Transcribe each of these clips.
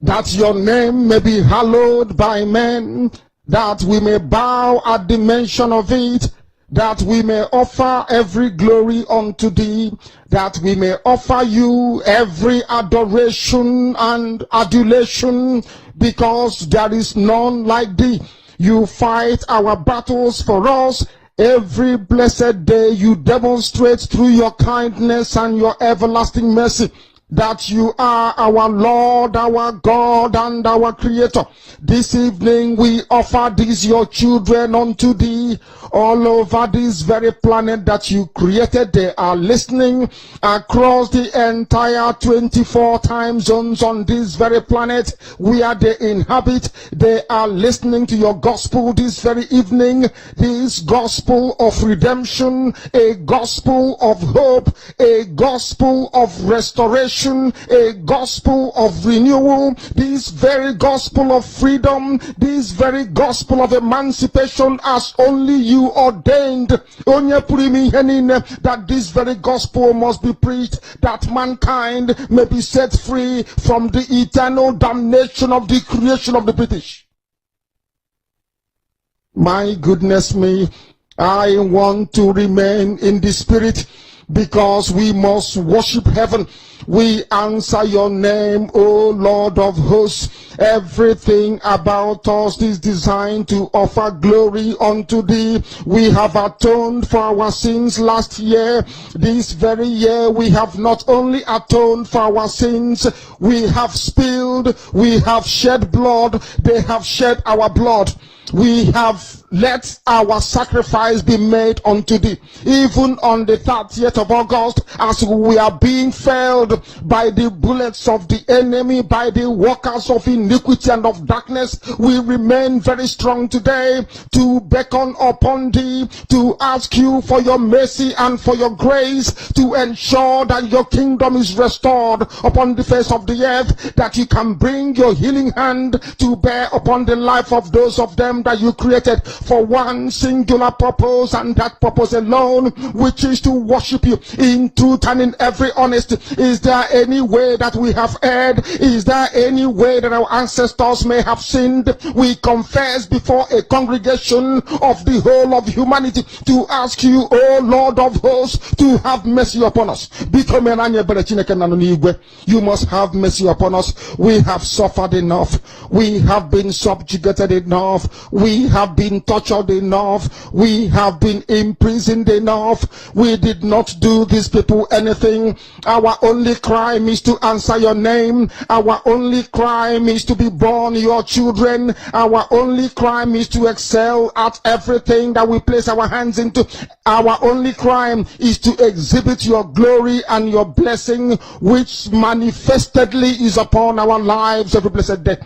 that your name may be hallowed by men, that we may bow at the mention of it, that we may offer every glory unto thee, that we may offer you every adoration and adulation, because there is none like thee. You fight our battles for us. Every blessed day you demonstrate through your kindness and your everlasting mercy that you are our Lord, our God, and our Creator. This evening we offer these your children unto thee. All over this very planet that you created, they are listening across the entire 24 time zones on this very planet where they inhabit. They are listening to your gospel this very evening, this gospel of redemption, a gospel of hope, a gospel of restoration, a gospel of renewal, this very gospel of freedom, this very gospel of emancipation as only you ordained, that this very gospel must be preached, that mankind may be set free from the eternal damnation of the creation of the British. My goodness me, I want to remain in the spirit, because we must worship heaven. We answer your name, O Lord of hosts. Everything about us is designed to offer glory unto thee. We have atoned for our sins last year. This very year we have not only atoned for our sins, we have spilled, we have shed blood, they have shed our blood. We have let our sacrifice be made unto thee. Even on the 30th of August, as we are being felled by the bullets of the enemy, by the workers of iniquity and of darkness, we remain very strong today to beckon upon thee, to ask you for your mercy and for your grace, to ensure that your kingdom is restored upon the face of the earth, that you can bring your healing hand to bear upon the life of those of them that you created for one singular purpose, and that purpose alone, which is to worship you in truth and in every honesty. Is there any way that we have erred? Is there any way that our ancestors may have sinned? We confess before a congregation of the whole of humanity to ask you, O Lord of hosts, to have mercy upon us. You must have mercy upon us. We have suffered enough. We have been subjugated enough. We have been tortured enough. We have been imprisoned enough. We did not do these people anything. Our only crime is to answer your name. Our only crime is to be born your children. Our only crime is to excel at everything that we place our hands into. Our only crime is to exhibit your glory and your blessing, which manifestedly is upon our lives every blessed day.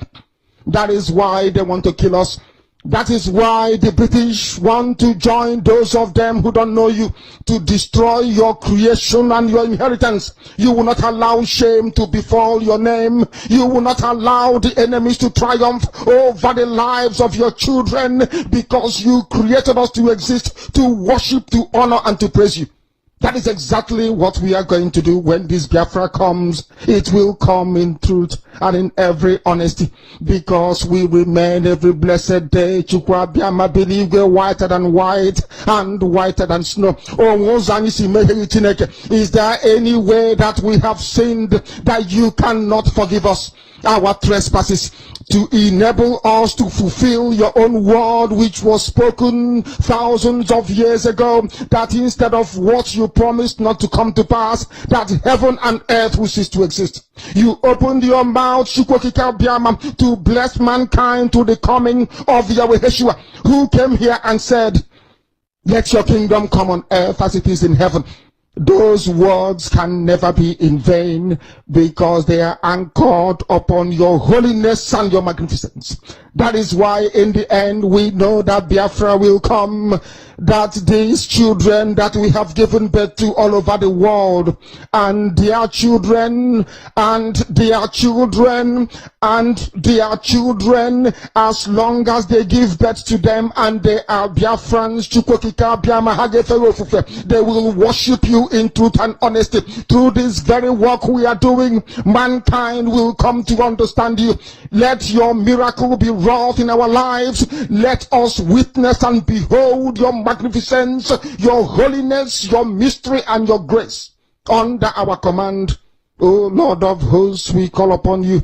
That is why they want to kill us. That is why the British want to join those of them who don't know you to destroy your creation and your inheritance. You will not allow shame to befall your name. You will not allow the enemies to triumph over the lives of your children, because you created us to exist, to worship, to honor, and to praise you. That is exactly what we are going to do when this Biafra comes. It will come in truth and in every honesty, because we remain every blessed day whiter than white and whiter than snow. Is there any way that we have sinned that you cannot forgive us our trespasses, to enable us to fulfill your own word, which was spoken thousands of years ago, that instead of what you promised not to come to pass, that heaven and earth will cease to exist? You opened your mouth to bless mankind to the coming of Yahweh Yeshua, who came here and said, let your kingdom come on earth as it is in heaven. Those words can never be in vain, because they are anchored upon your holiness and your magnificence. That is why in the end we know that Biafra will come. that these children that we have given birth to all over the world, and their children, and their children, and their children, as long as they give birth to them and they are Biafrans, they will worship you in truth and honesty. Through this very work we are doing, mankind will come to understand you. Let your miracle be wrought in our lives. Let us witness and behold your magnificence, your holiness, your mystery, and your grace under our command. O Lord of hosts, we call upon you.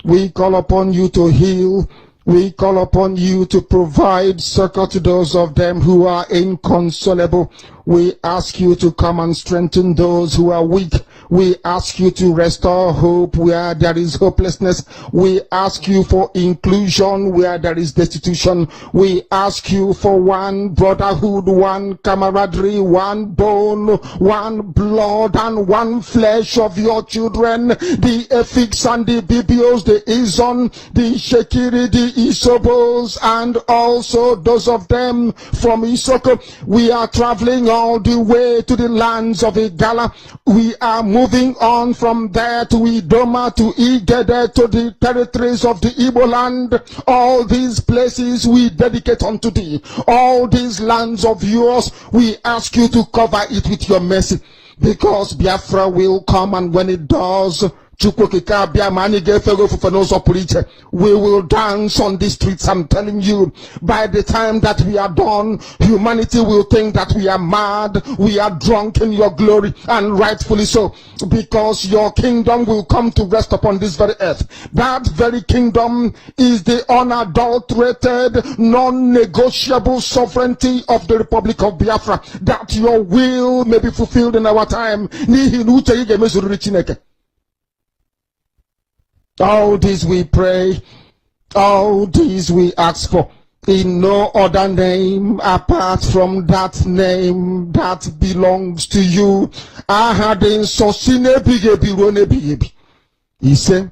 We call upon you to heal. We call upon you to provide succor to those of them who are inconsolable. We ask you to come and strengthen those who are weak. We ask you to restore hope where there is hopelessness. We ask you for inclusion where there is destitution. We ask you for one brotherhood, one camaraderie, one bone, one blood, and one flesh of your children. The Efiks and the Bibios, the Izon, the Shekiri, the Isobos, and also those of them from Isoko. We are traveling all the way to the lands of Igala. We are moving on from there to Idoma, to Igede, to the territories of the Igbo land. All these places we dedicate unto thee. All these lands of yours, we ask you to cover it with your mercy, because Biafra will come, and when it does, we will dance on the streets. I'm telling you, by the time that we are done, humanity will think that we are mad, we are drunk in your glory, and rightfully so, because your kingdom will come to rest upon this very earth. That very kingdom is the unadulterated, non-negotiable sovereignty of the Republic of Biafra, that your will may be fulfilled in our time. All this we pray, all this we ask for, in no other name apart from that name that belongs to you. He said,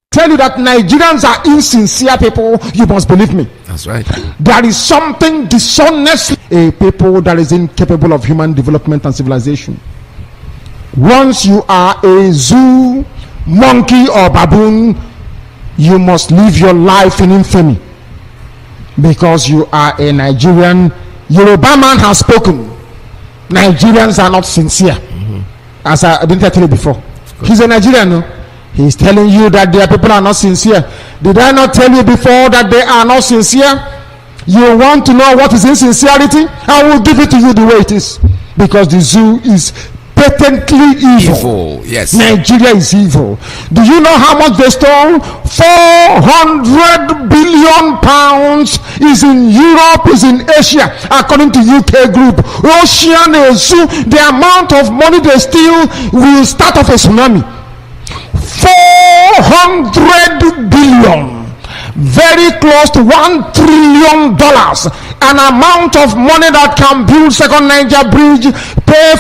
tell you that Nigerians are insincere people, you must believe me. That's right. There is something dishonest, a people that is incapable of human development and civilization. Once you are a zoo, monkey, or baboon, you must live your life in infamy, because you are a Nigerian. Yoruba man has spoken. Nigerians are not sincere. As I didn't tell you before. He's a Nigerian, no? He's telling you that their people are not sincere. Did I not tell you before that they are not sincere? You want to know what is insincerity? I will give it to you the way it is. Because the zoo is patently evil. Yes. Nigeria is evil. Do you know how much they stole? 400 billion pounds is in Europe, is in Asia, according to UK group. Ocean Zoo, the amount of money they steal will start off a tsunami. 400 billion. Very close to $1 trillion, an amount of money that can build second Niger bridge, pay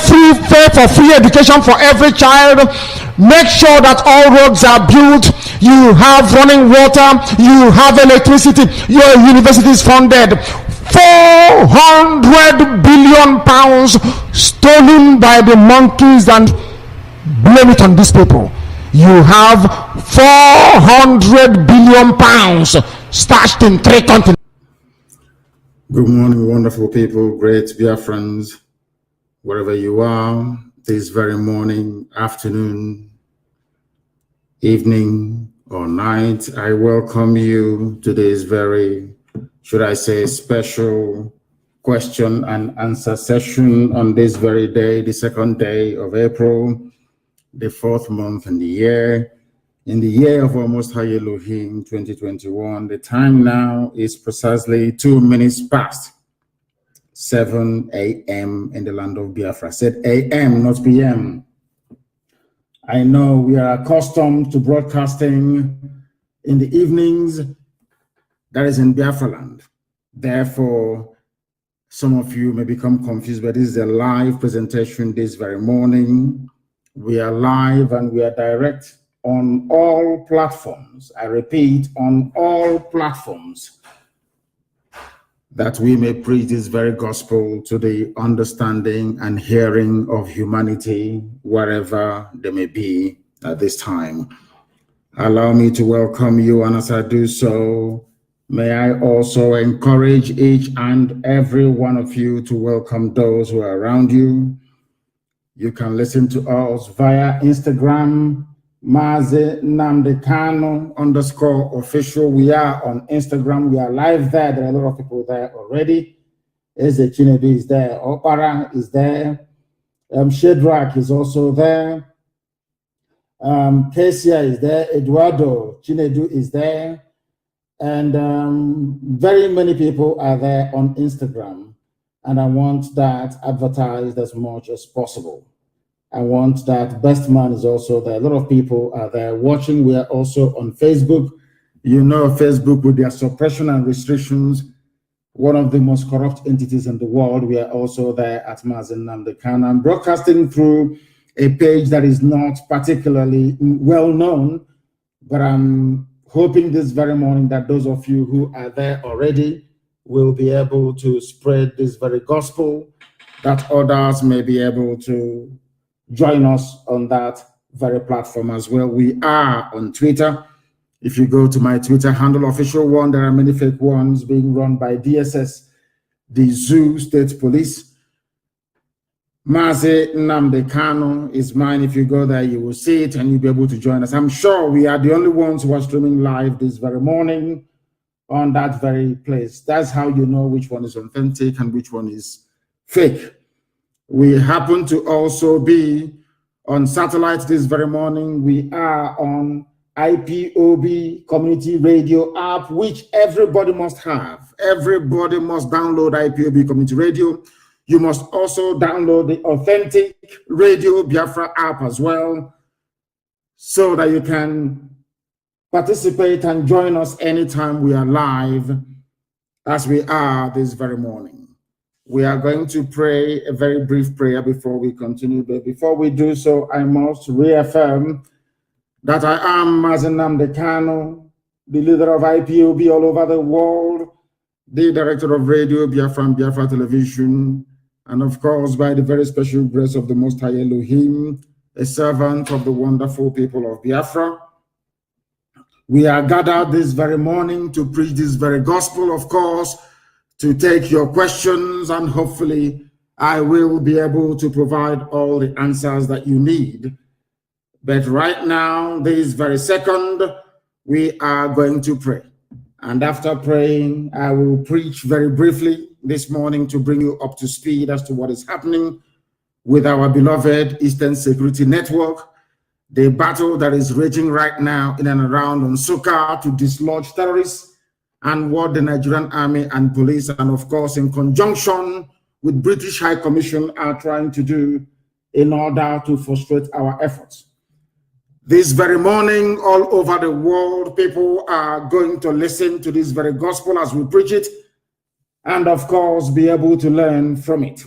for free education for every child, make sure that all roads are built, you have running water, you have electricity, your university is funded. 400 billion pounds stolen by the monkeys, and blame it on these people. You have 400 billion pounds stashed in 3 continents. Good morning, wonderful people, great Biafrans, wherever you are, this very morning, afternoon, evening, or night. I welcome you to this very, should I say, special question and answer session on this very day, the 2nd day of April, the 4th month in the year of our Most High Elohim 2021. The time now is precisely 2 minutes past 7 a.m. in the land of Biafra. I said a.m., not p.m. I know we are accustomed to broadcasting in the evenings, that is in Biafra land. Therefore, some of you may become confused, but this is a live presentation this very morning. We are live and we are direct on all platforms. I repeat, on all platforms. that we may preach this very gospel to the understanding and hearing of humanity wherever they may be at this time. Allow me to welcome you, and as I do so, may I also encourage each and every one of you to welcome those who are around you. You can listen to us via Instagram, Mazi Nnamdi Kanu _official. We are on Instagram. We are live there. There are a lot of people there already. Eze Chinedu is there. Okpara is there. Shedrack is also there. Kesia is there. Eduardo Chinedu is there. And very many people are there on Instagram. And I want that advertised as much as possible. I want that Best Man is also there. A lot of people are there watching. We are also on Facebook. You know, Facebook with their suppression and restrictions, one of the most corrupt entities in the world. We are also there at Mazi Nnamdi Kanu. I'm broadcasting through a page that is not particularly well known, but I'm hoping this very morning that those of you who are there already will be able to spread this very gospel, that others may be able to join us on that very platform as well. We are on Twitter. If you go to my Twitter handle, official one, there are many fake ones being run by DSS, the Zoo State Police. Mazi Nnamdi Kanu is mine. If you go there, you will see it and you'll be able to join us. I'm sure we are the only ones who are streaming live this very morning on that very place. That's how you know which one is authentic and which one is fake. We happen to also be on satellite this very morning. We are on Ipob community radio app, which everybody must have. Everybody must download Ipob community radio. You must also download the authentic Radio Biafra app as well, so that you can participate and join us anytime we are live, as we are this very morning. We are going to pray a very brief prayer before we continue. But before we do so, I must reaffirm that I am Mazi Nnamdi Kanu, the leader of Ipob all over the world, the director of Radio Biafra and Biafra Television, and of course, by the very special grace of the Most High Elohim, a servant of the wonderful people of Biafra. We are gathered this very morning to preach this very gospel, of course, to take your questions, and hopefully I will be able to provide all the answers that you need. But right now, this very second, we are going to pray. And after praying, I will preach very briefly this morning to bring you up to speed as to what is happening with our beloved Eastern Security Network, the battle that is raging right now in and around Nsukka to dislodge terrorists, and what the Nigerian Army and police, and of course in conjunction with British High Commission, are trying to do in order to frustrate our efforts. This very morning, all over the world, people are going to listen to this very gospel as we preach it, and of course, be able to learn from it.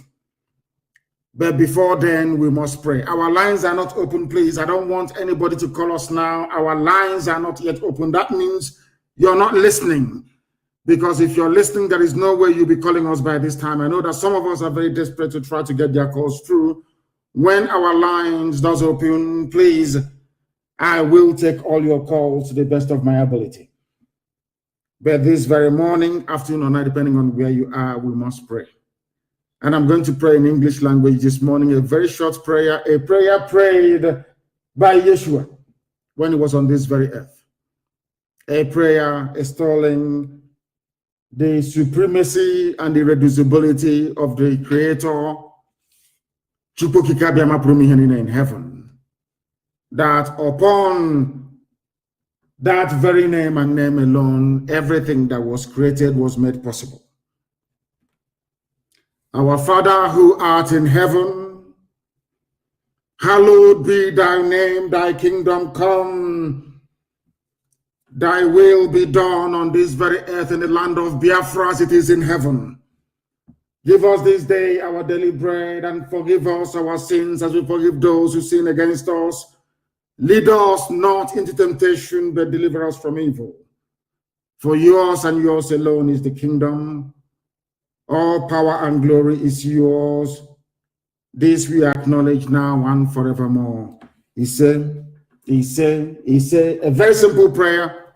But before then, we must pray. Our lines are not open, please. I don't want anybody to call us now. Our lines are not yet open. That means you're not listening. Because if you're listening, there is no way you'll be calling us by this time. I know that some of us are very desperate to try to get their calls through. When our lines does open, please, I will take all your calls to the best of my ability. But this very morning, afternoon, or night, depending on where you are, we must pray. And I'm going to pray in English language this morning, a very short prayer, a prayer prayed by Yeshua when he was on this very earth. A prayer extolling the supremacy and irreducibility of the Creator in heaven, that upon that very name and name alone, everything that was created was made possible. Our Father who art in heaven, hallowed be thy name, thy kingdom come, thy will be done on this very earth in the land of Biafra as it is in heaven. Give us this day our daily bread, and forgive us our sins as we forgive those who sin against us. Lead us not into temptation, but deliver us from evil. For yours and yours alone is the kingdom, All power and glory is yours. This we acknowledge now and forevermore. He said, a very simple prayer,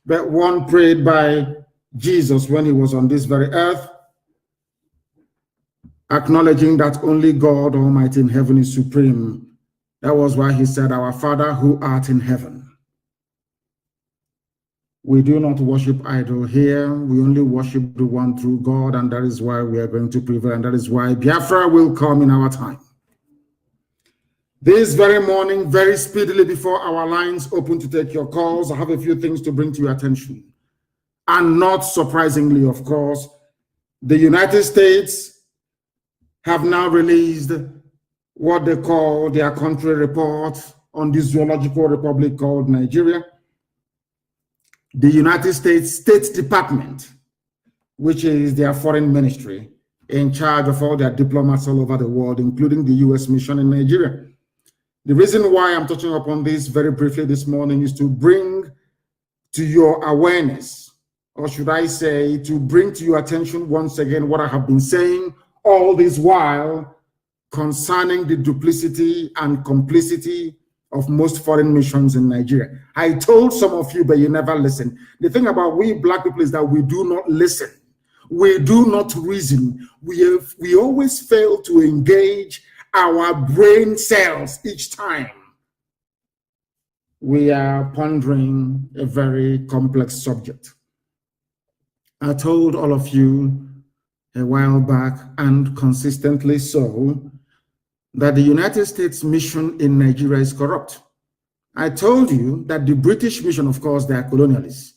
but one prayed by Jesus when he was on this very earth, acknowledging that only God Almighty in heaven is supreme. That was why he said, Our Father who art in heaven. We do not worship idol here. We only worship the one true God, and that is why we are going to prevail, and that is why Biafra will come in our time. This very morning, very speedily before our lines open to take your calls, I have a few things to bring to your attention. And not surprisingly, of course, the United States have now released what they call their country report on this zoological republic called Nigeria. The United States State Department, which is their foreign ministry, in charge of all their diplomats all over the world, including the U.S. mission in Nigeria. The reason why I'm touching upon this very briefly this morning is to bring to your awareness, or should I say, to bring to your attention once again what I have been saying all this while concerning the duplicity and complicity of most foreign missions in Nigeria. I told some of you, but you never listen. The thing about we black people is that we do not listen. We do not reason. We always fail to engage our brain cells each time we are pondering a very complex subject. I told all of you a while back, and consistently so, that the United States mission in Nigeria is corrupt. I told you that the British mission, of course, they are colonialists,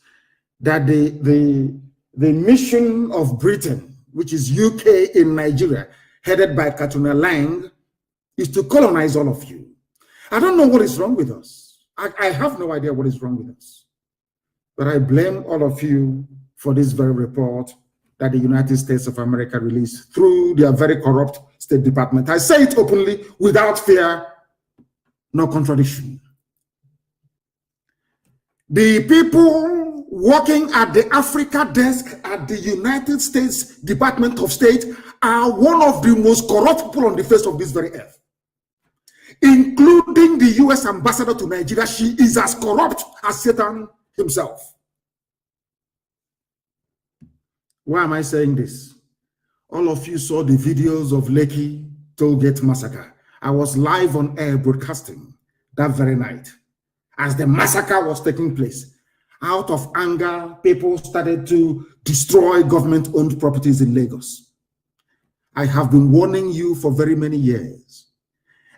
that the mission of Britain, which is UK in Nigeria, headed by Colonial, is to colonize all of you. I don't know what is wrong with us. I have no idea what is wrong with us. But I blame all of you for this very report that the United States of America released through their very corrupt State Department. I say it openly, without fear, no contradiction. The people working at the Africa desk at the United States Department of State are one of the most corrupt people on the face of this very earth. Including the US ambassador to Nigeria, she is as corrupt as Satan himself. Why am I saying this? All of you saw the videos of Lekki tollgate massacre. I was live on air broadcasting that very night as the massacre was taking place. Out of anger, people started to destroy government-owned properties in Lagos. I have been warning you for very many years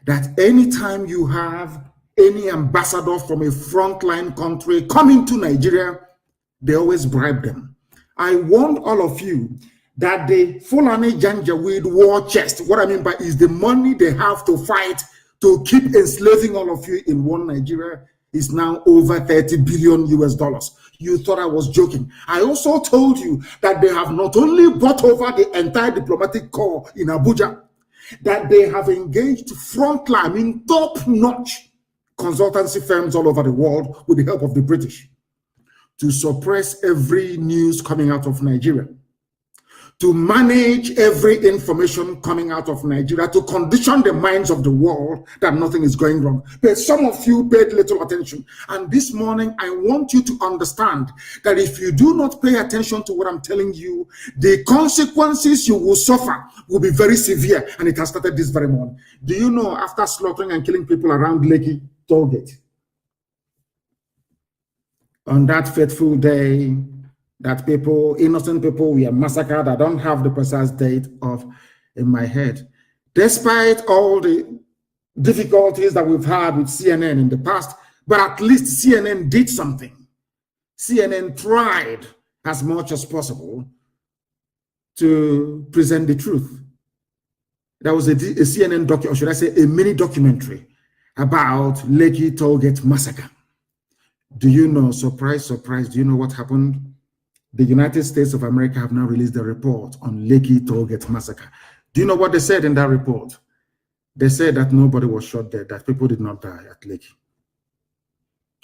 that anytime you have any ambassador from a frontline country coming to Nigeria, they always bribe them. I warned all of you that the Fulani Janjaweed war chest, what I mean by is the money they have to fight to keep enslaving all of you in one Nigeria, is now over 30 billion US dollars. You thought I was joking. I also told you that they have not only bought over the entire diplomatic corps in Abuja, that they have engaged frontline, in top-notch consultancy firms all over the world with the help of the British to suppress every news coming out of Nigeria, to manage every information coming out of Nigeria, to condition the minds of the world that nothing is going wrong. But some of you paid little attention. And this morning, I want you to understand that if you do not pay attention to what I'm telling you, the consequences you will suffer will be very severe. And it has started this very morning. Do you know, after slaughtering and killing people around Lekki tollgate, on that fateful day, that people, innocent people, were massacred. I don't have the precise date in my head. Despite all the difficulties that we've had with CNN in the past, but at least CNN did something. CNN tried as much as possible to present the truth. There was a CNN documentary, or should I say a mini documentary about Lekki tollgate massacre. Do you know, surprise, surprise, do you know what happened? The United States of America have now released a report on Lekki tollgate massacre. Do you know what they said in that report? They said that nobody was shot dead, that people did not die at Lekki.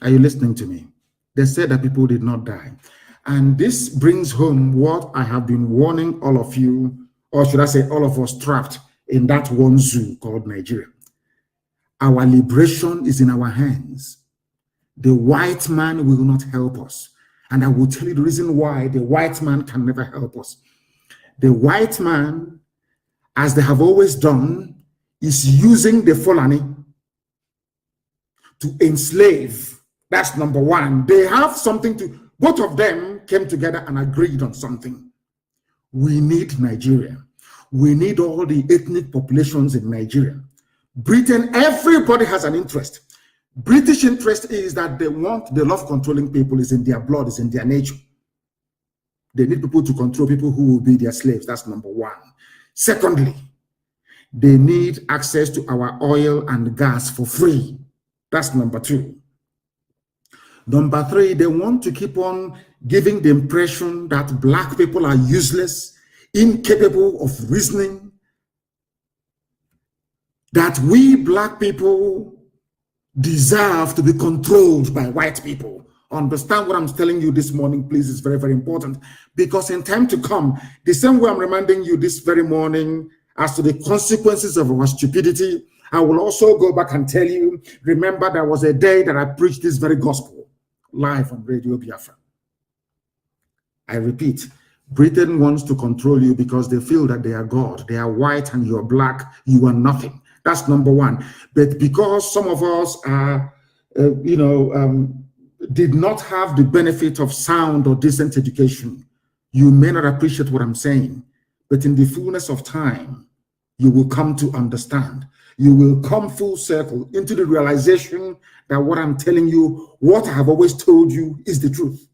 Are you listening to me? They said that people did not die. And this brings home what I have been warning all of you or should I say all of us trapped in that one zoo called Nigeria. Our liberation is in our hands. The white man will not help us. And I will tell you the reason why the white man can never help us. The white man, as they have always done, is using the Fulani to enslave. That's number one. They have something to, both of them came together and agreed on something. We need Nigeria. We need all the ethnic populations in Nigeria. Britain, everybody has an interest. British interest is that they love controlling people, is in their blood, is in their nature. They need people to control people who will be their slaves. That's number one. Secondly, they need access to our oil and gas for free. That's number two. Number three, they want to keep on giving the impression that black people are useless, incapable of reasoning, that we black people deserve to be controlled by white people. Understand what I'm telling you this morning, please. It's very, very important, because in time to come, the same way I'm reminding you this very morning as to the consequences of our stupidity, I will also go back and tell you, remember there was a day that I preached this very gospel live on Radio Biafra. I repeat, Britain wants to control you because they feel that they are God. They are white and you're black, you are nothing. That's number one. But because some of us are, did not have the benefit of sound or decent education, you may not appreciate what I'm saying. But in the fullness of time, you will come to understand. You will come full circle into the realization that what I'm telling you, what I have always told you, is the truth.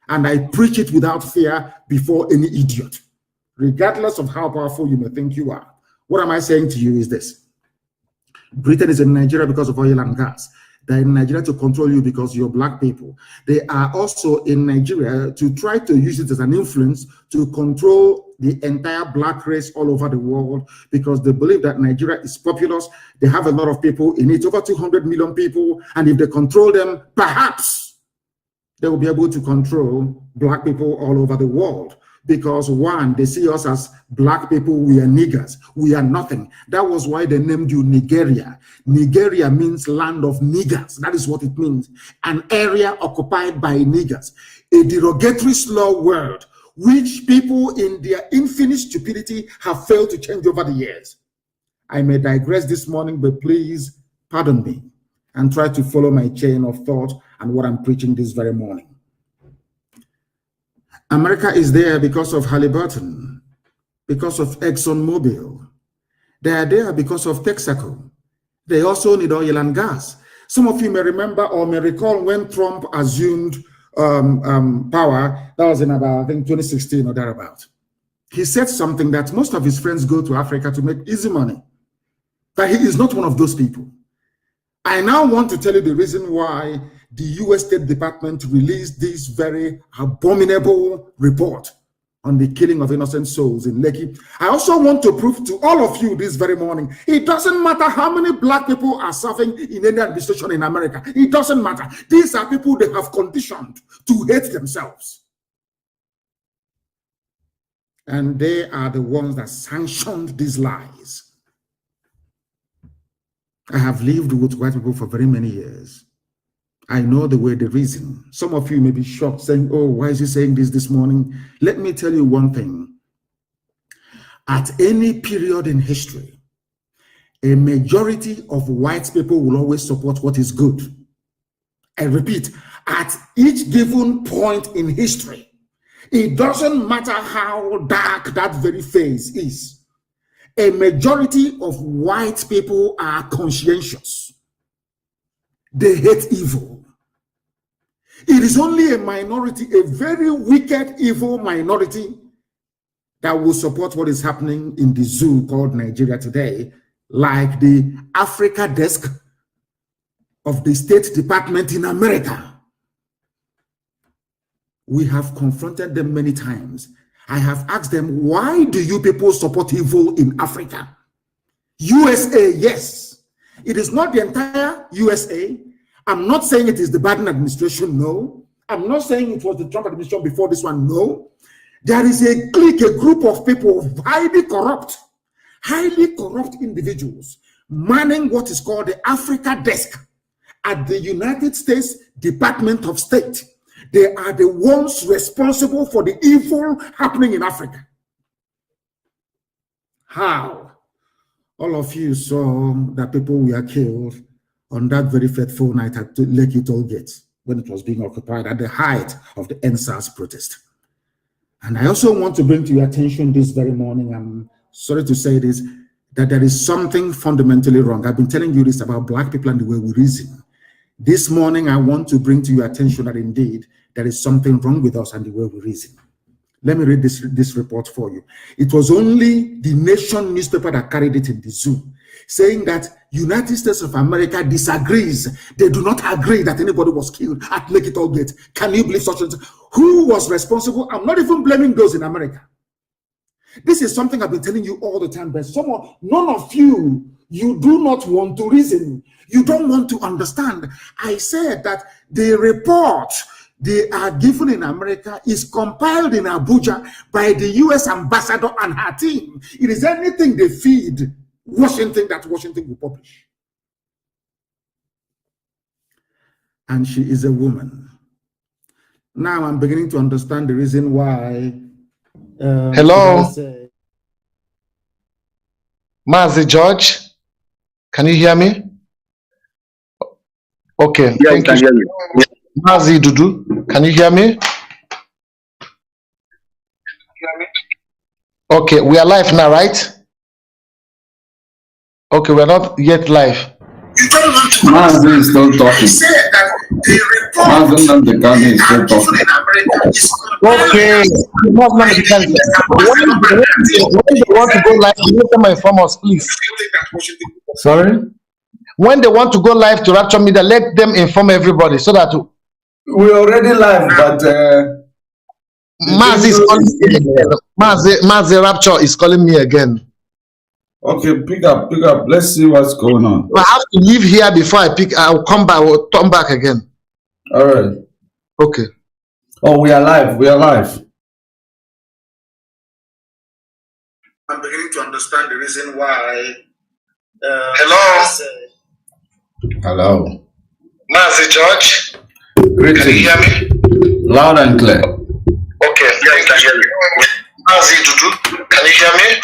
And I preach it without fear before any idiot, regardless of how powerful you may think you are. What am I saying to you is this. Britain is in Nigeria because of oil and gas. They're in Nigeria to control you because you're black people. They are also in Nigeria to try to use it as an influence to control the entire black race all over the world, because they believe that Nigeria is populous. They have a lot of people in it, over 200 million people. And if they control them, perhaps they will be able to control black people all over the world. Because one, they see us as black people, we are niggers, we are nothing. That was why they named you Nigeria. Nigeria means land of niggers. That is what it means. An area occupied by niggers. A derogatory slur word, which people in their infinite stupidity have failed to change over the years. I may digress this morning, but please pardon me and try to follow my chain of thought and what I'm preaching this very morning. America is there because of Halliburton, because of ExxonMobil. They are there because of Texaco. They also need oil and gas. Some of you may remember or may recall when Trump assumed power. That was in about, I think, 2016 or thereabout. He said something that most of his friends go to Africa to make easy money. But he is not one of those people. I now want to tell you the reason why the US State Department released this very abominable report on the killing of innocent souls in Lekki. I also want to prove to all of you this very morning, it doesn't matter how many black people are serving in any administration in America. It doesn't matter. These are people they have conditioned to hate themselves. And they are the ones that sanctioned these lies. I have lived with white people for very many years. I know the way they reason. Some of you may be shocked, saying, oh, why is he saying this morning? Let me tell you one thing. At any period in history, a majority of white people will always support what is good. I repeat, at each given point in history, it doesn't matter how dark that very phase is. A majority of white people are conscientious. They hate evil. It is only a minority, a very wicked, evil minority, that will support what is happening in the zoo called Nigeria today, like the Africa desk of the State Department in America. We have confronted them many times. I have asked them, why do you people support evil in Africa? USA, yes. It is not the entire USA. I'm not saying it is the Biden administration, no. I'm not saying it was the Trump administration before this one, no. There is a clique, a group of people, highly corrupt individuals, manning what is called the Africa desk at the United States Department of State. They are the ones responsible for the evil happening in Africa. How? All of you saw that people were killed on that very fateful night at Lekki toll gate when it was being occupied at the height of the NSAS protest. And I also want to bring to your attention this very morning, I'm sorry to say this, that there is something fundamentally wrong. I've been telling you this about Black people and the way we reason. This morning, I want to bring to your attention that indeed there is something wrong with us and the way we reason. Let me read this report for you. It was only the Nation newspaper that carried it in the zoo, saying that United States of America disagrees. They do not agree that anybody was killed at Lekki toll gate. Can you believe such a thing? Who was responsible? I'm not even blaming those in America. This is something I've been telling you all the time, but none of you do not want to reason. You don't want to understand. I said that the report they are given in America is compiled in Abuja by the U.S. ambassador and her team. It is anything they feed Washington that Washington will publish. And she is a woman. Now I'm beginning to understand the reason why. Hello, Mazi George, can you hear me? Okay, yeah, thank you. Hear you. Mazi Dudu, can you hear me? Okay, we are live now, right? Okay, we're not yet live. Mazi is still talking. Mazi Nnamdi Kanu is still talking. Okay, when they want to go live, you let them inform us, please. Sorry? When they want to go live to Rapture Media, let them inform everybody so that We're already live, but Mazi is calling me again. Mazi Rapture is calling me again. okay, pick up. Let's see what's going on. I have to leave here before I pick. I'll come back. I'll turn back again. All right. Okay. Oh, we are live. I'm beginning to understand the reason why. Hello. Mazi George. Greetings. Can you hear me? Loud and clear. Okay, yeah, I can hear you. Mazi Dudu, can you hear me?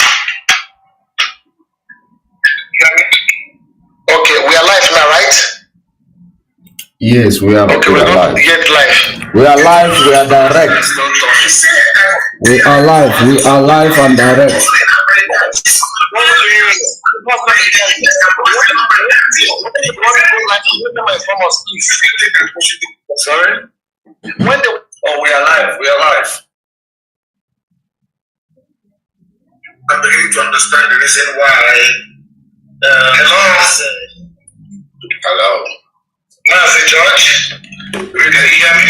Okay, we are live now, right? Yes, we are. Okay, we are not live. yet live. We are live. We are direct. We are live and direct. Sorry? Oh, we are live. I'm beginning to understand the reason why. Hello. Mazi George, can you hear me?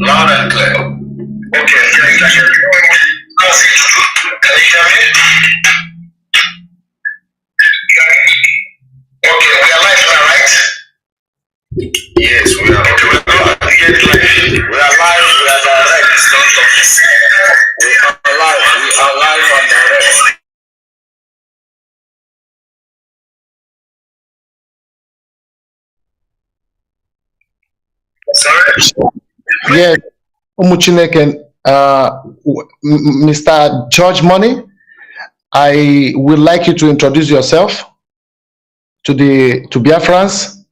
Loud and clear. Okay, yeah, I can hear you. Mazi, can you hear me? Okay, we are live now, right? Yes, we are. Okay, we are not yet live. We are live. We are direct. We are live and direct. Sorry? Yes, Umuchineke, Mr. George Money, I would like you to introduce yourself to Biafrans.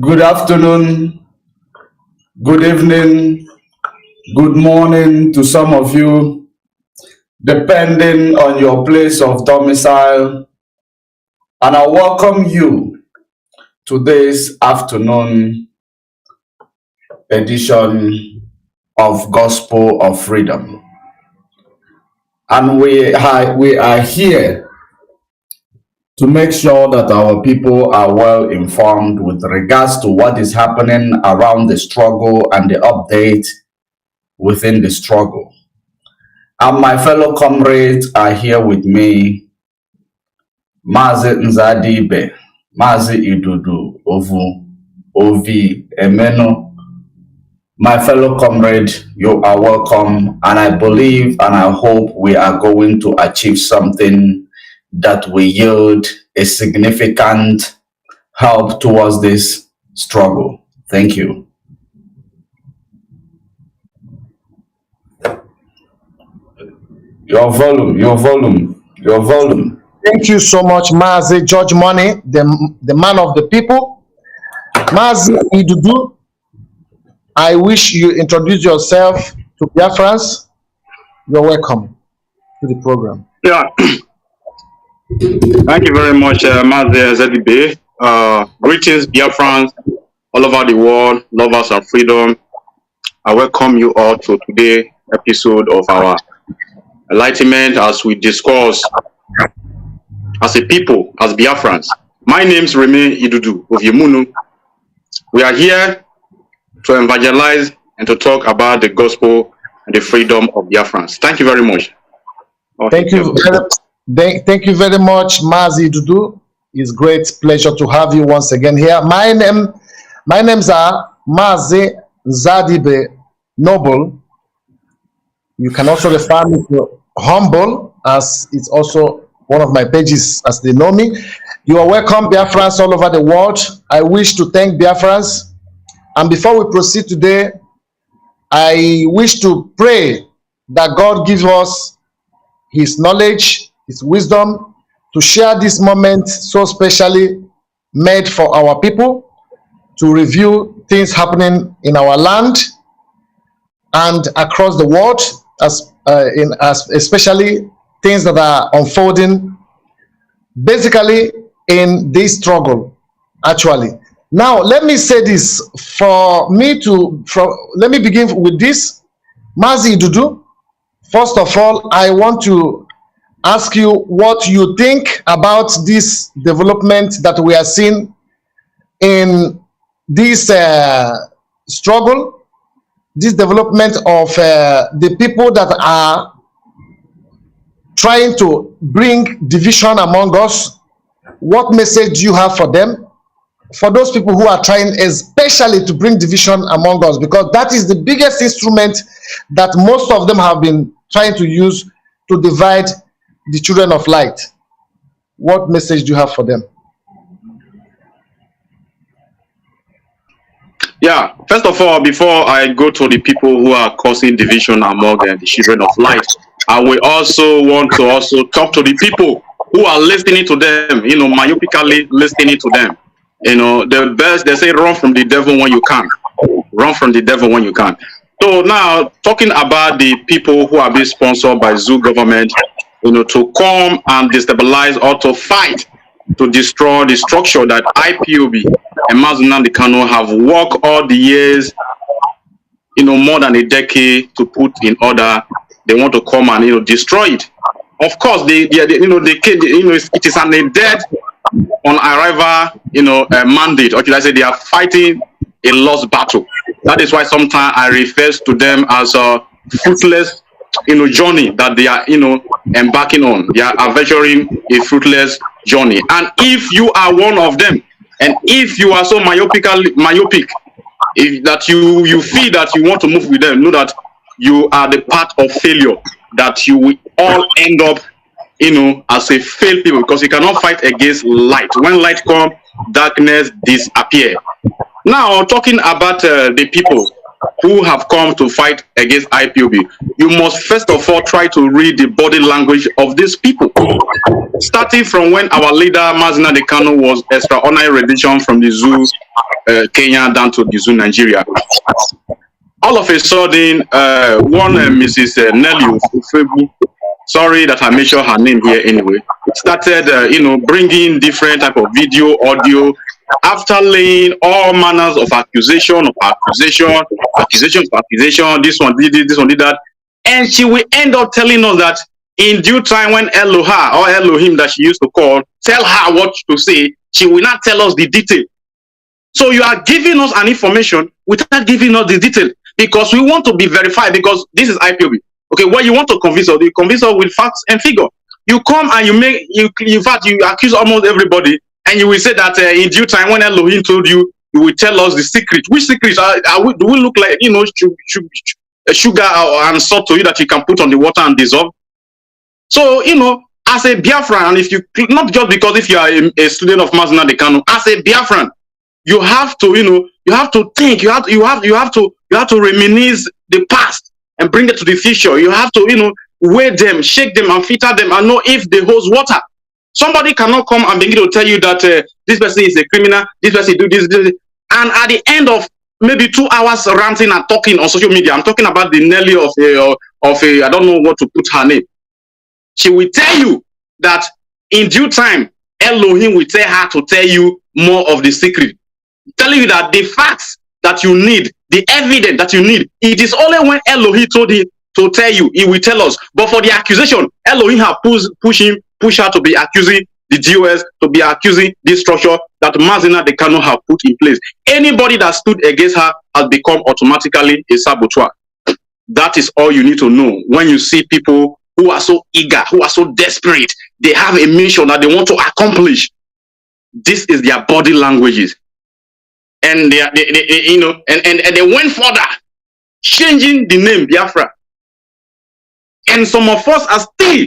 Good afternoon, good evening, good morning to some of you, depending on your place of domicile. And I welcome you to this afternoon edition of Gospel of Freedom. And we are here to make sure that our people are well informed with regards to what is happening around the struggle and the update within the struggle. And my fellow comrades are here with me. Mazi Nzadibe, Mazi Idudu, Ovu, Ovi, Emeno. My fellow comrade, you are welcome, and I believe and I hope we are going to achieve something that will yield a significant help towards this struggle. Thank you. Your volume. Thank you so much, Mazi George Money, the man of the people. Mazi Idudu, I wish you introduce yourself to Biafrans. You're welcome to the program. Yeah. Thank you very much, Mazi Zedibe. Greetings, Biafrans, all over the world, lovers of freedom. I welcome you all to today's episode of our enlightenment as we discuss as a people, as Biafrans. My name is Reme Idudu of Yemunu. We are here to evangelize and to talk about the gospel and the freedom of Biafrans. Thank you very much. Thank you very much, Mazi Idudu. It's a great pleasure to have you once again here. My names are Mazi Zadibe Noble. You can also refer me to Humble, as it's also one of my pages as they know me. You are welcome, Biafrans all over the world. I wish to thank Biafrans. And before we proceed today, I wish to pray that God gives us His knowledge, His wisdom, to share this moment so specially made for our people, to review things happening in our land and across the world, especially things that are unfolding basically in this struggle, actually. Now, let me say this. Let me begin with this. Mazi Idudu, first of all, I want to ask you what you think about this development that we are seeing in this struggle, this development of the people that are trying to bring division among us. What message do you have for them? For those people who are trying especially to bring division among us, because that is the biggest instrument that most of them have been trying to use to divide the children of light. What message do you have for them? Yeah, first of all, before I go to the people who are causing division among the children of light, I will also want to also talk to the people who are listening to them, myopically listening to them. The best, they say, run from the devil when you can. Run from the devil when you can. So now, talking about the people who are being sponsored by Zoo government, to come and destabilize or to fight to destroy the structure that Ipob and Nnamdi Kanu have worked all the years, more than a decade to put in order. They want to come and destroy it. Of course, it is a dead on arrival, mandate. Or should I say, they are fighting a lost battle. That is why sometimes I refer to them as a fruitless, journey that they are, embarking on. They are adventuring a fruitless journey. And if you are one of them, and if you are so myopic, if that you feel that you want to move with them, know that you are the part of failure, that you will all end up, as a failed people, because you cannot fight against light. When light comes, darkness disappear. Now, talking about the people who have come to fight against Ipob, you must first of all try to read the body language of these people. Starting from when our leader Mazi Nnamdi Kanu was extraordinary rendition from the Zoo Kenya down to the Zoo Nigeria. All of a sudden, one Mrs. Nelly, sorry that I mentioned her name here anyway, started, bringing different type of video, audio, after laying all manners of accusation, this one did this, this one did that, and she will end up telling us that in due time when Eloha or Elohim that she used to call, tell her what to say, she will not tell us the detail. So you are giving us an information without giving us the detail, because we want to be verified, because this is Ipob. Okay, when you want to convince us, you convince us with facts and figure. You come and you in fact, you accuse almost everybody, and you will say that in due time, when Elohim told you, you will tell us the secret. Which secrets do we look like, sugar and salt to you that you can put on the water and dissolve? So, as a Biafran, and if you, not just because if you are a student of Nnamdi Kanu, as a Biafran, you have to, you have to think, you have to reminisce the past and bring it to the future. You have to, weigh them, shake them, and filter them, and know if they hold water. Somebody cannot come and begin to tell you that this person is a criminal, this person do this, and at the end of maybe 2 hours ranting and talking on social media, I'm talking about the Nelly of a I don't know what to put her name. She will tell you that in due time, Elohim will tell her to tell you more of the secret, telling you that the facts that you need, the evidence that you need, it is only when Elohim told him to tell you, he will tell us. But for the accusation, Elohim has pushed her to be accusing the DOS, to be accusing this structure that Nnamdi Kanu have put in place. Anybody that stood against her has become automatically a saboteur. That is all you need to know when you see people who are so eager, who are so desperate. They have a mission that they want to accomplish. This is their body languages. And they went further, changing the name Biafra. And some of us are still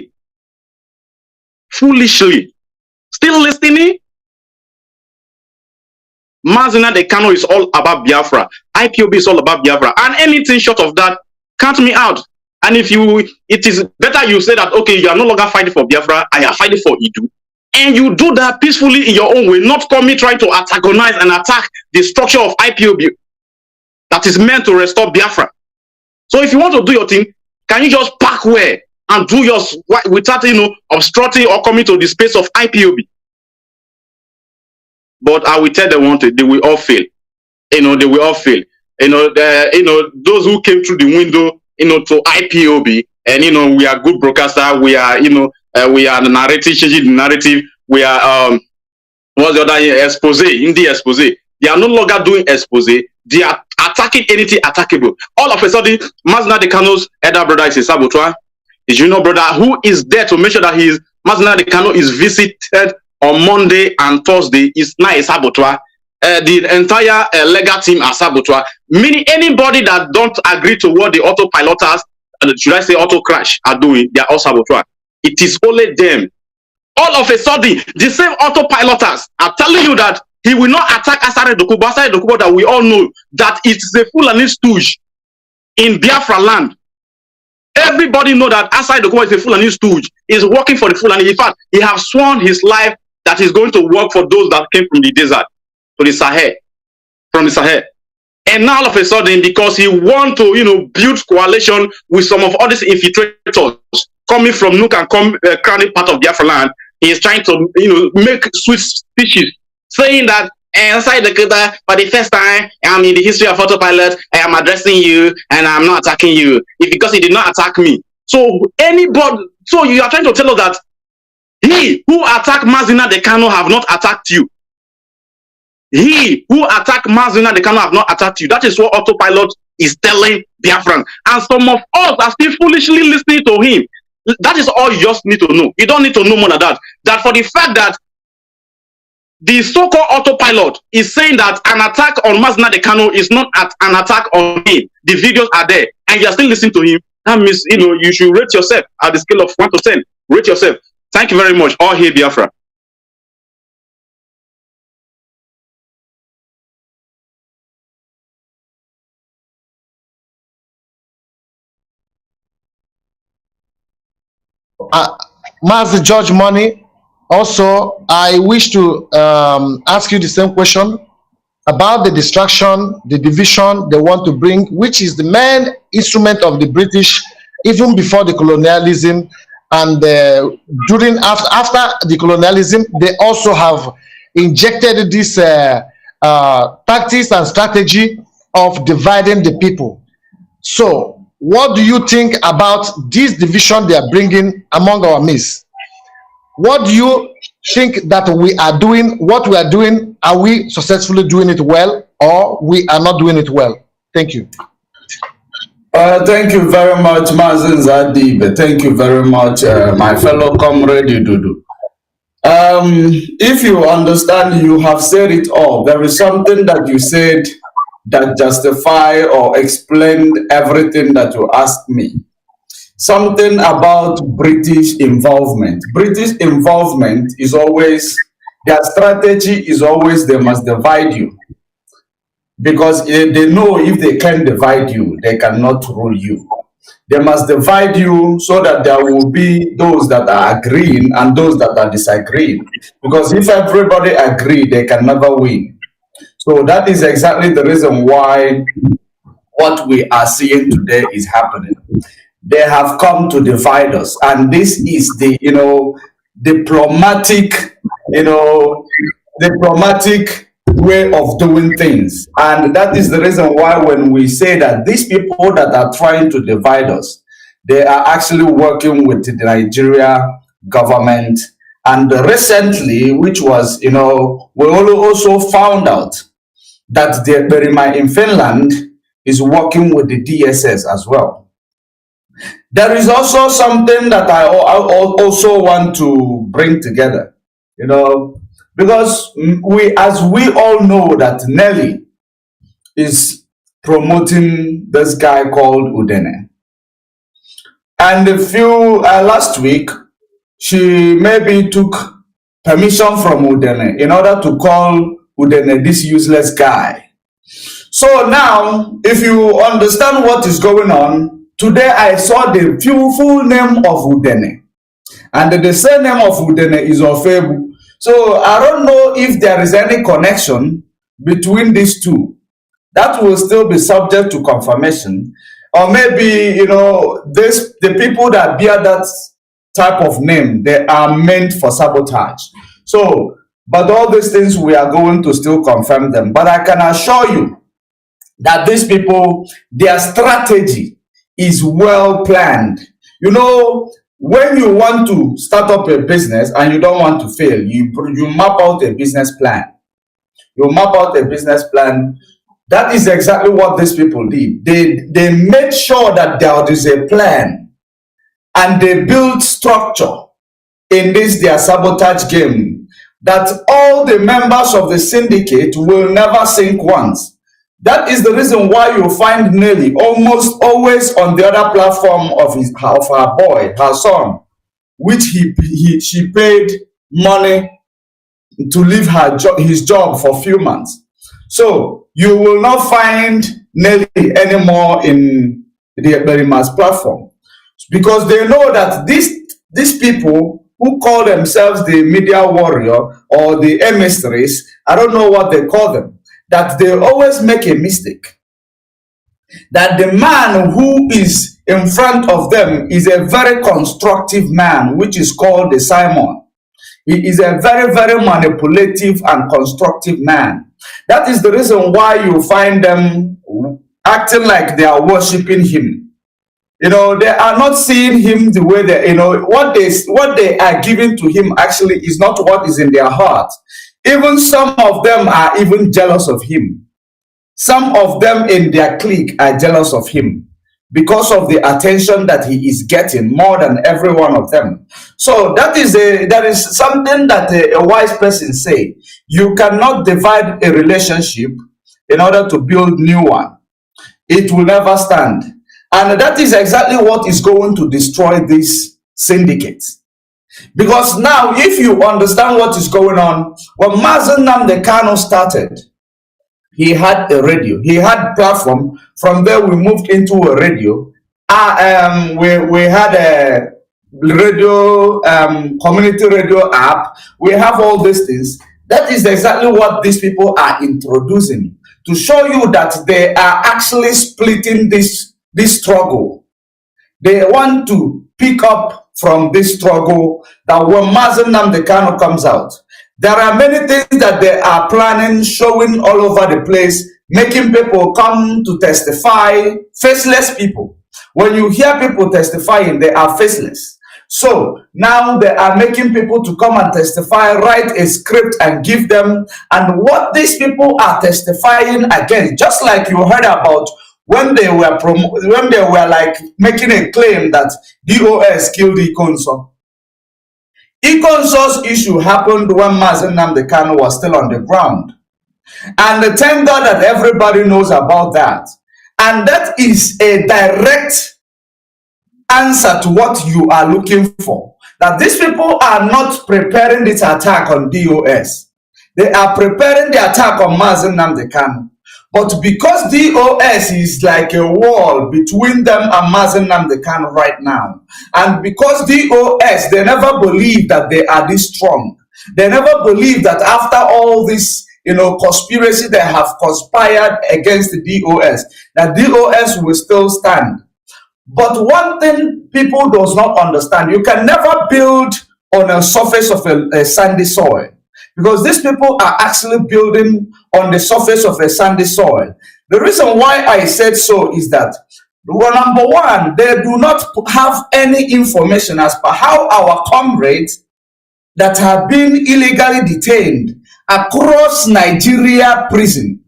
foolishly still listening. Nnamdi Kanu is all about Biafra. IPOB is all about Biafra. And anything short of that, count me out. And if it is better you say that, okay, you are no longer fighting for Biafra, I am fighting for Idu. And you do that peacefully in your own way, not coming trying to antagonize and attack the structure of IPOB that is meant to restore Biafra. So if you want to do your thing, can you just park where and do yours without, obstructing or coming to the space of IPOB? But I will tell them one thing, they will all fail. They will all fail. Those who came through the window, to IPOB, and we are good broadcasters, we are, we are the narrative, changing the narrative, we are what's the other expose, in the expose. They are no longer doing expose, they are attacking anything attackable. All of a sudden, Nnamdi Kanu's elder brother is a saboteur. His junior brother, who is there to make sure that Nnamdi Kanu is visited on Monday and Thursday, is now a saboteur. The entire legal team are saboteur. Meaning anybody that don't agree to what the autopiloters, should I say auto crash, are doing, they are all saboteur. It is only them. All of a sudden, the same autopiloters are telling you that he will not attack Asare Dokubo. Asare Dokubo that we all know that it is a Fulani stooge in Biafra land. Everybody know that Asare Dokubo is a Fulani stooge. He is working for the Fulani. In fact, he has sworn his life that he's going to work for those that came from the desert to the Sahel, from the Sahel. And now all of a sudden, because he want to, build coalition with some of all these infiltrators coming from Nook and cranny part of Biafra land, he is trying to, make sweet speeches, saying that inside the Kuta, for the first time, I'm in the history of autopilot, I am addressing you, and I'm not attacking you. It's because he did not attack me. So you are trying to tell us that he who attacked Nnamdi Kanu have not attacked you. He who attacked Nnamdi Kanu have not attacked you. That is what autopilot is telling Biafran. And some of us are still foolishly listening to him. That is all you just need to know. You don't need to know more than that. That for the fact that the so-called autopilot is saying that an attack on Nnamdi Kanu is not an attack on him. The videos are there. And you are still listening to him. That means, you should rate yourself at the scale of 1 to 10. Rate yourself. Thank you very much. All hail Biafra. Mazi George Money, also, I wish to ask you the same question about the distraction, the division they want to bring, which is the main instrument of the British, even before the colonialism, and after the colonialism, they also have injected this tactics and strategy of dividing the people. So, what do you think about this division they are bringing among our midst? What do you think that we are doing? What we are doing, are we successfully doing it well, or we are not doing it well? Thank you. Thank you very much, Mazi Zadib. Thank you very much, my fellow comrade Dudu. If you understand, you have said it all. There is something that you said that justify or explained everything that you asked me. Something about British involvement. British involvement is always, their strategy is always they must divide you. Because they know if they can divide you, they cannot rule you. They must divide you so that there will be those that are agreeing and those that are disagreeing. Because if everybody agree, they can never win. So that is exactly the reason why what we are seeing today is happening. They have come to divide us, and this is the diplomatic, diplomatic way of doing things. And that is the reason why when we say that these people that are trying to divide us, they are actually working with the Nigeria government. And recently, which was, we also found out that the Berima in Finland is working with the DSS as well. There is also something that I also want to bring together, because as we all know that Nelly is promoting this guy called Udene. And last week, she maybe took permission from Udene in order to call Udene this useless guy. So now, if you understand what is going on, today I saw the full name of Udene. And the surname of Udene is Ofebu. So I don't know if there is any connection between these two. That will still be subject to confirmation. Or maybe, the people that bear that type of name, they are meant for sabotage. So, but all these things, we are going to still confirm them. But I can assure you that these people, their strategy is well planned. When you want to start up a business and you don't want to fail, you map out a business plan. You map out a business plan. That is exactly what these people did. They made sure that there is a plan, and they built structure in this their sabotage game, that all the members of the syndicate will never sink once. That is the reason why you find Nelly almost always on the other platform of her boy, her son, which she paid money to leave his job for a few months. So you will not find Nelly anymore in the Berima's platform, because they know that these people who call themselves the media warrior or the emissaries, I don't know what they call them, that they always make a mistake. That the man who is in front of them is a very constructive man, which is called the Simon. He is a very, very manipulative and constructive man. That is the reason why you find them acting like they are worshiping him. They are not seeing him the way they, what they are giving to him actually is not what is in their heart. Even some of them are even jealous of him. Some of them in their clique are jealous of him because of the attention that he is getting more than every one of them. So that is something that a wise person say. You cannot divide a relationship in order to build new one. It will never stand. And that is exactly what is going to destroy this syndicate. Because now, if you understand what is going on, when Nnamdi Kanu started, he had a radio. He had platform. From there, we moved into a radio. We had a radio, community radio app. We have all these things. That is exactly what these people are introducing, to show you that they are actually splitting this struggle. They want to pick up from this struggle, that when Mazi Nnamdi Kanu comes out, there are many things that they are planning, showing all over the place, making people come to testify, faceless people. When you hear people testifying, they are faceless. So now they are making people to come and testify, write a script and give them. And what these people are testifying against, just like you heard about when they were like making a claim that DOS killed Ikonso. Ikonso's issue happened when Mazi Nnamdi Kanu was still on the ground. And thank God that everybody knows about that. And that is a direct answer to what you are looking for. That these people are not preparing this attack on DOS. They are preparing the attack on Mazi Nnamdi Kanu. But because DOS is like a wall between them and Mazi Nnamdi Kanu right now, and because DOS, they never believe that they are this strong. They never believe that after all this, conspiracy they have conspired against the DOS, that DOS will still stand. But one thing people does not understand, you can never build on a surface of a sandy soil. Because these people are actually building on the surface of a sandy soil. The reason why I said so is that, well, number one, they do not have any information as per how our comrades that have been illegally detained across Nigeria prison,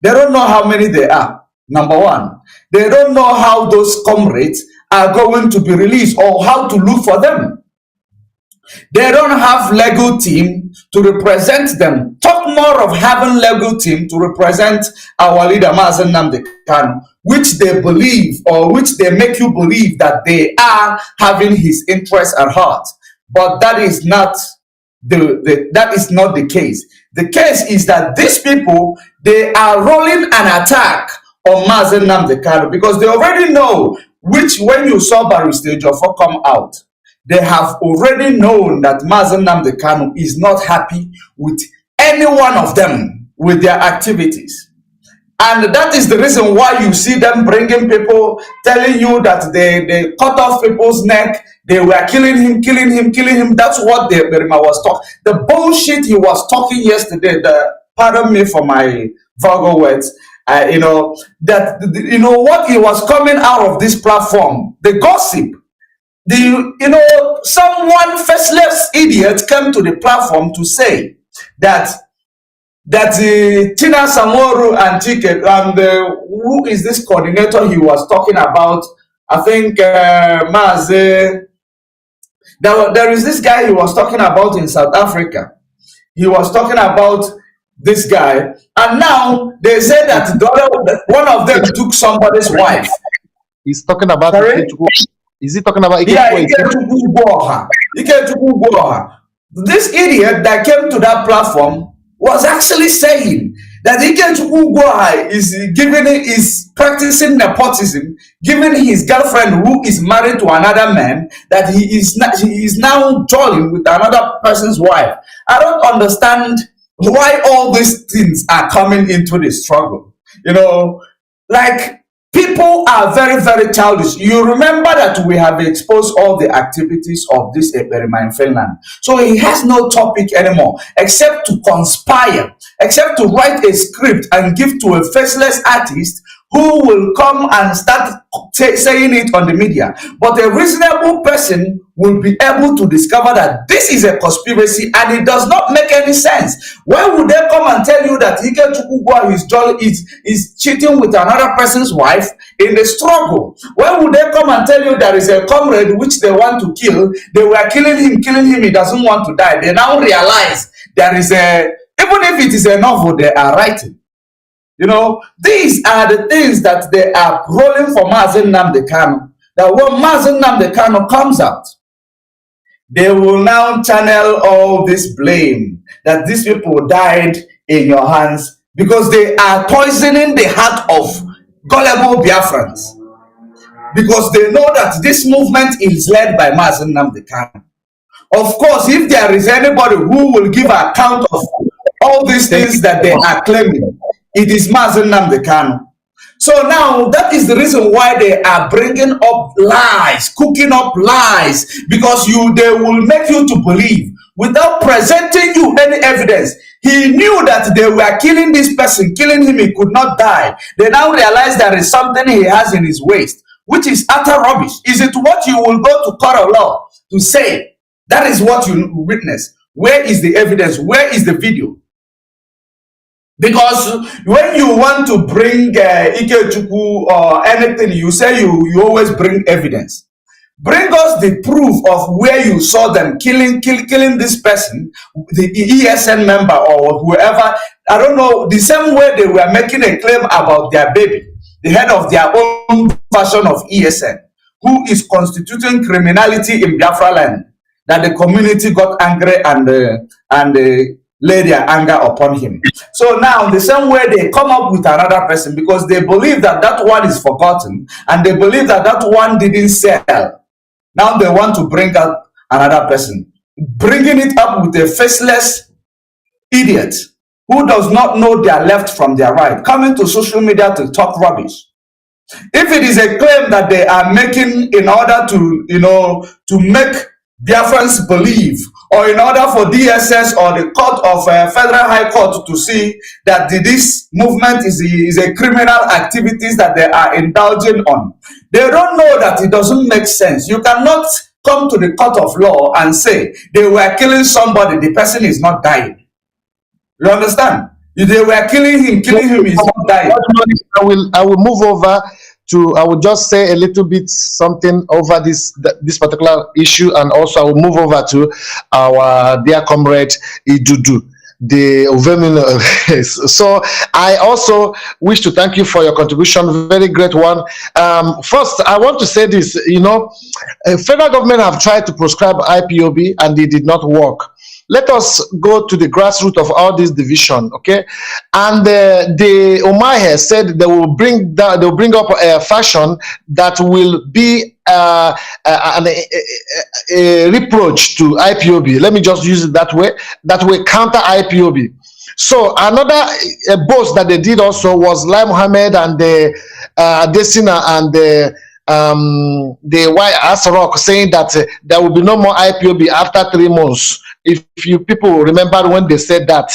they don't know how many they are, number one. They don't know how those comrades are going to be released or how to look for them. They don't have legal team to represent them. Talk more of having legal team to represent our leader Mazi Nnamdi Kanu, which they believe or which they make you believe that they are having his interests at heart. But that is not the case. The case is that these people, they are rolling an attack on Mazi Nnamdi Kanu because they already know when you saw Barrister Jofo come out, they have already known that Mazi Nnamdi Kanu is not happy with any one of them with their activities. And that is the reason why you see them bringing people, telling you that they cut off people's neck, they were killing him. That's what Berima was talking. The bullshit he was talking yesterday, pardon me for my vulgar words, what he was coming out of this platform, the gossip, someone faceless idiot came to the platform to say that Tina Samoru and Ticket and who is this coordinator he was talking about? I think Mazi. There is this guy he was talking about in South Africa. He was talking about this guy, and now they say that one of them took somebody's wife. He's talking about. Is he talking about? Yeah, this idiot that came to that platform was actually saying that is practicing nepotism, giving his girlfriend who is married to another man that he is now joining with another person's wife. I don't understand why all these things are coming into the struggle. Like, people are very, very childish. You remember that we have exposed all the activities of this Eperima in Finland. So he has no topic anymore except to conspire, except to write a script and give to a faceless artist who will come and start saying it on the media. But a reasonable person will be able to discover that this is a conspiracy and it does not make any sense. Why would they come and tell you that Ike Chukugwa is cheating with another person's wife in the struggle? Why would they come and tell you there is a comrade which they want to kill? They were killing him, he doesn't want to die. They now realize there is even if it is a novel they are writing. These are the things that they are rolling for Mazi Nnamdi Kanu. That when Mazi Nnamdi Kanu comes out, they will now channel all this blame that these people died in your hands because they are poisoning the heart of gullible Biafrans. Because they know that this movement is led by Mazi Nnamdi Kanu. Of course, if there is anybody who will give account of all these things that they are claiming, it is Mazi Nnamdi Kanu. So now that is the reason why they are bringing up lies, cooking up lies, because they will make you to believe without presenting you any evidence. He knew that they were killing this person, killing him, he could not die. They now realize there is something he has in his waist, which is utter rubbish. Is it what you will go to court of law to say? That is what you witness. Where is the evidence? Where is the video? Because when you want to bring Ikechukwu or anything, you say you always bring evidence. Bring us the proof of where you saw them killing this person, the ESN member or whoever. I don't know, the same way they were making a claim about their baby, the head of their own version of ESN, who is constituting criminality in Biafra land, that the community got angry and lay their anger upon him. So now, the same way they come up with another person because they believe that that one is forgotten and they believe that that one didn't sell. Now they want to bring up another person, bringing it up with a faceless idiot who does not know their left from their right, coming to social media to talk rubbish. If it is a claim that they are making in order to, to make Biafrans believe, or in order for DSS or the court of Federal High Court to see that this movement is a criminal activities that they are indulging on, they don't know that it doesn't make sense. You cannot come to the court of law and say they were killing somebody, the person is not dying. You understand? They were killing him, he's not dying. I will move over to, I will just say a little bit something over this particular issue, and also I will move over to our dear comrade Idudu, the Ovemino. So I also wish to thank you for your contribution, very great one. First, I want to say this, federal government have tried to prescribe IPOB and it did not work. Let us go to the grassroots of all this division, okay? And the Omahe said they will bring up a fashion that will be a reproach to IPOB. Let me just use it that way counter IPOB. So another boast that they did also was Lai Mohammed and the Desina and the White Asarok saying that there will be no more IPOB after 3 months. If you people remember when they said that,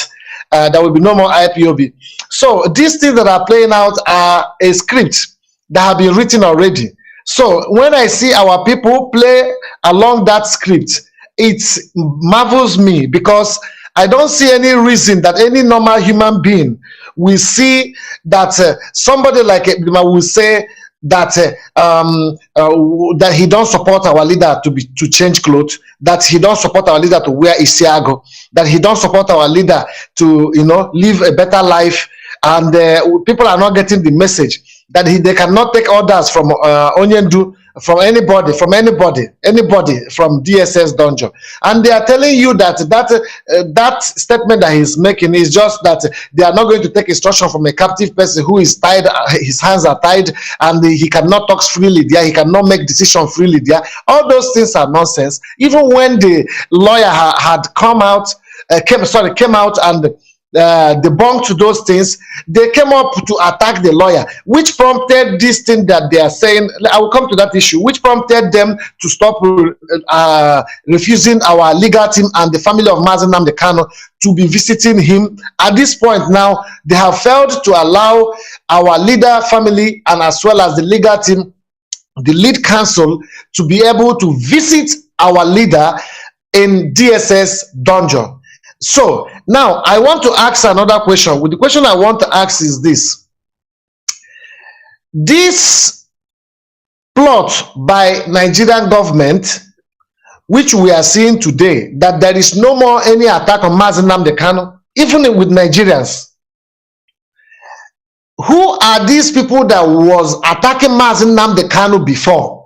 there will be no more IPOB. So these things that are playing out are a script that have been written already. So when I see our people play along that script, it marvels me, because I don't see any reason that any normal human being will see that somebody like Ebima will say that that he don't support our leader to change clothes, that he don't support our leader to wear isiago, that he don't support our leader to live a better life, and people are not getting the message that they cannot take orders from Onyendu, from anybody from DSS dungeon. And they are telling you that that statement that he's making is just that they are not going to take instruction from a captive person who is tied, his hands are tied, and he cannot talk freely there, he cannot make decision freely there. All those things are nonsense. Even when the lawyer had came out and debunked those things, they came up to attack the lawyer, which prompted this thing that they are saying. I will come to that issue, which prompted them to stop refusing our legal team and the family of Mazi Nnamdi Kanu to be visiting him. At this point now, they have failed to allow our leader family and as well as the legal team, the lead counsel, to be able to visit our leader in DSS dungeon. So now I want to ask another question. The question I want to ask is this: this plot by Nigerian government, which we are seeing today, that there is no more any attack on Mazi Nnamdi Kanu, even with Nigerians. Who are these people that was attacking Mazi Nnamdi Kanu before,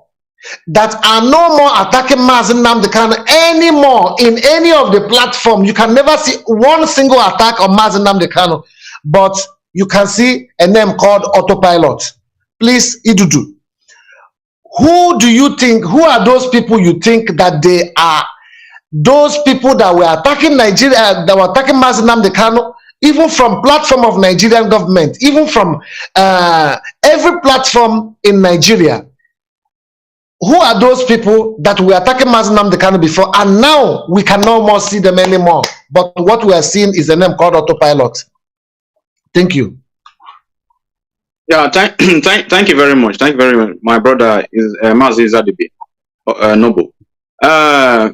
that are no more attacking Mazi Nnamdi Kanu anymore in any of the platform? You can never see one single attack on Mazi Nnamdi Kanu, but you can see a name called Autopilot. Please, Idudu, who do you think, who are those people you think that they are those people that were attacking Nigeria, that were attacking Mazi Nnamdi Kanu, even from platform of Nigerian government, even from every platform in Nigeria? Who are those people that were attacking Mazi Nnamdi Kanu before, and now we can no more see them anymore? But what we are seeing is a name called Autopilot. Thank you. Yeah, thank you very much. Thank you very much. My brother is Mazi Zadibi, Noble.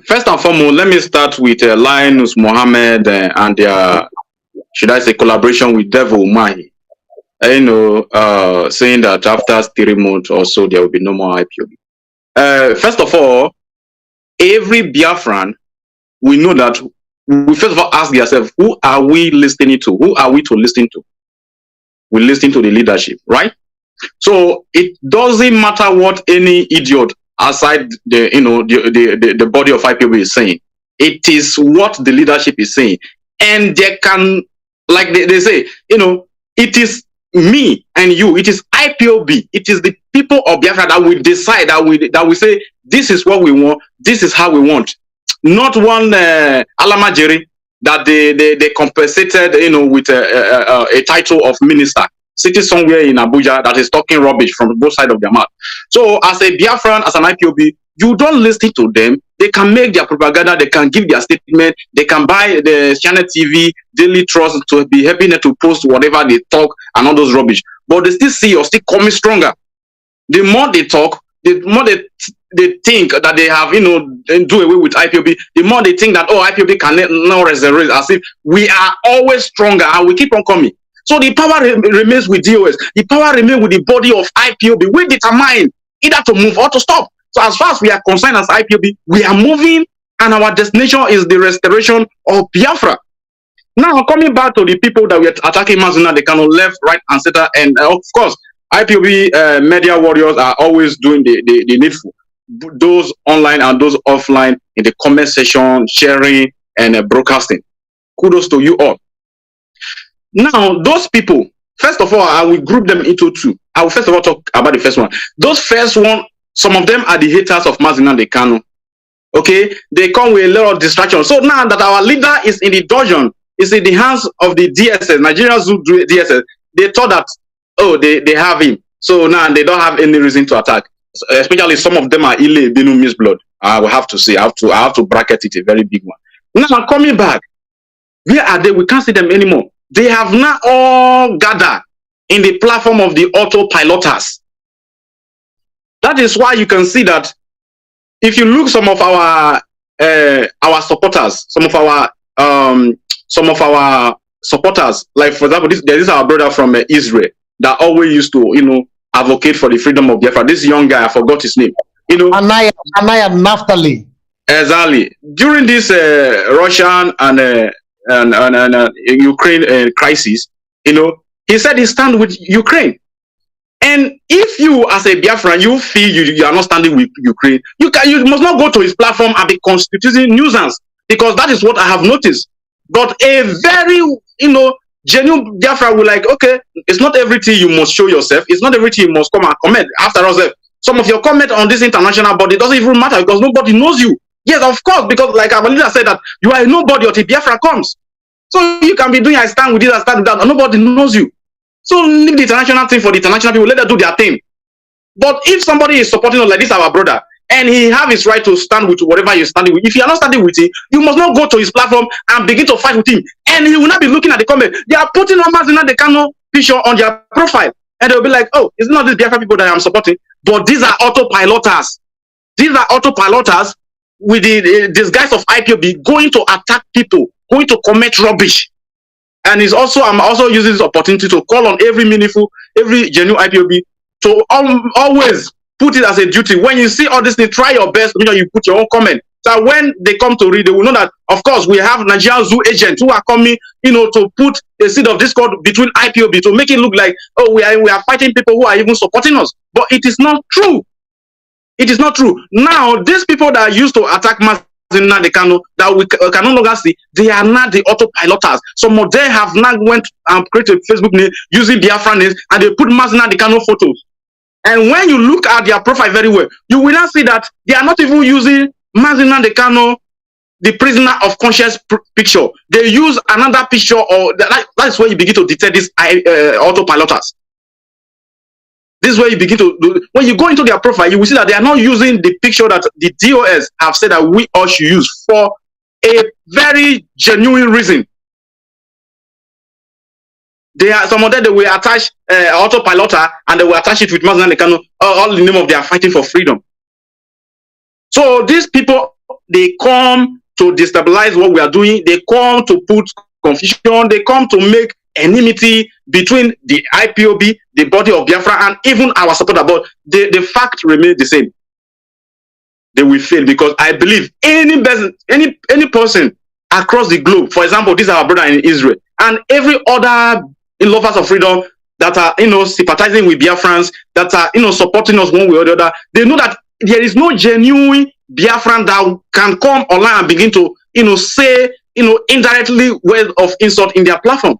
First and foremost, let me start with Linus Mohammed and their should I say, collaboration with Devil Mahi. Saying that after 3 months or so, there will be no more IPOB. First of all, every Biafran, we know that we first of all ask ourselves, who are we listening to? Who are we to listen to? We listen to the leadership, right? So it doesn't matter what any idiot outside the body of IPOB is saying. It is what the leadership is saying. And they can, like they say, it is me and you, it is IPOB, it is the people of Biafra that will decide, that we say, this is what we want, this is how we want. Not one Alamajeri that they compensated, with a title of minister, sitting somewhere in Abuja that is talking rubbish from both sides of their mouth. So as a Biafran, as an IPOB, you don't listen to them. They can make their propaganda, they can give their statement, they can buy the channel TV, Daily Trust to be helping them to post whatever they talk and all those rubbish. But they still see you're still coming stronger. The more they talk, the more they think that they have, do away with IPOB, the more they think that, IPOB can now resurrect, as if we are always stronger and we keep on coming. So the power remains with DOS. The power remains with the body of IPOB. We determine either to move or to stop. So as far as we are concerned as IPOB, we are moving, and our destination is the restoration of Biafra. Now, coming back to the people that we are attacking, Mazuna, they kind of left, right, and center, and of course, IPOB media warriors are always doing the needful. Those online and those offline, in the comment section, sharing and broadcasting. Kudos to you all. Now, those people, first of all, I will group them into two. I will first of all talk about the first one. Those first one, some of them are the haters of Mazi and Kanu. Okay, they come with a lot of distraction. So now that our leader is in the dungeon, is in the hands of the DSS, Nigerian Zoo DSS, they thought that, they have him. So now they don't have any reason to attack. Especially some of them are Ile Binu Miss Blood. I will have to say, I have to bracket it, a very big one. Now coming back, where are they? We can't see them anymore. They have now all gathered in the platform of the autopiloters. That is why you can see that if you look some of our supporters, some of our supporters, like for example, there is our brother from Israel that always used to, advocate for the freedom of Biafra. This young guy, I forgot his name. Anaya Naftali. Exactly. During this Russian and Ukraine crisis, he said he stand with Ukraine. And if you, as a Biafran, you feel you are not standing with Ukraine, you must not go to his platform and be constituting nuisance, because that is what I have noticed. But a very, genuine Biafra will like, okay, it's not everything you must show yourself. It's not everything you must come and comment. After all, some of your comment on this international body doesn't even matter because nobody knows you. Yes, of course, because like our leader said that you are a nobody until Biafra comes. So you can be doing I stand with this, I stand with that, and nobody knows you. So leave the international thing for the international people, let them do their thing. But if somebody is supporting us like this, our brother, and he have his right to stand with whatever you're standing with, if you are not standing with him, you must not go to his platform and begin to fight with him. And he will not be looking at the comment. They are putting the Kanu picture on their profile. And they'll be like, oh, it's not these Biafra people that I'm supporting. But these are autopiloters. These are autopiloters with the disguise of IPOB going to attack people, going to commit rubbish. And I'm also using this opportunity to call on every genuine IPOB to always put it as a duty. When you see all this thing, try your best, you put your own comment. So when they come to read, they will know that, of course, we have Nigerian Zoo agents who are coming, to put a seed of discord between IPOB to make it look like, oh, we are fighting people who are even supporting us. But it is not true. It is not true. Now, these people that used to attack Mazi and Kanu, that we can no longer see, they are not the autopiloters. Some of them have now went and created a Facebook name using Biafran names, and they put Mazi and Kanu photos. And when you look at their profile very well, you will not see that they are not even using Mazi and Kanu, the prisoner of conscience picture. They use another picture, or that's where you begin to detect these autopiloters. This is where you begin to do. When you go into their profile, you will see that they are not using the picture that the DOS have said that we all should use for a very genuine reason. Some of them, they will attach autopiloter and they will attach it with Mazi and Kanu, all in the name of they are fighting for freedom. So these people, they come to destabilize what we are doing. They come to put confusion. They come to make enmity between the IPOB, the body of Biafra, and even our supporter. But the fact remains the same. They will fail, because I believe any person across the globe, for example, this is our brother in Israel, and every other lovers of freedom that are, sympathizing with Biafrans, that are, supporting us one way or the other, they know that there is no genuine Biafran that can come online and begin to, say, indirectly words of insult in their platform.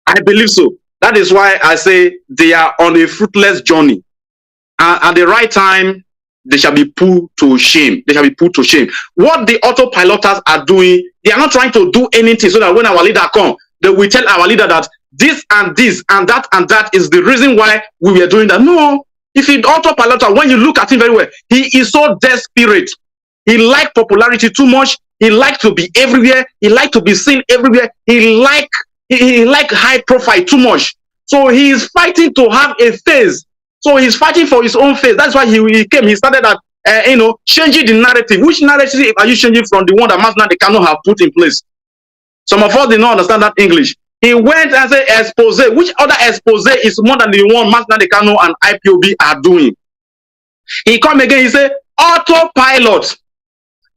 I believe so. That is why I say they are on a fruitless journey. At the right time, they shall be put to shame. They shall be put to shame. What the autopiloters are doing, they are not trying to do anything so that when our leader comes, they will tell our leader that this and that is the reason why we were doing that. No. If the autopiloter, when you look at him very well, he is so desperate. He likes popularity too much. He likes to be everywhere. He likes to be seen everywhere. He like high profile too much. So he is fighting to have a face. So he's fighting for his own face. That's why he came. He started that, changing the narrative. Which narrative are you changing from the one that Nnamdi Kanu have put in place? Some of us did not understand that English. He went and said expose. Which other expose is more than the one Nnamdi Kanu and IPOB are doing? He come again. He said autopilot.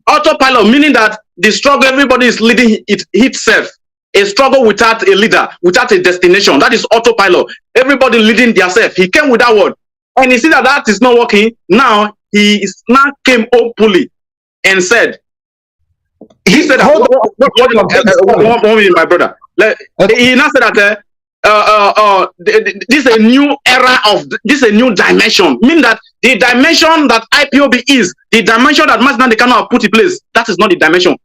Autopilot, meaning that the struggle everybody is leading itself. A struggle without a leader, without a destination. That is autopilot. Everybody leading themselves. He came with that word. And he see that is not working. Now, he came openly and said, he said that, one minute, my brother. He now said that this is a new era this is a new dimension. Meaning that the dimension that IPOB is, the dimension that Nnamdi Kanu have put in place, that is not the dimension.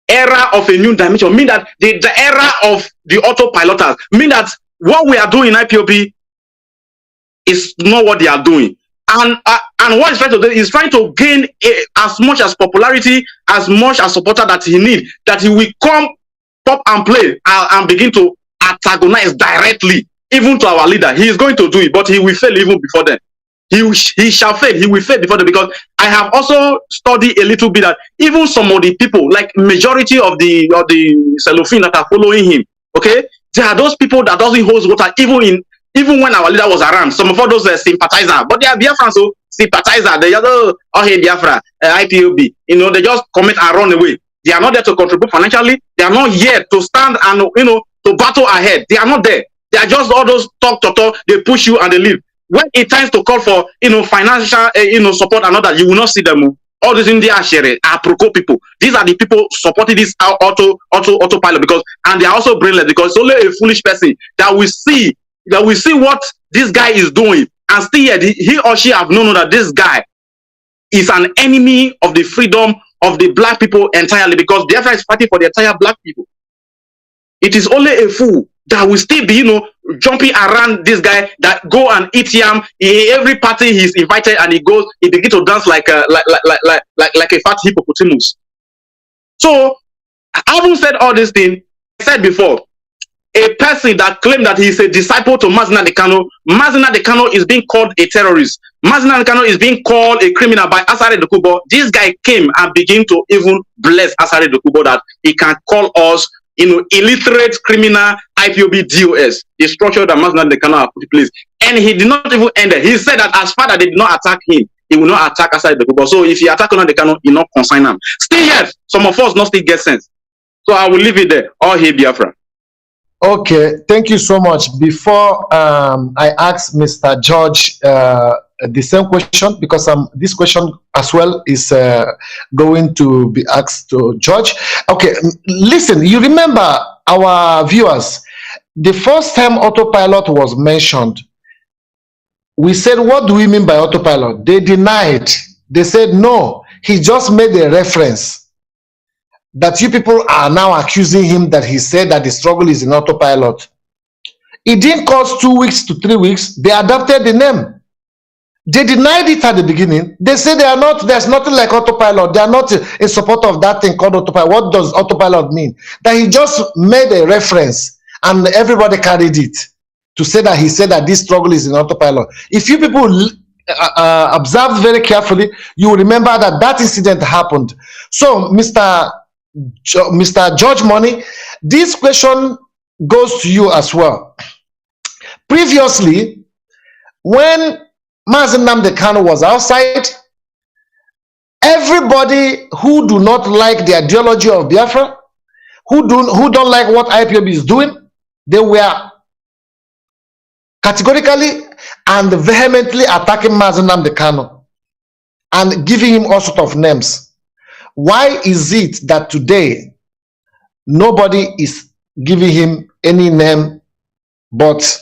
Era of a new dimension, mean that the era of the autopiloters, mean that what we are doing in IPOB is not what they are doing. And what he's trying to do is trying to gain as much as popularity, as much as supporter that he needs, that he will come pop and play and begin to antagonize directly, even to our leader. He is going to do it, but he will fail even before then. He shall fail. He will fail before them, because I have also studied a little bit that even some of the people, like majority of the cellophane that are following him, okay, there are those people that doesn't hold water even when our leader was around. Some of all those sympathizers, but they are Biafrans, so sympathizer. They just hey Biafra, IPOB, they just comment and run away. They are not there to contribute financially. They are not here to stand and to battle ahead. They are not there. They are just all those talk. They push you and they leave. When it times to call for financial support and all that, you will not see them. All these India share are pro people. These are the people supporting this autopilot, and they are also brainless, because it's only a foolish person that will see what this guy is doing, and still yet he or she have known that this guy is an enemy of the freedom of the black people entirely, because Biafra is fighting for the entire black people. It is only a fool that will still be, jumping around this guy that go and eat yam. Every party he's invited, and he begins to dance like a fat hippopotamus. So, having said all these things, I said before, a person that claimed that he's a disciple to Nnamdi Kanu is being called a terrorist. Nnamdi Kanu is being called a criminal by Asare Dokubo. This guy came and began to even bless Asare Dokubo that he can call us illiterate criminal IPOB DOS, the structure that Nnamdi Kanu have put in place. And he did not even end it. He said that as far as they did not attack him, he will not attack Asare Dokubo. So if he attack Nnamdi Kanu, he not consign him. Still yet, some of us not still get sense. So I will leave it there. All here, Biafra. Okay, thank you so much. Before I ask Mr. George the same question, because this question as well is going to be asked to George. Okay, listen, you remember, our viewers, the first time autopilot was mentioned, we said, what do we mean by autopilot? They denied. They said, no, he just made a reference. That you people are now accusing him that he said that the struggle is in autopilot. It didn't cost 2 weeks to 3 weeks. They adopted the name. They denied it at the beginning. They said they are not, there's nothing like autopilot. They are not in support of that thing called autopilot. What does autopilot mean? That he just made a reference and everybody carried it to say that he said that this struggle is in autopilot. If you people observe very carefully, you will remember that that incident happened. So, Mr. George Money, this question goes to you as well. Previously, when Mazi Nnamdi Kanu was outside, everybody who do not like the ideology of Biafra, who don't like what IPOB is doing, they were categorically and vehemently attacking Mazi Nnamdi Kanu and giving him all sorts of names. Why is it that today nobody is giving him any name, but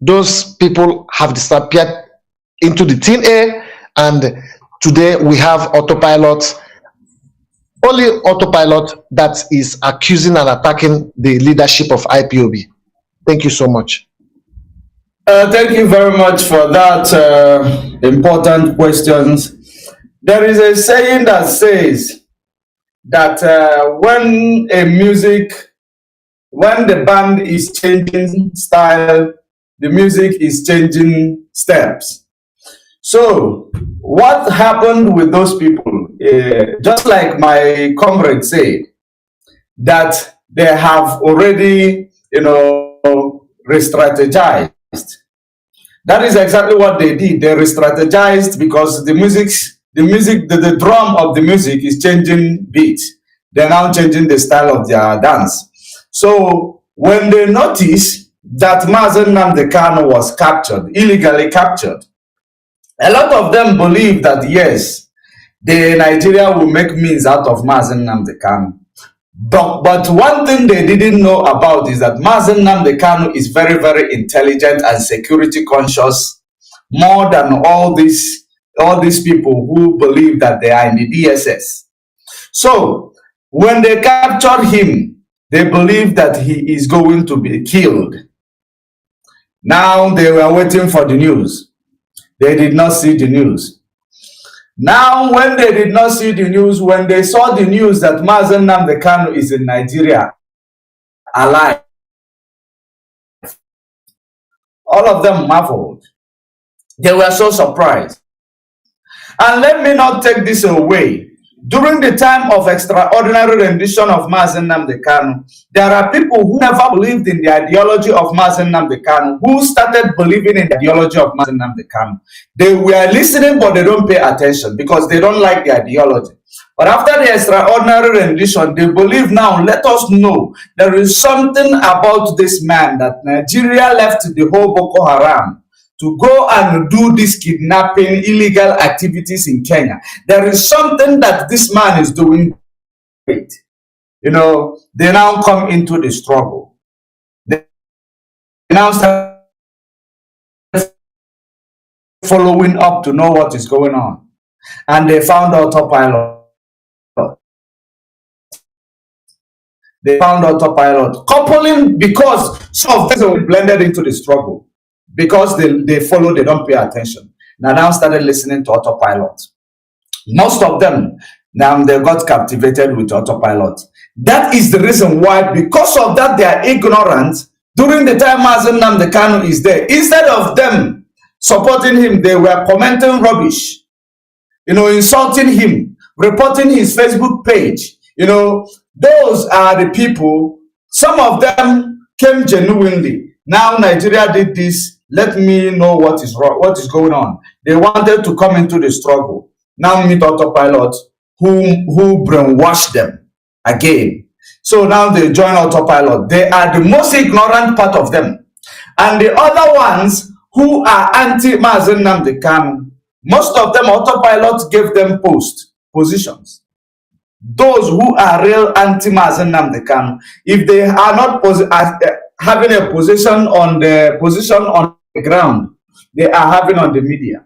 those people have disappeared into the thin air, and today we have autopilot, only autopilot that is accusing and attacking the leadership of IPOB? Thank you so much. Thank you very much for that important questions. There is a saying that says that when the band is changing style, the music is changing steps. So what happened with those people, just like my comrade said, that they have already, re-strategized. That is exactly what they did. They re-strategized because the drum of the music is changing beat. They're now changing the style of their dance. So when they noticed that Mazi Nnamdi Kanu was captured, illegally captured, a lot of them believe that yes, Nigeria will make means out of Mazi Nnamdi Kanu. But one thing they didn't know about is that Mazi Nnamdi Kanu is very, very intelligent and security conscious, more than all these people who believe that they are in the DSS. So when they captured him, they believe that he is going to be killed. Now they were waiting for the news. They did not see the news. Now, when they did not see the news, when they saw the news that Mazi Nnamdi Kanu is in Nigeria, alive, all of them marveled. They were so surprised. And let me not take this away. During the time of extraordinary rendition of Mazi Nnamdi Kanu, there are people who never believed in the ideology of Mazi Nnamdi Kanu, who started believing in the ideology of Mazi Nnamdi Kanu. They were listening, but they don't pay attention because they don't like the ideology. But after the extraordinary rendition, they believe now, let us know there is something about this man that Nigeria left the whole Boko Haram to go and do this kidnapping, illegal activities in Kenya. There is something that this man is doing great. They now come into the struggle. They now start following up to know what is going on. And they found autopilot. They found autopilot. Coupling, because some of them were blended into the struggle. Because they follow, they don't pay attention. Now started listening to autopilot. Most of them, now they got captivated with autopilot. That is the reason why, because of that, they are ignorant. During the time Mazi Nnamdi Kanu is there, instead of them supporting him, they were commenting rubbish, insulting him, reporting his Facebook page. Those are the people, some of them came genuinely. Now Nigeria did this. Let me know what is wrong, what is going on. They wanted to come into the struggle. Now meet autopilot who brainwashed them again. So now they join autopilot. They are the most ignorant part of them. And the other ones who are anti-Mazi Nnamdi Kanu, most of them autopilot gave them positions. Those who are real anti-Mazi Nnamdi Kanu, if they are not having a position on the ground, they are having on the media.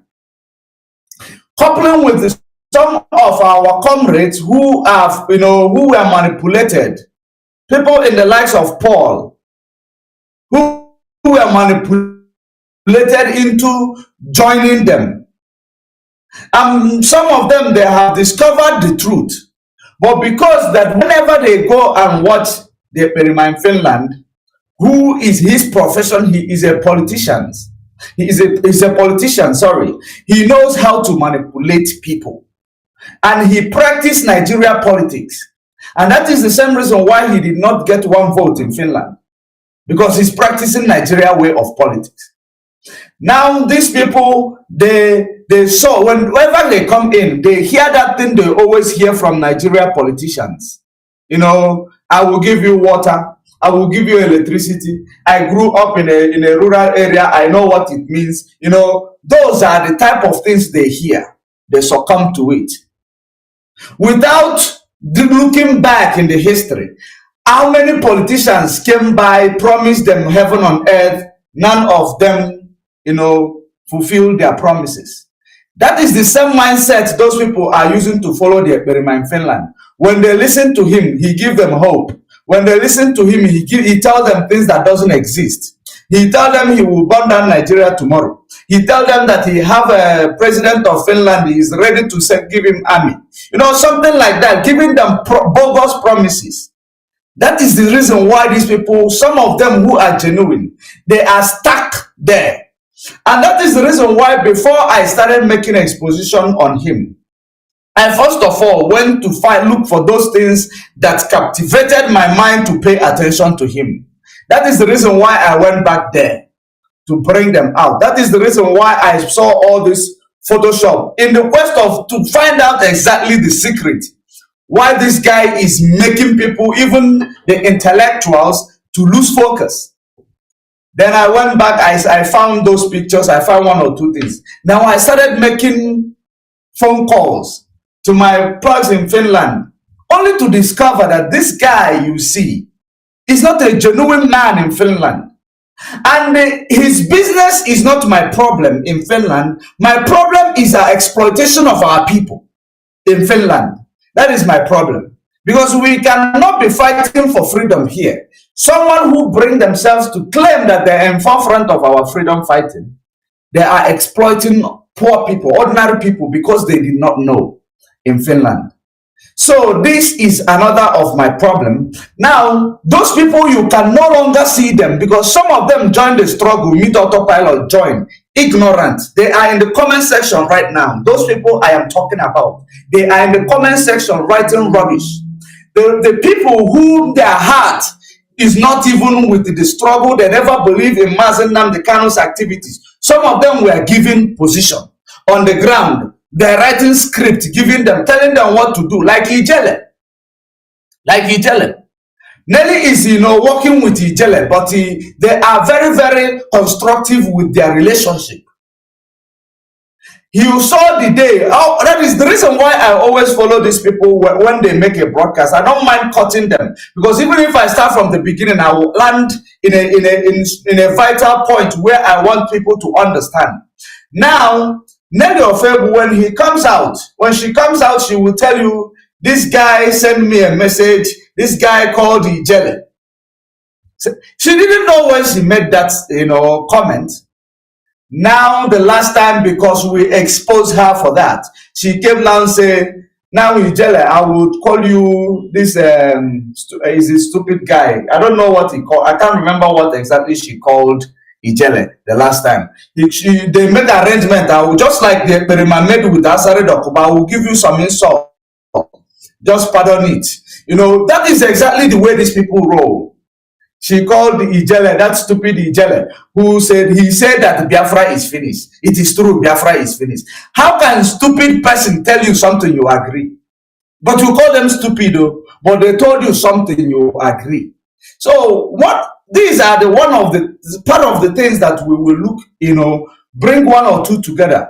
Coupling with some of our comrades who have, who were manipulated, people in the likes of Paul, who were manipulated into joining them. Some of them, they have discovered the truth. But because that whenever they go and watch the Experiment in Finland, who is his profession? He is a politician. He's a politician, sorry. He knows how to manipulate people. And he practiced Nigeria politics. And that is the same reason why he did not get one vote in Finland, because he's practicing Nigeria way of politics. Now, these people, they saw, whenever they come in, they hear that thing they always hear from Nigeria politicians. You know, I will give you water, I will give you electricity. I grew up in a rural area, I know what it means. You know, those are the type of things they hear. They succumb to it. Without looking back in the history, how many politicians came by, promised them heaven on earth, none of them, you know, fulfilled their promises. That is the same mindset those people are using to follow the experiment in Finland. When they listen to him, he gives them hope. When they listen to him, he tells them things that doesn't exist. He tells them he will burn down Nigeria tomorrow. He tells them that he have a president of Finland, he is ready to give him army. You know, something like that, giving them bogus promises. That is the reason why these people, some of them who are genuine, they are stuck there. And that is the reason why before I started making an exposition on him, I first of all went to look for those things that captivated my mind to pay attention to him. That is the reason why I went back there to bring them out. That is the reason why I saw all this Photoshop in the quest of to find out exactly the secret why this guy is making people, even the intellectuals, to lose focus. Then I went back, I found those pictures, I found one or two things. Now I started making phone calls to my plugs in Finland, only to discover that this guy you see is not a genuine man in Finland. And his business is not my problem in Finland. My problem is our exploitation of our people in Finland. That is my problem. Because we cannot be fighting for freedom here. Someone who bring themselves to claim that they're in forefront of our freedom fighting, they are exploiting poor people, ordinary people, because they did not know in Finland. So this is another of my problem. Now, those people, you can no longer see them because some of them joined the struggle, meet autopilot, join, ignorant. They are in the comment section right now. Those people I am talking about, they are in the comment section writing rubbish. The people who their heart is not even with the struggle, they never believe in Mazi Nnamdi Kanu's activities. Some of them were given position on the ground. They're writing script, giving them, telling them what to do, like Ijele. Like Ijele. Nelly is, you know, working with Ijele, but they are very, very constructive with their relationship. You saw the day, that is the reason why I always follow these people when they make a broadcast. I don't mind cutting them, because even if I start from the beginning, I will land in a vital point where I want people to understand. Now, Nelly Ofebu, when he comes out, when she comes out, she will tell you, this guy sent me a message, this guy called Ijele. She didn't know when she made that, you know, comment. Now, the last time, because we exposed her for that, she came down and said, now Ijele, I would call you this, is a stupid guy. I don't know what he called, I can't remember what exactly she called Ijele the last time. They made arrangement. I will, just like the experiment made with Asare Dokuba, I will give you some insult. Just pardon it. You know, that is exactly the way these people roll. She called Ijele, that stupid Ijele, who said, he said that Biafra is finished. It is true, Biafra is finished. How can a stupid person tell you something you agree? But you call them stupid, but they told you something you agree. So what? These are part of the things that we will look, you know, bring one or two together,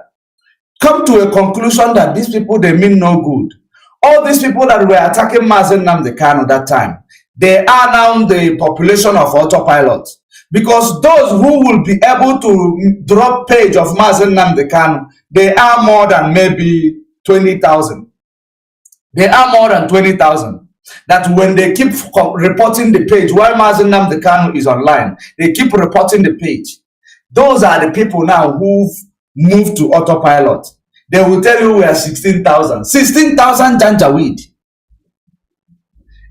come to a conclusion that these people, they mean no good. All these people that were attacking Mazi Nnamdi Kanu that time, they are now the population of autopilot. Because those who will be able to drop page of Mazi Nnamdi Kanu, they are more than maybe 20,000. They are more than 20,000. That when they keep reporting the page, while Mazi Nnamdi Kanu is online, they keep reporting the page. Those are the people now who've moved to autopilot. They will tell you we are 16,000. 16,000 Janjaweed.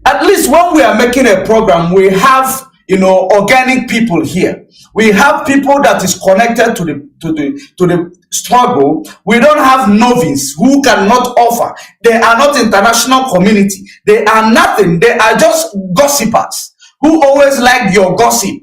At least when we are making a program, we have, organic people here. We have people that is connected to the struggle. We don't have novice who cannot offer. They are not international community. They are nothing. They are just gossipers who always like your gossip.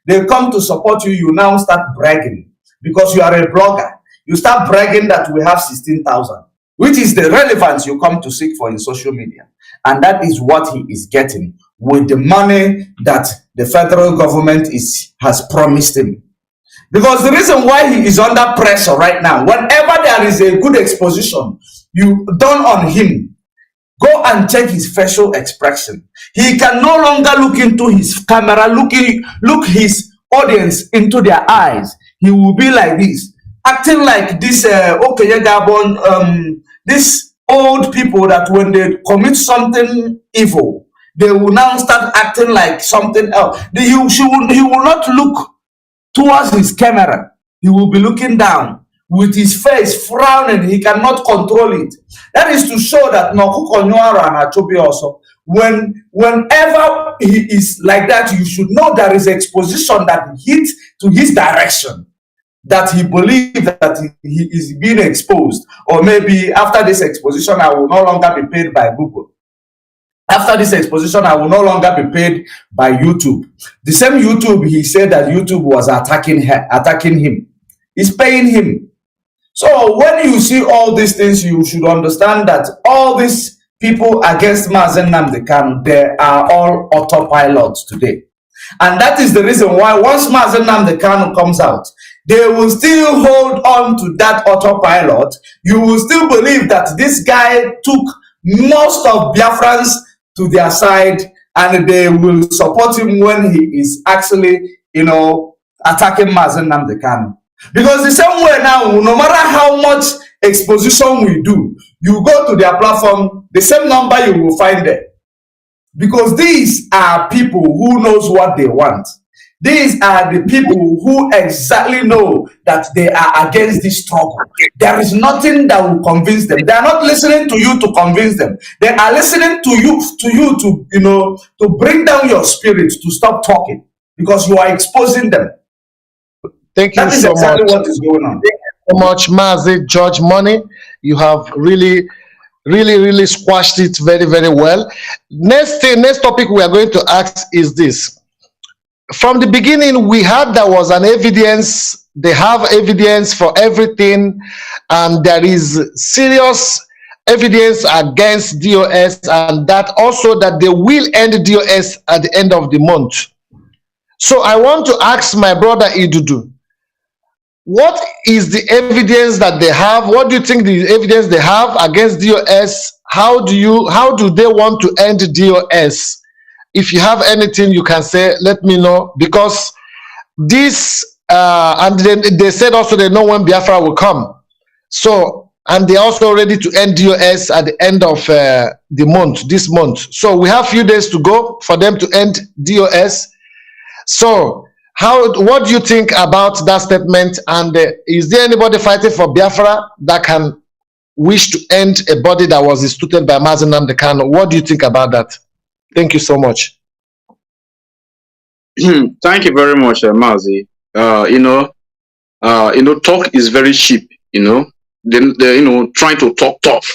They come to support you. You now start bragging because you are a blogger. You start bragging that we have 16,000, which is the relevance you come to seek for in social media. And that is what he is getting with the money that the federal government has promised him. Because the reason why he is under pressure right now, whenever there is a good exposition you done on him, go and check his facial expression. He can no longer look into his camera, look his audience into their eyes. He will be like this, acting like this this old people that when they commit something evil, they will now start acting like something else. He will not look towards his camera. He will be looking down with his face frowning. He cannot control it. That is to show that also, whenever he is like that, you should know there is exposition that hits to his direction, that he believes that he is being exposed. Or maybe after this exposition, I will no longer be paid by Google. After this exposition, I will no longer be paid by YouTube. The same YouTube, he said that YouTube was attacking him. He's paying him. So when you see all these things, you should understand that all these people against Mazi Nnamdi Kanu, they are all autopilots today. And that is the reason why once Mazi Nnamdi Kanu comes out, they will still hold on to that autopilot. You will still believe that this guy took most of Biafrans to their side, and they will support him when he is actually, attacking Mazi Nnamdi Kanu. Because the same way now, no matter how much exposition we do, you go to their platform, the same number you will find there. Because these are people who knows what they want. These are the people who exactly know that they are against this struggle. There is nothing that will convince them. They are not listening to you to convince them. They are listening to you to bring down your spirit, to stop talking, because you are exposing them. Thank you so exactly much. What is going on. Thank you so much, Mazi George Money. You have really squashed it very, very well. Next topic we are going to ask is this. From the beginning, we had there was an evidence. They have evidence for everything, and there is serious evidence against DOS, and that also that they will end DOS at the end of the month. So I want to ask my brother Idudu, what is the evidence that they have? What do you think the evidence they have against DOS? How do they want to end DOS? If you have anything you can say, let me know, because this and then they said also they know when Biafra will come. So, and they're also ready to end DOS at the end of this month. So we have a few days to go for them to end DOS. So what do you think about that statement? And is there anybody fighting for Biafra that can wish to end a body that was instituted by Mazi Nnamdi Kanu? What do you think about that? Thank you so much. Thank you very much, Mazi. Talk is very cheap. Trying to talk tough.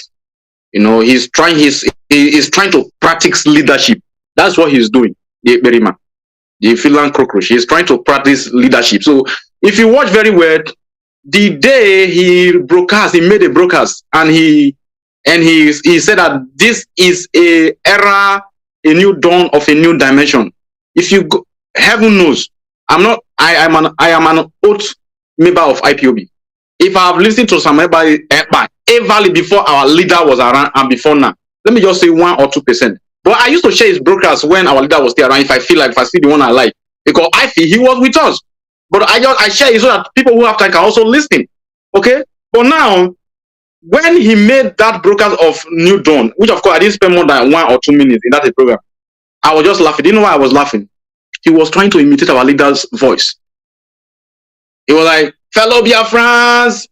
He's trying to practice leadership. That's what he's doing. The Finland cockroach. He's trying to practice leadership. So if you watch very well, the day he made a broadcast, and he said that this is a era, a new dawn of a new dimension. If you go, heaven knows, I am an oath member of Ipob. If I have listened to somebody ever before our leader was around and before now, let me just say 1 or 2%. But I used to share his broadcast when our leader was still around. If I see the one I like, because I feel he was with us. But I share it so that people who have time can also listen. Okay. But now, when he made that broadcast of New Dawn, which of course I didn't spend more than 1 or 2 minutes in that program, I was just laughing. Do you know why I was laughing? He was trying to imitate our leader's voice. He was like, fellow Biafrans,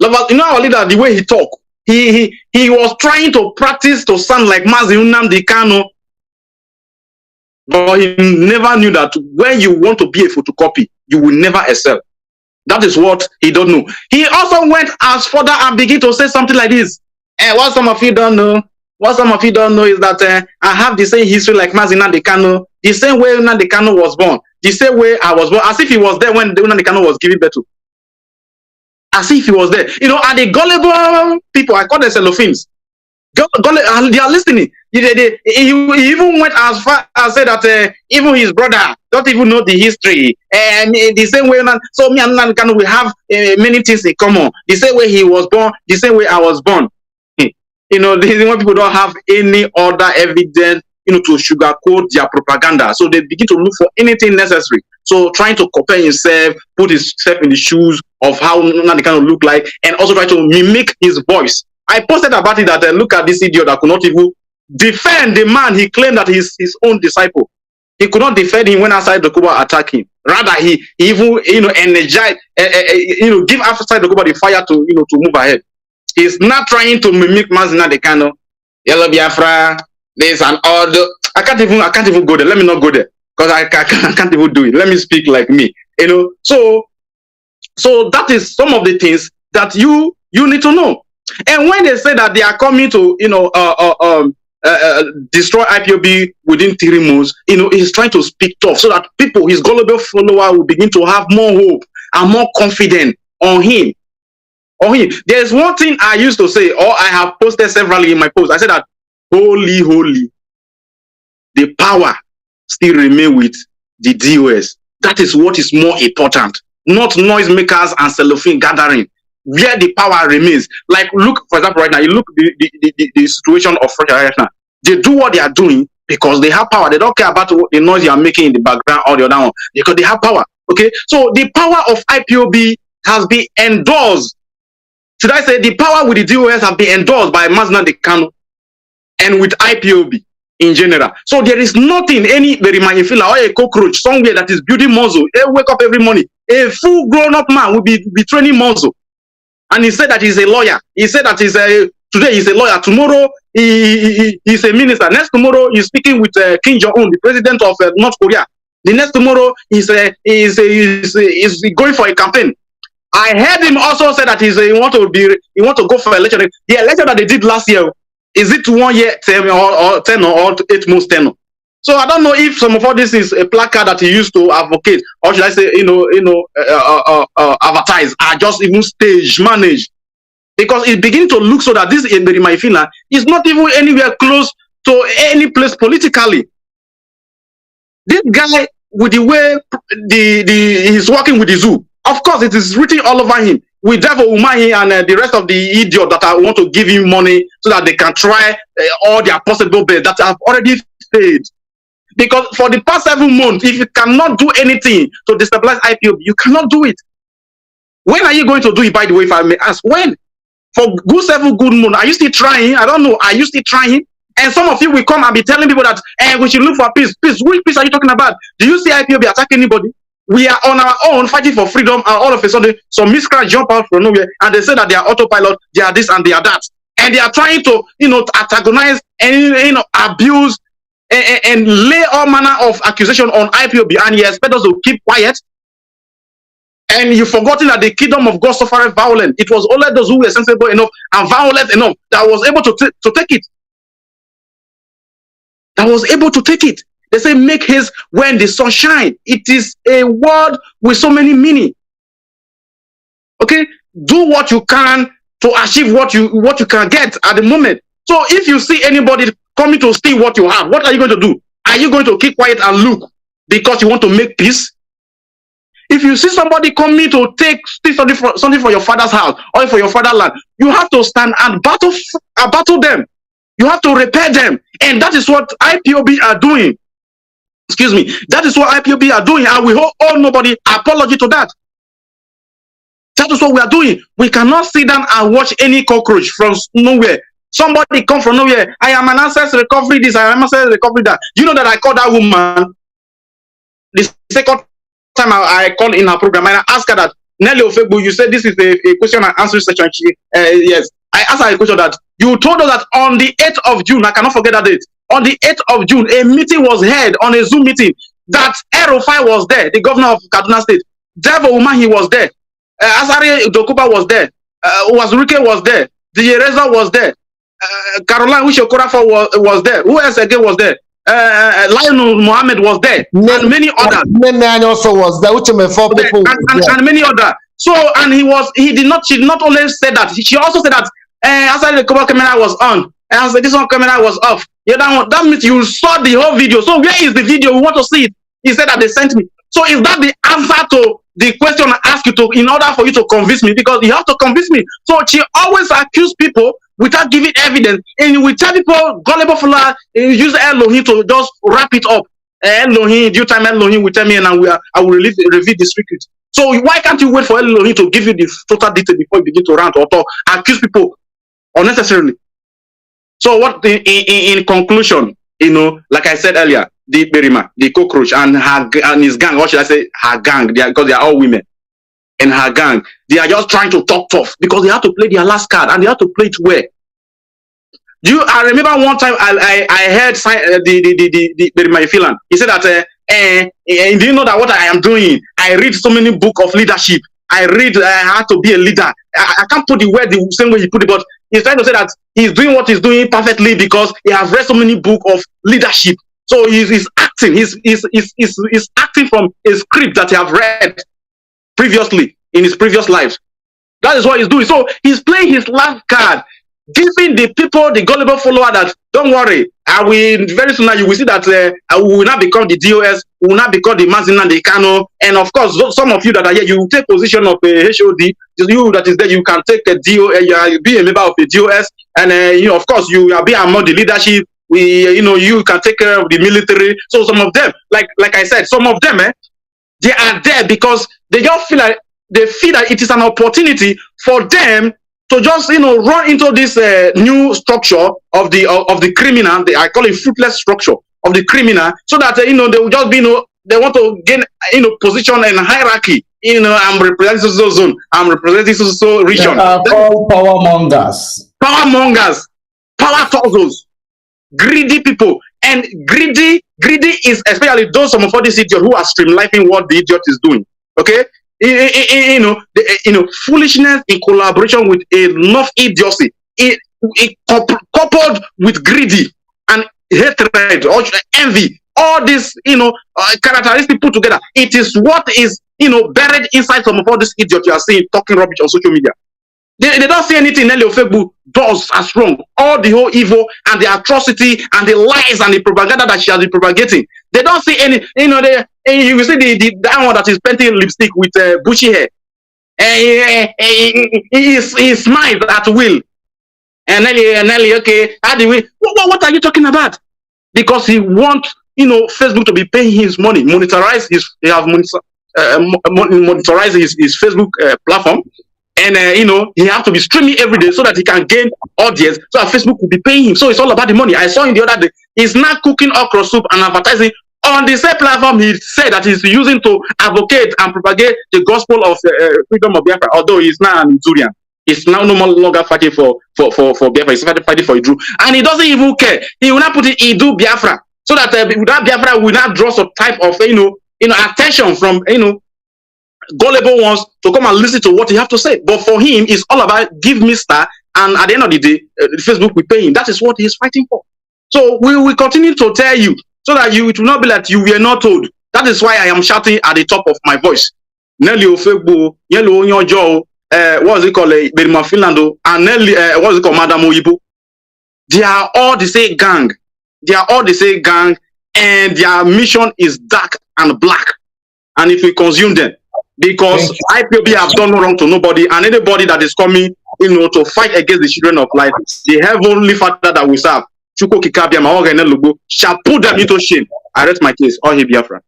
our leader, the way he talked, he was trying to practice to sound like Mazi Nnamdi Kanu. But he never knew that when you want to be a photocopy, you will never excel. That is what he don't know. He also went as further and began to say something like this. And what some of you don't know, is that I have the same history like Mazi Nnamdi Kanu, the same way Nnamdi Kanu was born, the same way I was born, as if he was there when Nnamdi Kanu was giving birth to. As if he was there. You know, and the gullible people, I call them cellophanes. They are listening. He even went as far as said that even his brother don't even know the history. And the same way, so me and Nnamdi we have many things in common. The same way he was born, the same way I was born. You know, when people don't have any other evidence, you know, to sugarcoat their propaganda, so they begin to look for anything necessary. So trying to compare himself, put himself in the shoes of how Nnamdi look like, and also try to mimic his voice. I posted about it that look at this idiot that could not even defend the man he claimed that he's his own disciple. He could not defend him when outside the Kuba attacked him. Rather, he even, you know, energized, you know, give outside the Kuba the fire to, you know, to move ahead. He's not trying to mimic Mazi Nnamdi, Yellow Biafra, this and all. I can't even go there. Let me not go there because I can't even do it. Let me speak like me, you know. So that is some of the things that you need to know. And when they say that they are coming to, you know, destroy IPOB within 3 months, you know, he's trying to speak tough so that people, his gullible follower, will begin to have more hope and more confidence on him. There's one thing I used to say, or I have posted severally in my posts. I said that holy, the power still remain with the DOS. That is what is more important, not noisemakers and cellophane gathering. Where the power remains. Like, look, for example, right now, you look the situation of Russia right now. They do what they are doing because they have power. They don't care about the noise you are making in the background or the other one, because they have power. Okay, so the power of IPOB has been endorsed. Should I say the power with the DOS have been endorsed by Mazi Nnamdi and with IPOB in general. So there is nothing, any Berimanyefila or a cockroach somewhere that is building muscle. They wake up every morning. A full grown-up man will be training muscle. And he said that he's a lawyer. He said that today he's a lawyer. Tomorrow he's a minister. Next tomorrow he's speaking with Kim Jong-un, the president of North Korea. The next tomorrow he's going for a campaign. I heard him also say that he want to go for election. The election that they did last year, is it 1 year term or 10 or 8 months term? So I don't know if some of all this is a placard that he used to advocate, or should I say, advertise, or just even stage manage, because it begins to look so that this Berimanyefila is not even anywhere close to any place politically. This guy, with the way he's working with the zoo, of course it is written all over him. With Devil Umahi and the rest of the idiot that I want to give him money so that they can try all their possible bets that have already failed. Because for the past 7 months, if you cannot do anything to destabilize IPOB, you cannot do it. When are you going to do it, by the way, if I may ask? When? For good 7 good months, are you still trying? I don't know. Are you still trying? And some of you will come and be telling people that we should look for peace. Peace? Which peace are you talking about? Do you see IPOB attack anybody? We are on our own fighting for freedom, and all of a sudden, some miscreants jump out from nowhere and they say that they are autopilot, they are this and they are that. And they are trying to, antagonize and, abuse and lay all manner of accusation on IPOB, and you expect us to keep quiet. And you've forgotten that the kingdom of God suffered violence. It was only those who were sensible enough and violent enough that was able to take it. That was able to take it. They say, make haste when the sun shines. It is a word with so many meaning. Okay? Do what you can to achieve what you can get at the moment. So if you see anybody coming to steal what you have, what are you going to do? Are you going to keep quiet and look because you want to make peace? If you see somebody coming to steal something for your father's house or for your fatherland, you have to stand and battle them. You have to repair them. And that is what IPOB are doing. Excuse me. That is what IPOB are doing. And we owe nobody apology to that. That is what we are doing. We cannot sit down and watch any cockroach from nowhere. Somebody come from nowhere. I am an ancestor recovery this, I am an ancestor recovery that. You know that I called that woman the second time I called in her program and I asked her that, Nelly Ofegbu, you said this is a question and answer session. Yes. I asked her a question that you told us that on the 8th of June, I cannot forget that date, on the 8th of June, a meeting was held on a Zoom meeting that Erofai was there, the governor of Kaduna State. Devo Umahi was there. Azari Dokuba was there. Wazurike was there. Diyereza was there. Caroline Wishokorafa was there. Who else again was there? Lionel Mohammed was there. And many others. Nene also was there. And many others. So, and she did not only say that, she also said that after the cover camera was on, and this one camera was off. Yeah, that means you saw the whole video. So where is the video? We want to see it. He said that they sent me. So is that the answer to the question I asked you to, in order for you to convince me? Because you have to convince me. So she always accused people without giving evidence. And we tell people, gullible fella, use Elohim to just wrap it up. Elohim, due time Elohim will tell me, and I will reveal the secret. So why can't you wait for Elohim to give you the total detail before you begin to rant or to accuse people unnecessarily? So what in conclusion, like I said earlier, the Berima, the cockroach and his gang, or should I say her gang, because they are all women, and her gang, they are just trying to talk tough because they have to play their last card and they have to play it well. I remember one time I heard the Berima Filan. He said that do you know that what I am doing? I read so many books of leadership. I read how to be a leader. I can't put the word the same way he put it, but he's trying to say that he's doing what he's doing perfectly because he has read so many books of leadership. So he's acting. He's acting from a script that he have read previously in his previous lives. That is what he's doing. So he's playing his last card, giving the people, the gullible follower, that don't worry, very soon now you will see that we will not become the DOS, we will not become the Mazi and the Kanu, and of course some of you that are here, you will take position of a HOD. You that is there, you can take a DOS, be a member of the DOS, and of course you will be among the leadership. You can take care of the military. So some of them, like I said, some of them, they are there because they just feel like it is an opportunity for them to just run into this new structure of the criminal. I call it fruitless structure of the criminal, so that they will just be they want to gain position and hierarchy. I'm representing so zone. I'm representing so region. They are called power mongers. Power mongers, power toggles, greedy people, and greedy is especially those some of all these idiots who are streamlining what the idiot is doing. Okay. Foolishness in collaboration with enough idiocy, coupled with greedy and hatred or envy, all these characteristics put together, it is what is buried inside some of all these idiots you are seeing talking rubbish on social media. They don't see anything Nelly Ofegbu does as wrong. All the whole evil and the atrocity and the lies and the propaganda that she has been propagating. They don't see any, you will see that one that is painting lipstick with bushy hair. He smiles at will. And Nelly, okay, how do we? What are you talking about? Because he wants, Facebook to be paying his money, monetize his Facebook platform. And he has to be streaming every day so that he can gain audience, so that Facebook will be paying him. So it's all about the money. I saw him the other day. He's now cooking okra soup and advertising on the same platform he said that he's using to advocate and propagate the gospel of freedom of Biafra. Although he's now an Zurian, he's now no longer fighting for Biafra. He's fighting for Idru, and he doesn't even care. He will not put it Idu Biafra, so that that Biafra will not draw some type of attention from gullible ones to come and listen to what he have to say. But for him, it's all about give me star, and at the end of the day, Facebook will pay him. That is what he's fighting for. So we will continue to tell you, so that it will not be like you were not told. That is why I am shouting at the top of my voice. Nelly Ofegbu, Yellow Onyojo, what's it called, Berima Finlando, and Nelly, what's it called, Madam Oyibo. They are all the same gang. They are all the same gang, and their mission is dark and black. And if we consume them, because IPOB have done no wrong to nobody, and anybody that is coming, to fight against the children of light, the heavenly Father that we serve, shall put them into shame. I rest my case. All hail Biafra.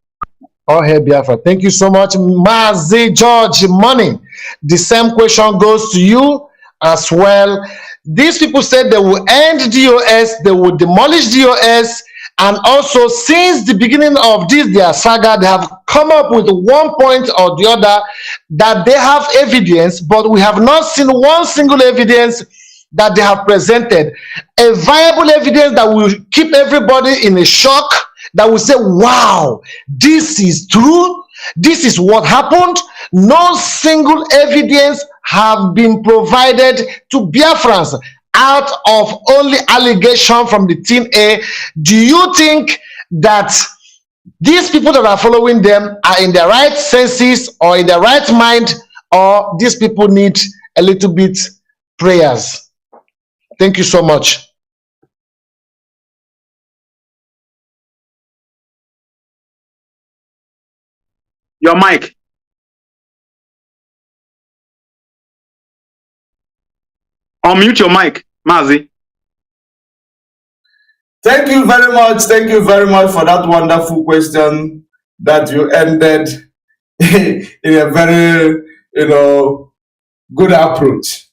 All hail Biafra. Thank you so much, Mazi George Money. The same question goes to you as well. These people said they will end DOS, they will demolish DOS, and also since the beginning of this their saga, they have come up with one point or the other that they have evidence, but we have not seen one single evidence that they have presented, a viable evidence that will keep everybody in a shock, that will say, wow, this is true, this is what happened. No single evidence have been provided to Biafrans out of only allegation from the team A. Do you think that these people that are following them are in their right senses or in their right mind, or these people need a little bit prayers? Thank you so much. Your mic. Unmute your mic, Mazi. Thank you very much. Thank you very much for that wonderful question that you ended in a very, good approach.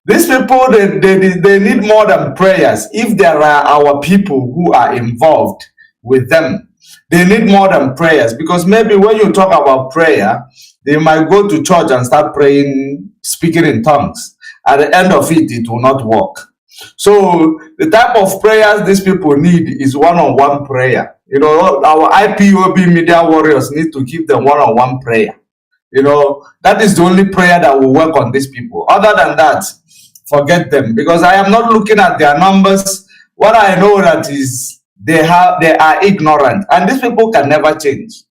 These people, they need more than prayers. If there are our people who are involved with them, they need more than prayers, because maybe when you talk about prayer, they might go to church and start praying, speaking in tongues. At the end of it, it will not work. So the type of prayers these people need is one-on-one prayer. Our IPOB media warriors need to give them one-on-one prayer. That is the only prayer that will work on these people. Other than that, forget them, because I am not looking at their numbers. What I know that is they are ignorant, and these people can never change.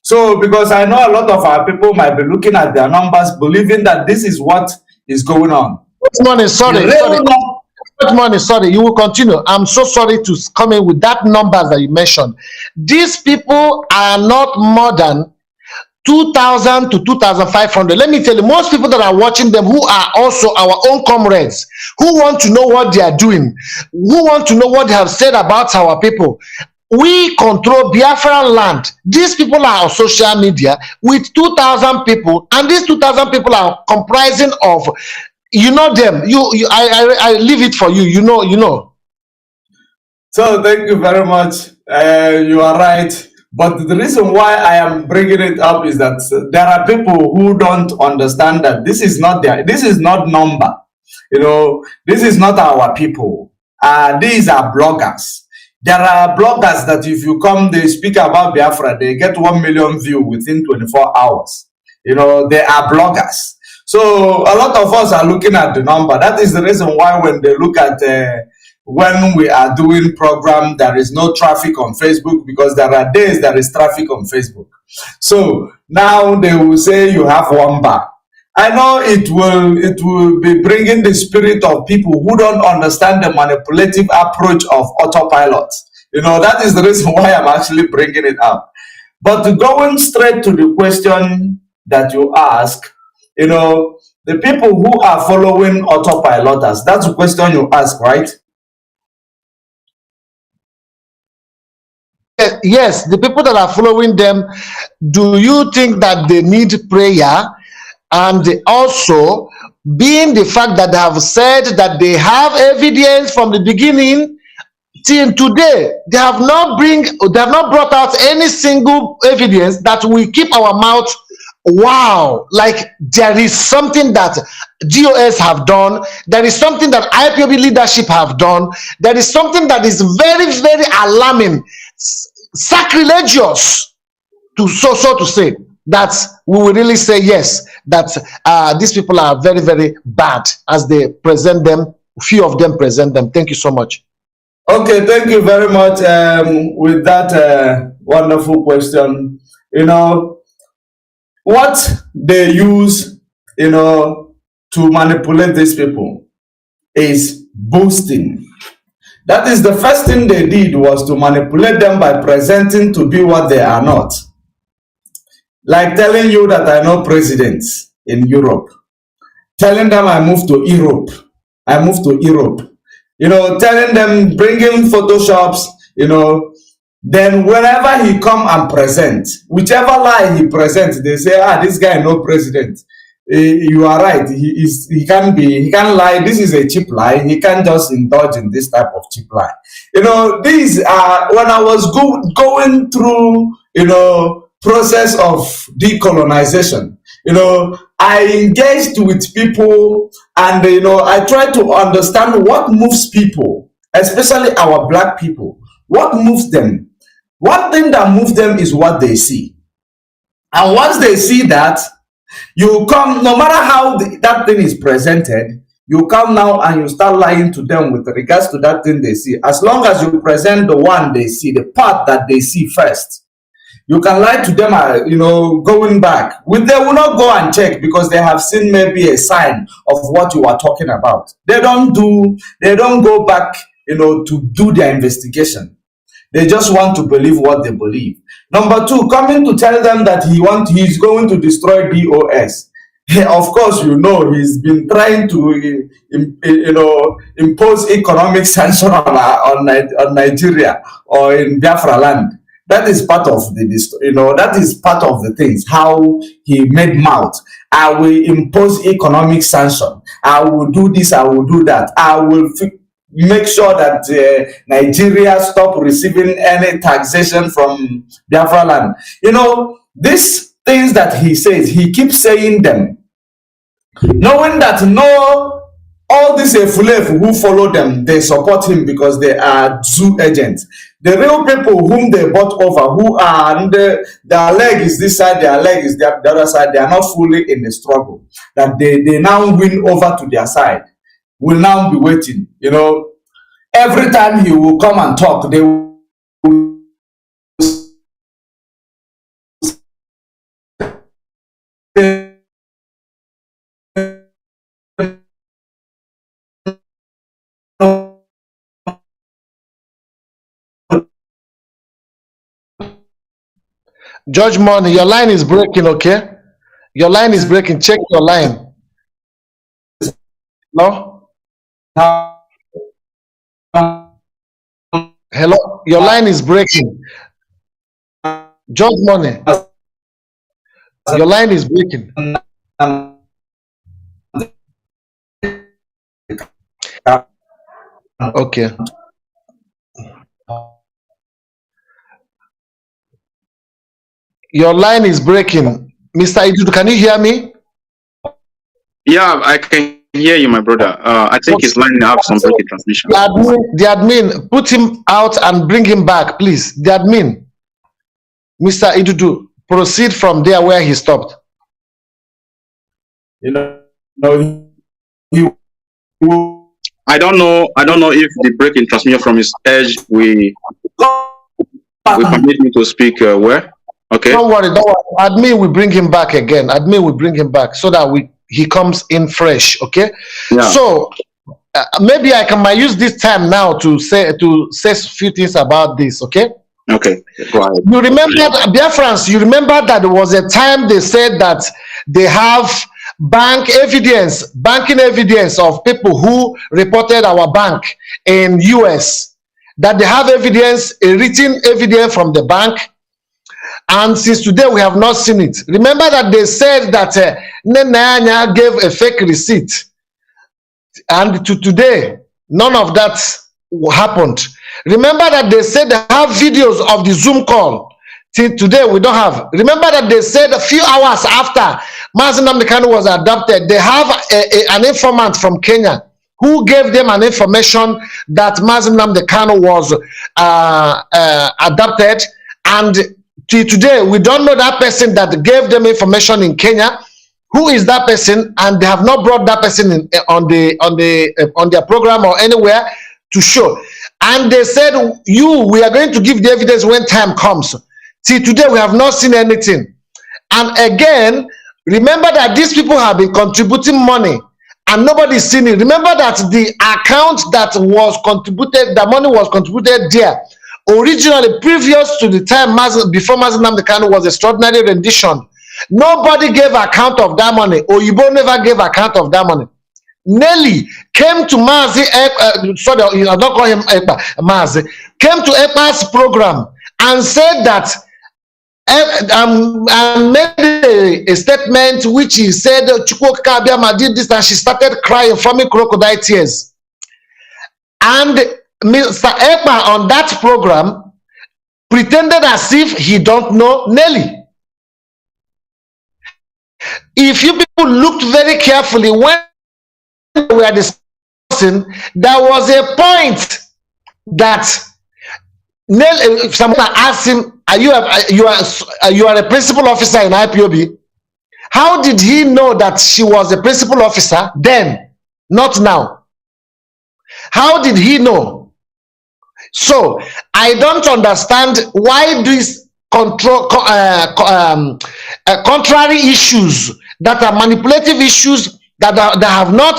So because I know a lot of our people might be looking at their numbers, believing that this is what is going on. Good morning, sorry. Good morning, sorry. You will continue. I'm so sorry to come in with that numbers that you mentioned. These people are not more than 2,000 to 2,500. Let me tell you, most people that are watching them, who are also our own comrades, who want to know what they are doing, who want to know what they have said about our people. We control Biafran land. These people are on social media with 2,000 people, and these 2,000 people are comprising of, you know them. I leave it for you. You know. So thank you very much. You are right. But the reason why I am bringing it up is that there are people who don't understand that this is not number. This is not our people. These are bloggers. There are bloggers that if you come, they speak about Biafra, they get 1 million views within 24 hours. They are bloggers. So a lot of us are looking at the number. That is the reason why when they look at when we are doing program, there is no traffic on Facebook, because there are days there is traffic on Facebook. So now they will say you have 1 bar. I know it will be bringing the spirit of people who don't understand the manipulative approach of autopilot. That is the reason why I'm actually bringing it up. But going straight to the question that you ask, the people who are following autopiloters, that's the question you ask, right? Yes, the people that are following them, do you think that they need prayer? And also, being the fact that they have said that they have evidence from the beginning till today, they have not brought out any single evidence that will keep our mouth wow, like there is something that GOS have done, there is something that IPOB leadership have done, there is something that is very, very alarming, sacrilegious, so to say, that we will really say yes, that these people are very, very bad as they present them, few of them present them. Thank you so much. Okay, thank you very much. With that wonderful question, what they use, to manipulate these people is boasting. That is the first thing they did, was to manipulate them by presenting to be what they are not. Like telling you that I know presidents in Europe, telling them I moved to Europe, telling them, bringing photoshops, then whenever he come and present, whichever lie he presents, they say, this guy no president. You are right. He can't lie. This is a cheap lie. He can't just indulge in this type of cheap lie. These are, when I was going through, process of decolonization, I engaged with people, and I try to understand what moves people, especially our black people. What moves them? One thing that moves them is what they see. And once they see that, you come, no matter how that thing is presented, you come now and you start lying to them with regards to that thing they see. As long as you present the one they see, the part that they see first, you can lie to them, going back. They will not go and check because they have seen maybe a sign of what you are talking about. They don't go back, to do their investigation. They just want to believe what they believe. Number two, coming to tell them that he's going to destroy DOS. Of course, he's been trying to, impose economic sanction on Nigeria or in Biafra land. That is part of that is part of the things, how he made mouth. I will impose economic sanction. I will do this, I will do that. I will make sure that Nigeria stop receiving any taxation from Biafra land. These things that he says, he keeps saying them, knowing that all these Efulefu who follow them, they support him because they are zoo agents. The real people whom they bought over, who are their leg is this side, their leg is the other side, they are not fully in the struggle. That they now win over to their side, will now be waiting. Every time he will come and talk, they will Judge Money, your line is breaking, okay? Your line is breaking. Check your line. No? Hello? Your line is breaking. Judge Money, your line is breaking. Okay. Your line is breaking. Mr. Idu, can you hear me? Yeah, I can hear you, my brother. I think his line have some breaking transmission. The admin, put him out and bring him back, please. The admin. Mr. Idudu, proceed from there where he stopped. I don't know if the breaking transmission from his edge we permit me to speak where. Okay. Don't worry. Admin will bring him back again. Admin will bring him back so that he comes in fresh. Okay. Yeah. So maybe I might use this time now to say a few things about this. Okay. Okay. Go ahead. You remember, Biafrans? You remember that there was a time they said that they have banking evidence of people who reported our bank in US. That they have evidence, a written evidence from the bank. And since today we have not seen it. Remember that they said that Nnamdi gave a fake receipt, and to today none of that happened. Remember that they said they have videos of the Zoom call. Till today we don't have. Remember that they said a few hours after Nnamdi Kanu was adopted, they have an informant from Kenya who gave them an information that Nnamdi Kanu was adopted, and till today we don't know that person that gave them information in Kenya. Who is that person? And they have not brought that person in, on their program or anywhere to show. And they said, we are going to give the evidence when time comes. Till today we have not seen anything. And again, remember that these people have been contributing money and nobody's seen it. Remember that the account that was contributed, the money was contributed there. Originally, previous to the time before Nnamdi Kanu was extraordinary rendition, nobody gave account of that money. Oyibo never gave account of that money. Nelly came to Mazi, sorry, I don't call him Mazi, came to Ekpa's program and said that and made a statement which he said Chukwuka Abiyama did this, and she started crying, forming crocodile tears. And Mr. Ekpa on that program pretended as if he don't know Nelly. If you people looked very carefully when we were discussing, there was a point that if someone asked him, you are a principal officer in IPOB? How did he know that she was a principal officer then, not now? How did he know? So I don't understand why these contrary issues that are manipulative issues that have not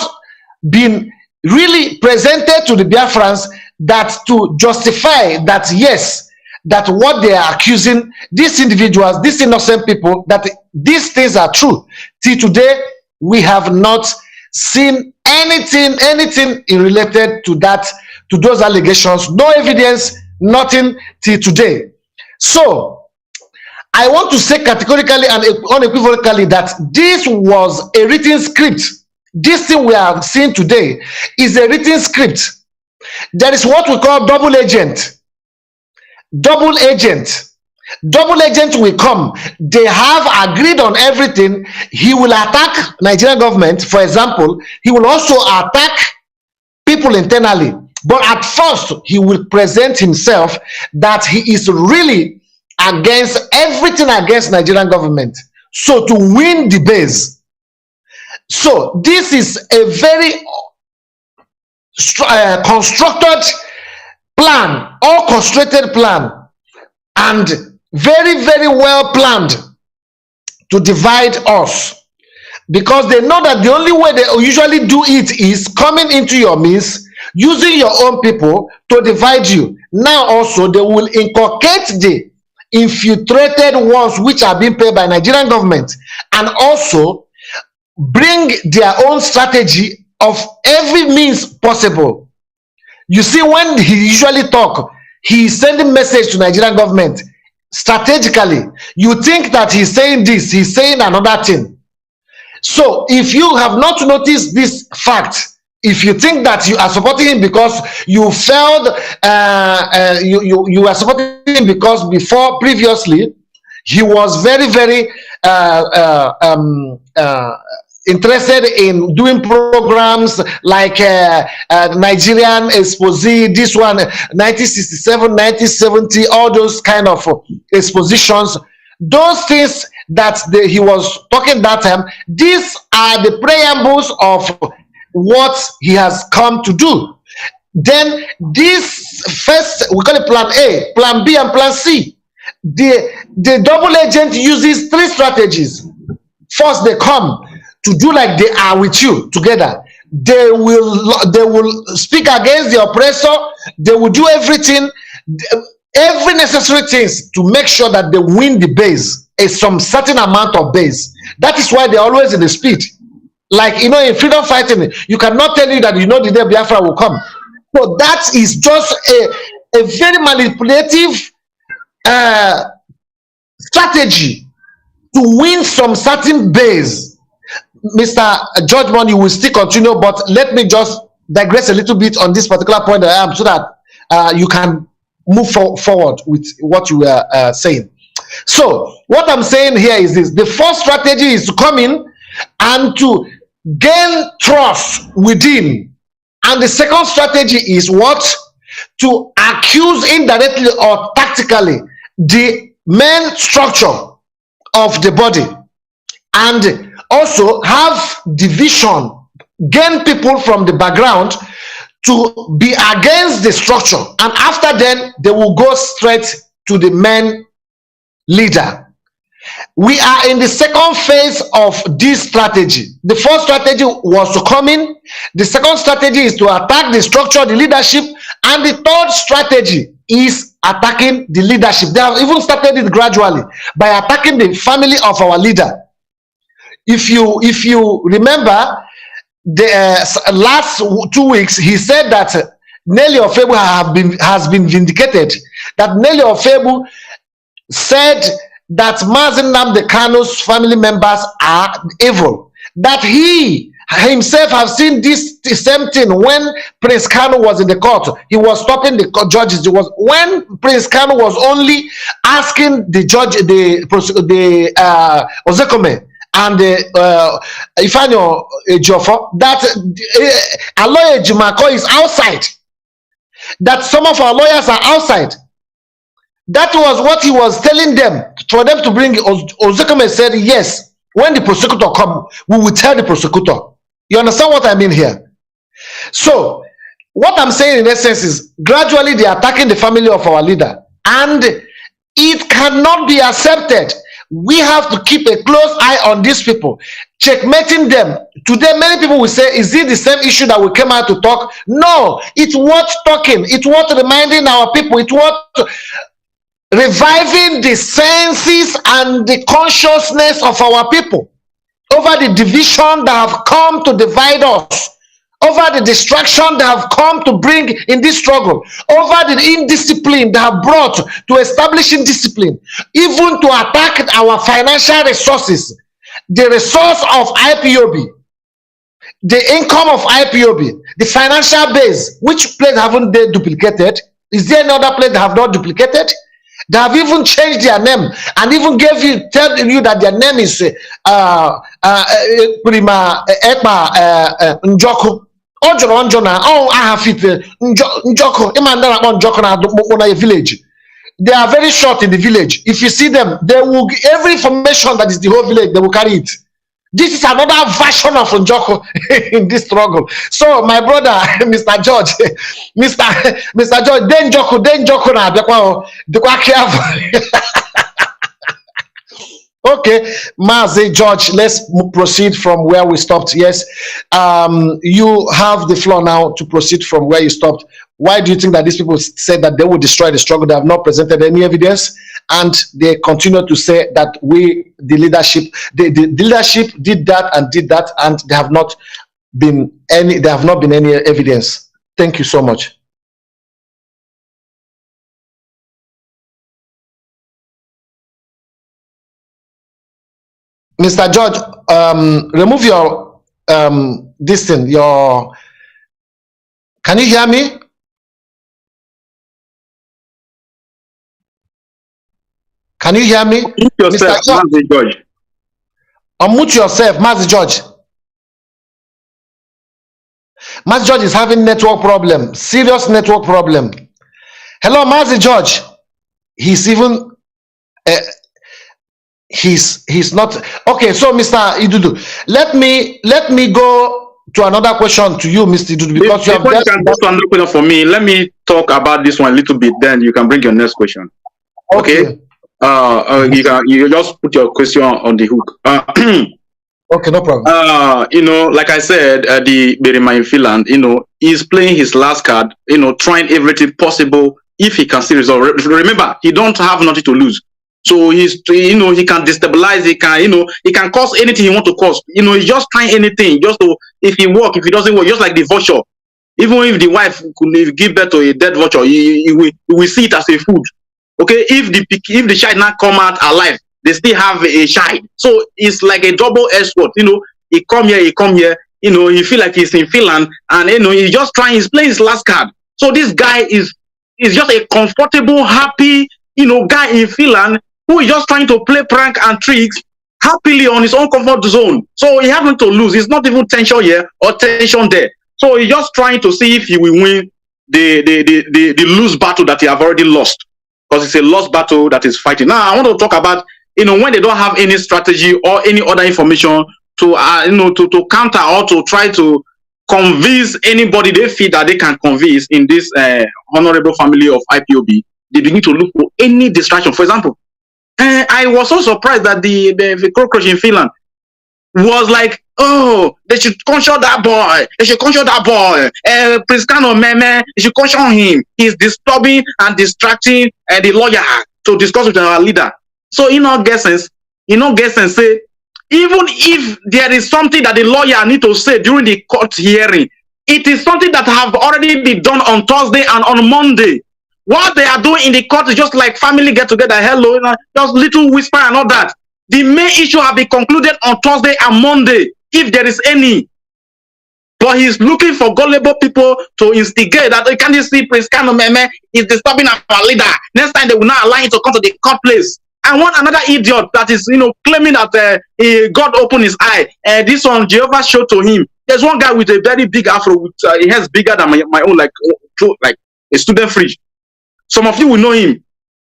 been really presented to the Biafrans, that to justify that, yes, that what they are accusing these individuals, these innocent people, that these things are true. Till today, we have not seen anything related to that, to those allegations. No evidence, nothing till today. So I want to say categorically and unequivocally that this was a written script. This thing we are seeing today is a written script. There is what we call double agent. Double agent. Double agent will come. They have agreed on everything. He will attack Nigerian government, for example. He will also attack people internally. But at first, he will present himself that he is really against everything against Nigerian government. So to win the base. So this is a very constructed plan, orchestrated plan, and very well planned to divide us, because they know that the only way they usually do it is coming into your midst, using your own people to divide you. Now also they will inculcate the infiltrated ones which are being paid by Nigerian government, and also bring their own strategy of every means possible. You see, when he usually talk, he is sending message to Nigerian government strategically. You think that he's saying this, he's saying another thing. So if you have not noticed this fact, if you think that you are supporting him because you failed, you are supporting him because before, previously, he was very interested in doing programs like Nigerian Exposé, this one, 1967, 1970, all those kind of expositions. Those things that he was talking that time, these are the preambles of what he has come to do. Then this first, we call it plan A, plan B, and plan C. The double agent uses three strategies. First, they come to do like they are with you together. They will speak against the oppressor. They will do everything, every necessary things to make sure that they win the base, some certain amount of base. That is why they're always in the speed. Like, you know, in freedom fighting, you cannot tell you that you know the day Biafra will come. So that is just a very manipulative strategy to win some certain base. Mr. George Mon, you will still continue, but let me just digress a little bit on this particular point that I am, so that you can move forward with what you were saying. So what I'm saying here is this: the first strategy is to come in and to gain trust within, and the second strategy is what? To accuse indirectly or tactically the main structure of the body, and also have division, gain people from the background to be against the structure, and after then they will go straight to the main leader. We are in the second phase of this strategy. The first strategy was to come in. The second strategy is to attack the structure, the leadership, and the third strategy is attacking the leadership. They have even started it gradually by attacking the family of our leader. If you remember, the last 2 weeks, he said that Nelly Ofebu has been vindicated. That Nelly Ofebu said that Mazi Nnamdi Kanu's family members are evil. That he himself has seen the same thing when Prince Kanu was in the court. He was stopping the judges. It was when Prince Kanu was only asking the judge, the Ozekome, and Ifanyo Ejiofor, that a lawyer Jimako is outside, that some of our lawyers are outside. That was what he was telling them, for them to bring. Ozekome said, yes, when the prosecutor come, we will tell the prosecutor. You understand what I mean here? So, what I'm saying in essence is, gradually they are attacking the family of our leader, and it cannot be accepted. We have to keep a close eye on these people, checkmating them. Today, many people will say, is it the same issue that we came out to talk? No, it's worth talking. It's worth reminding our people. It's worth reviving the senses and the consciousness of our people over the division that have come to divide us, over the distraction that have come to bring in this struggle, over the indiscipline that have brought to establishing discipline, even to attack our financial resources, the resource of IPOB, the income of IPOB, the financial base. Which place haven't they duplicated? Is there another place that have not duplicated? They have even changed their name and even tell you that their name is Prima Ekpa Njoku. Village. They are very short in the village. If you see them, they will every information that is the whole village, they will carry it. This is another version of Njoko in this struggle. So, my brother, Mr. George, Mr. George, den Njoko na dekwa careful. Okay, Mazi, George, let's proceed from where we stopped. Yes, you have the floor now to proceed from where you stopped. Why do you think that these people said that they will destroy the struggle? They have not presented any evidence, and they continue to say that the leadership did that, and there have not been any evidence. Thank you so much. Mr. George, remove your this thing. Can you hear me? Can you hear me? Unmute yourself, Mazi George. Unmute yourself, Mazi George. Mazi George is having network problem, serious network problem. Hello, Mazi George. He's even he's not okay. So, Mr. Idudu, let me go to another question to you, Mr. Idudu, because Before you can go to another question for me, let me talk about this one a little bit. Then you can bring your next question. Okay. You just put your question on the hook. Okay, no problem. You know, like I said, the Berima in Finland, you know, he's playing his last card. You know, trying everything possible if he can still resolve. Remember, he don't have nothing to lose. So he's, you know, he can destabilize, he can, you know, he can cause anything he want to cause. You know, he's just trying anything, just to, if he work, if he doesn't work, just like the vulture. Even if the wife could give birth to a dead vulture, he will see it as a food. Okay, if the child not come out alive, they still have a child. So it's like a double-edged sword. You know, he come here, you know, he feel like he's in Finland, and you know, he's just trying, he's playing his last card. So this guy is just a comfortable, happy, you know, guy in Finland who is just trying to play prank and tricks happily on his own comfort zone. So he having to lose. It's not even tension here or tension there. So he's just trying to see if he will win the lose battle that he have already lost. Because it's a lost battle that is fighting. Now I want to talk about, you know, when they don't have any strategy or any other information to you know, to counter or to try to convince anybody they feel that they can convince in this honorable family of IPOB, they begin to look for any distraction. For example, I was so surprised that the cockroach in Finland was like, oh, they should control that boy. They should control that boy. Prince Kanu Meme, they should control him. He's disturbing and distracting the lawyer to discuss with our leader. So, you know, say, even if there is something that the lawyer need to say during the court hearing, it is something that have already been done on Thursday and on Monday. What they are doing in the court is just like family get together, hello, you know, just little whisper and all that. The main issue have been concluded on Thursday and Monday, if there is any. But he's looking for gullible people to instigate that. Can you see Prince Kanu Meme is disturbing our leader? Next time they will not allow him to come to the court place. I want another idiot that is, claiming that God opened his eye. This one, Jehovah showed to him. There's one guy with a very big afro, with he has bigger than my own, like a student fridge. Some of you will know him.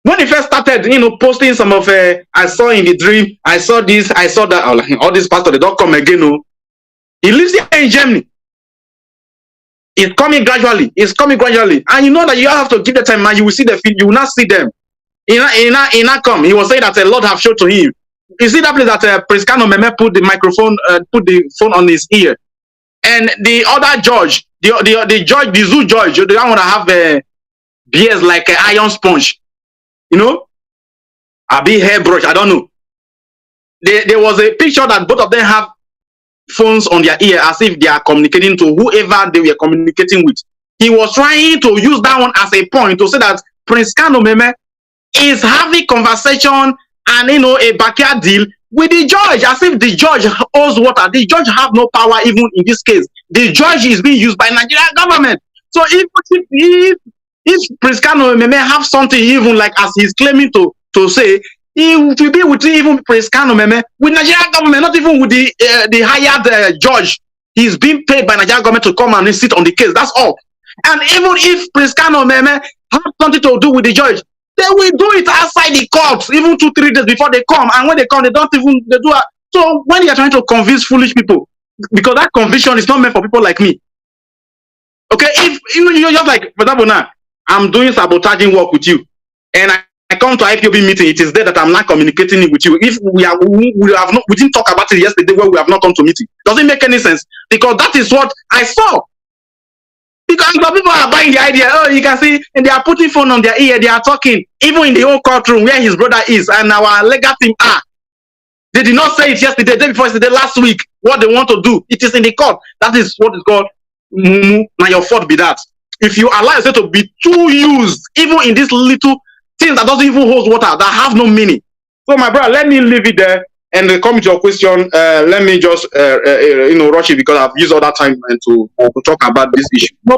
When he first started, posting some of, I saw in the dream, I saw this, I saw that, all these pastors, they don't come again. No. He lives here in Germany. It's coming gradually. It's coming gradually. And you know that you have to give the time, man. You will see the feed. You will not see them. He not come. He was saying that the Lord have showed to him. You see that place that Prince Kanu Meme put the microphone, put the phone on his ear. And the other judge, the judge, the zoo judge, they don't want to have beers like an iron sponge. A big hairbrush, I don't know. There was a picture that both of them have phones on their ear as if they are communicating to whoever they were communicating with. He was trying to use that one as a point to say that Prince Kanu Meme is having conversation and a backyard deal with the judge, as if the judge owes water. The judge have no power even in this case. The judge is being used by Nigerian government. So if Prince Kanu Meme have something even like as he's claiming to say, he will be with even Prince Kanu Meme with Nigerian government, not even with the hired judge. He's being paid by Nigerian government to come and sit on the case. That's all. And even if Prince Kanu Meme have something to do with the judge, they will do it outside the court, even 2-3 days before they come. And when they come, they do it. So when you are trying to convince foolish people, because that conviction is not meant for people like me. Okay, if you're just like, for example, now I'm doing sabotaging work with you, and I come to Ipob meeting, it is there that I'm not communicating with you. If we didn't talk about it yesterday where we have not come to meeting. Doesn't make any sense, because that is what I saw. Because some people are buying the idea, you can see, and they are putting phone on their ear, they are talking, even in the old courtroom where his brother is, and our legal team are. They did not say it yesterday, day before yesterday, last week, what they want to do. It is in the court. That is what is called, now your fault be that. If you allow yourself to be too used, even in this little things that doesn't even hold water, that have no meaning. So my brother, let me leave it there and come to your question. Let me just rush it because I've used all that time and to talk about this issue. No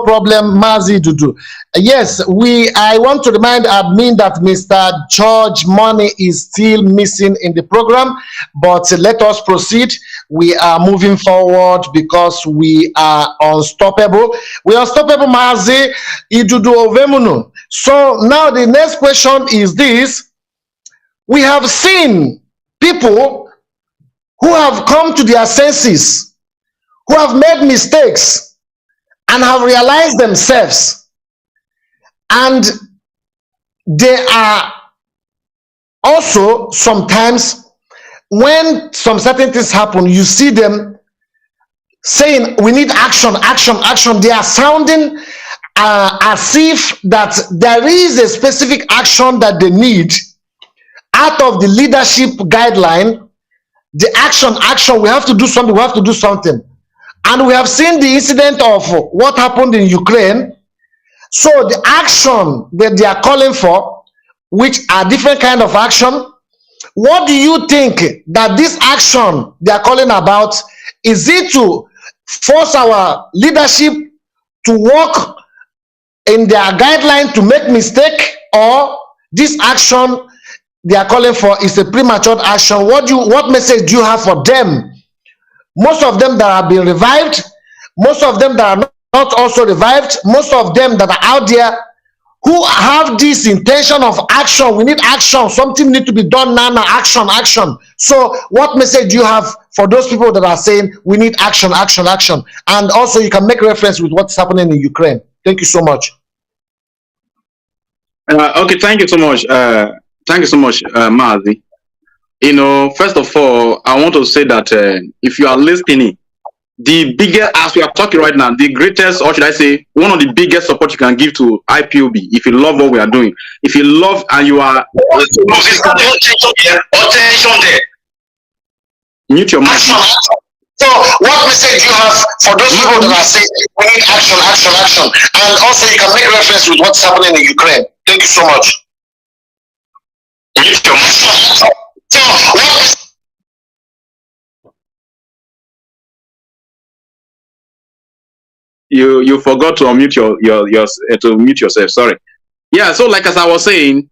problem, Mazi Dudu. Yes, I want to remind admin that Mr. George Money is still missing in the program, but let us proceed. We are moving forward because we are unstoppable. We are unstoppable, Mazi Idudu Ovemunu. So now the next question is this. We have seen people who have come to their senses, who have made mistakes and have realized themselves, and they are also sometimes, when some certain things happen, you see them saying we need action. They are sounding as if that there is a specific action that they need out of the leadership guideline. The action, we have to do something, and we have seen the incident of what happened in Ukraine. So the action that they are calling for, which are different kind of action, what do you think that this action they are calling about? Is it to force our leadership to work in their guideline to make mistake, or this action they are calling for is a premature action? What message do you have for them? Most of them that have been revived, most of them that are not also revived, most of them that are out there who have this intention of action. We need action. Something need to be done now. Action. So what message do you have for those people that are saying we need action? And also you can make reference with what's happening in Ukraine. Thank you so much. Okay, thank you so much. Mazi. First of all, I want to say that if you are listening, the biggest, as we are talking right now, the greatest, or should I say, one of the biggest support you can give to Ipob, if you love what we are doing, if you love and you are... Mute your mic. So, what message do you have for those people that are saying we need action? And also you can make reference with what's happening in Ukraine. Thank you so much. Mute your mic. So, what... You forgot to unmute to mute yourself. Sorry. Yeah. So, like as I was saying,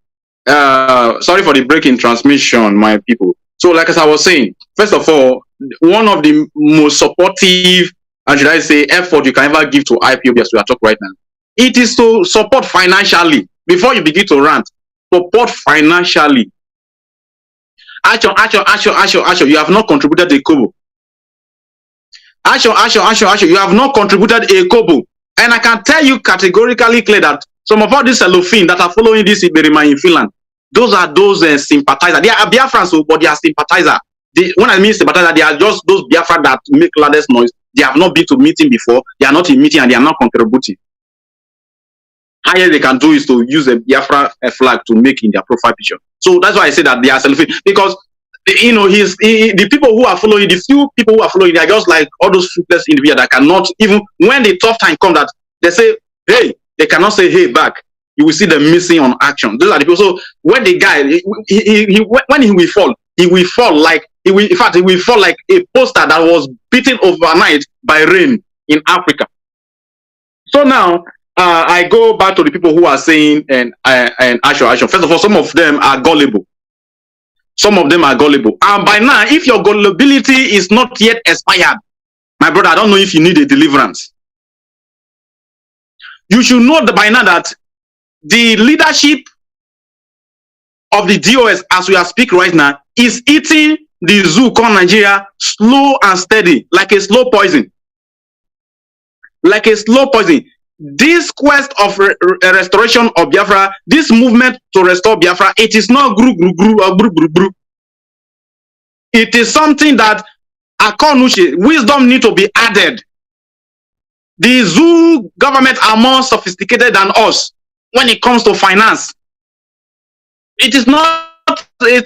sorry for the break in transmission, my people. So, like as I was saying, first of all, one of the most supportive, and should I say, effort you can ever give to IPOB as we are talking right now, it is to support financially. Before you begin to rant, support financially. Action, you have not contributed a kobo. Action, you have not contributed a kobo. And I can tell you categorically clear that some of all these cellophane that are following this Iberima in Finland, those are those sympathizers. They are Biafrans, but they are sympathizers. When I mean sympathizer, they are just those Biafra that make loudest noise. They have not been to meeting before. They are not in meeting and they are not contributing. Highest they can do is to use a Biafra flag to make in their profile picture. So that's why I say that they are cellophane, because you know the people who are following, the few people who are following, they are just like all those fruitless individuals that cannot, even when the tough time comes, that they say hey, they cannot say hey back. You will see them missing on action. Those are the people. So when the guy when he will fall like he will fall like a poster that was beaten overnight by rain in Africa. So now I go back to the people who are saying and action. First of all, some of them are gullible. Some of them are gullible. And by now, if your gullibility is not yet expired, my brother, I don't know if you need a deliverance. You should know that by now that the leadership of the DOS, as we are speaking right now, is eating the zoo called Nigeria slow and steady, like a slow poison. Like a slow poison. This quest of restoration of Biafra, this movement to restore Biafra, it is not gru. It is something that wisdom need to be added. The zoo government are more sophisticated than us when it comes to finance. It is not a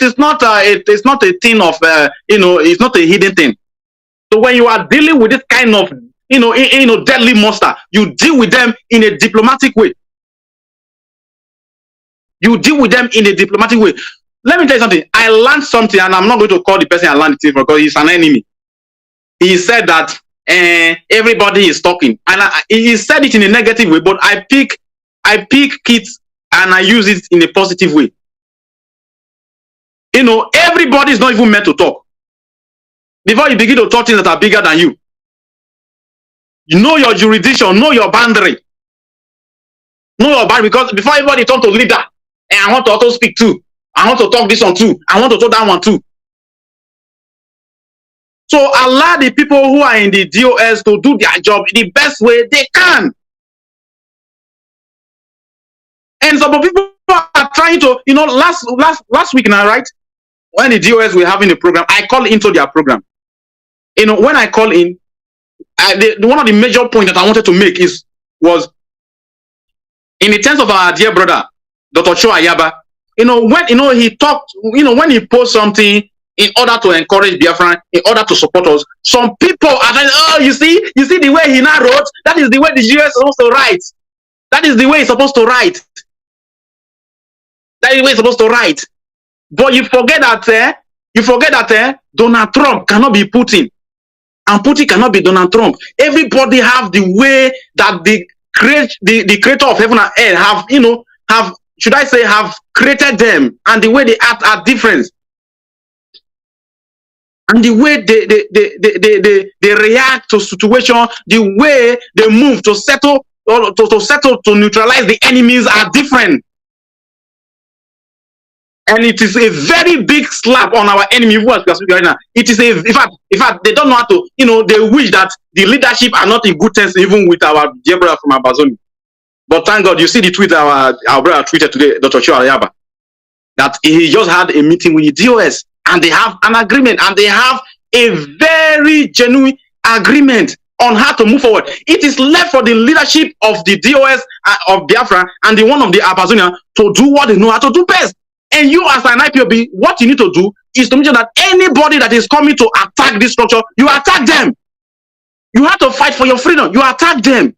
thing of it's not a hidden thing. So when you are dealing with this kind of deadly monster, you deal with them in a diplomatic way. You deal with them in a diplomatic way. Let me tell you something. I learned something, and I'm not going to call the person I learned it from because he's an enemy. He said that everybody is talking, and he said it in a negative way. But I pick it and I use it in a positive way. Everybody is not even meant to talk. Before you begin to talk things that are bigger than you, you know your jurisdiction, know your boundary. Know your boundary, because before everybody talk to leader, and I want to also speak too. I want to talk this one too. I want to talk that one too. So allow the people who are in the DOS to do their job in the best way they can. And some people are trying to, last week now, right? When the DOS were having a program, I called into their program. When I call in, one of the major points that I wanted to make was in the terms of our dear brother, Dr. Cho Ayaba, when he talked, when he posts something in order to encourage Biafra, in order to support us, some people are like, oh, you see the way he now wrote, that is the way the US is supposed to write. That is the way it's supposed to write. That is the way it's supposed to write. But you forget that Donald Trump cannot be Putin. And Putin cannot be Donald Trump. Everybody have the way that the creator of heaven and earth have created them, and the way they act are different. And the way they react to situation, the way they move to settle or to neutralize the enemies are different. And it is a very big slap on our enemy who are speaking right now. It is in fact, they don't know how to, they wish that the leadership are not in good terms even with our dear brother from Amazon. But thank God, you see the tweet our brother tweeted today, Dr. Cho Ayaba, that he just had a meeting with the DOS and they have an agreement, and they have a very genuine agreement on how to move forward. It is left for the leadership of the DOS of Biafra and the one of the Amazonia to do what they know how to do best. And you as an IPOB, what you need to do is to make sure that anybody that is coming to attack this structure, you attack them. You have to fight for your freedom. You attack them.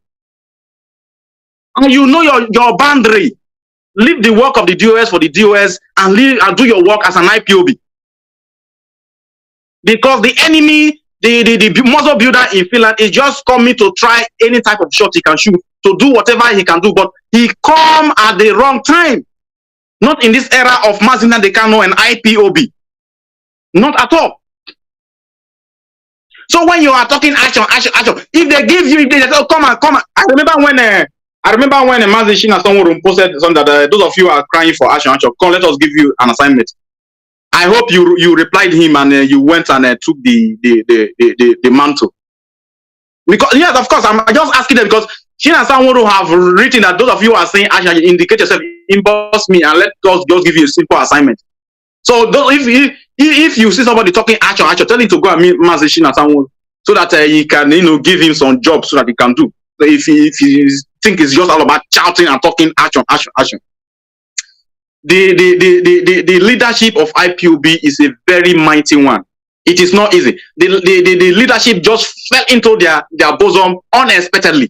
And you know your boundary. Leave the work of the DOS for the DOS and do your work as an IPOB. Because the enemy, the muzzle builder in Finland is just coming to try any type of shot he can shoot, to do whatever he can do, but he come at the wrong time. Not in this era of Mazi, Nnamdi Kanu and Ipob. Not at all. So when you are talking action, if they give you, if they say, oh, come on. I remember when Mazi Shina someone posted something that those of you are crying for action, come, let us give you an assignment. I hope you replied him and you went and took the mantle. Because yes, of course, I'm just asking them because Shina someone who have written that those of you are saying action, indicate yourself, inbox me and let us just give you a simple assignment. So if you see somebody talking action, tell him to go and meet Mazi Shina someone so that he can, give him some jobs so that he can do. So if he think it's just all about shouting and talking action. The leadership of IPOB is a very mighty one. It is not easy. The leadership just fell into their bosom unexpectedly.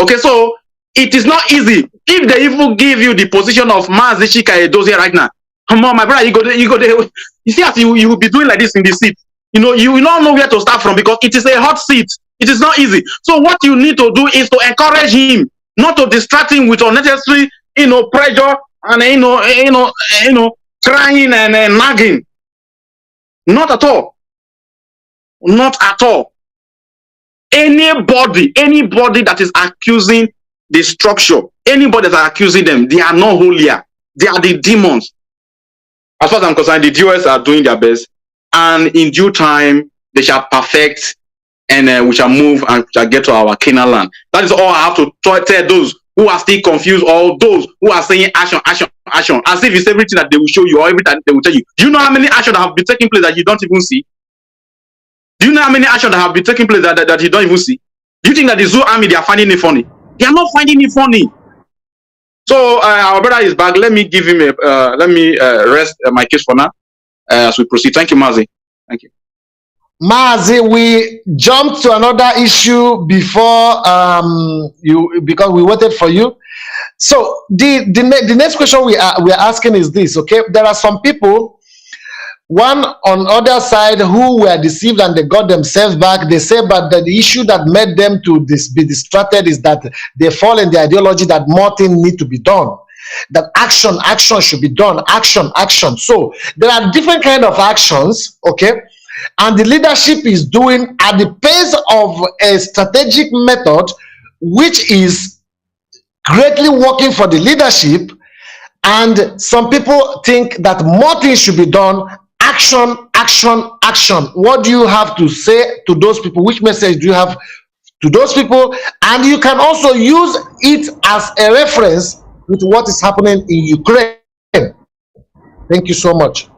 Okay, so it is not easy. If they even give you the position of Mazi Shika Edozie right now, come on, my brother, you go there. You see, as you will be doing like this in the seat. You will not know where to start from because it is a hot seat. It is not easy. So what you need to do is to encourage him, not to distract him with unnecessary, pressure and crying and nagging. Not at all. Not at all. Anybody that is accusing the structure, anybody that is accusing them, they are not holier. They are the demons. As far as I'm concerned, the DOS are doing their best, and in due time they shall perfect, and we shall move and shall get to our Canaan land. That is all I have to tell those who are still confused, or those who are saying action, as if it's everything that they will show you or everything that they will tell you. Do you know how many actions that have been taking place that you don't even see? Do you know how many actions that have been taking place that you don't even see? Do you think that the Zoo Army, they are finding it funny? They are not finding it funny. So our brother is back. Let me give him rest my case for now as we proceed. Thank you, Mazi. Thank you. Mazi, we jumped to another issue before because we waited for you. So the next question we are asking is this, okay? There are some people, one on other side, who were deceived and they got themselves back. They say, but the issue that made them to be distracted is that they fall in the ideology that more things need to be done. That action should be done. Action. So there are different kind of actions, okay? And the leadership is doing at the pace of a strategic method, which is greatly working for the leadership. And some people think that more things should be done. Action. What do you have to say to those people? Which message do you have to those people? And you can also use it as a reference with what is happening in Ukraine. Thank you so much.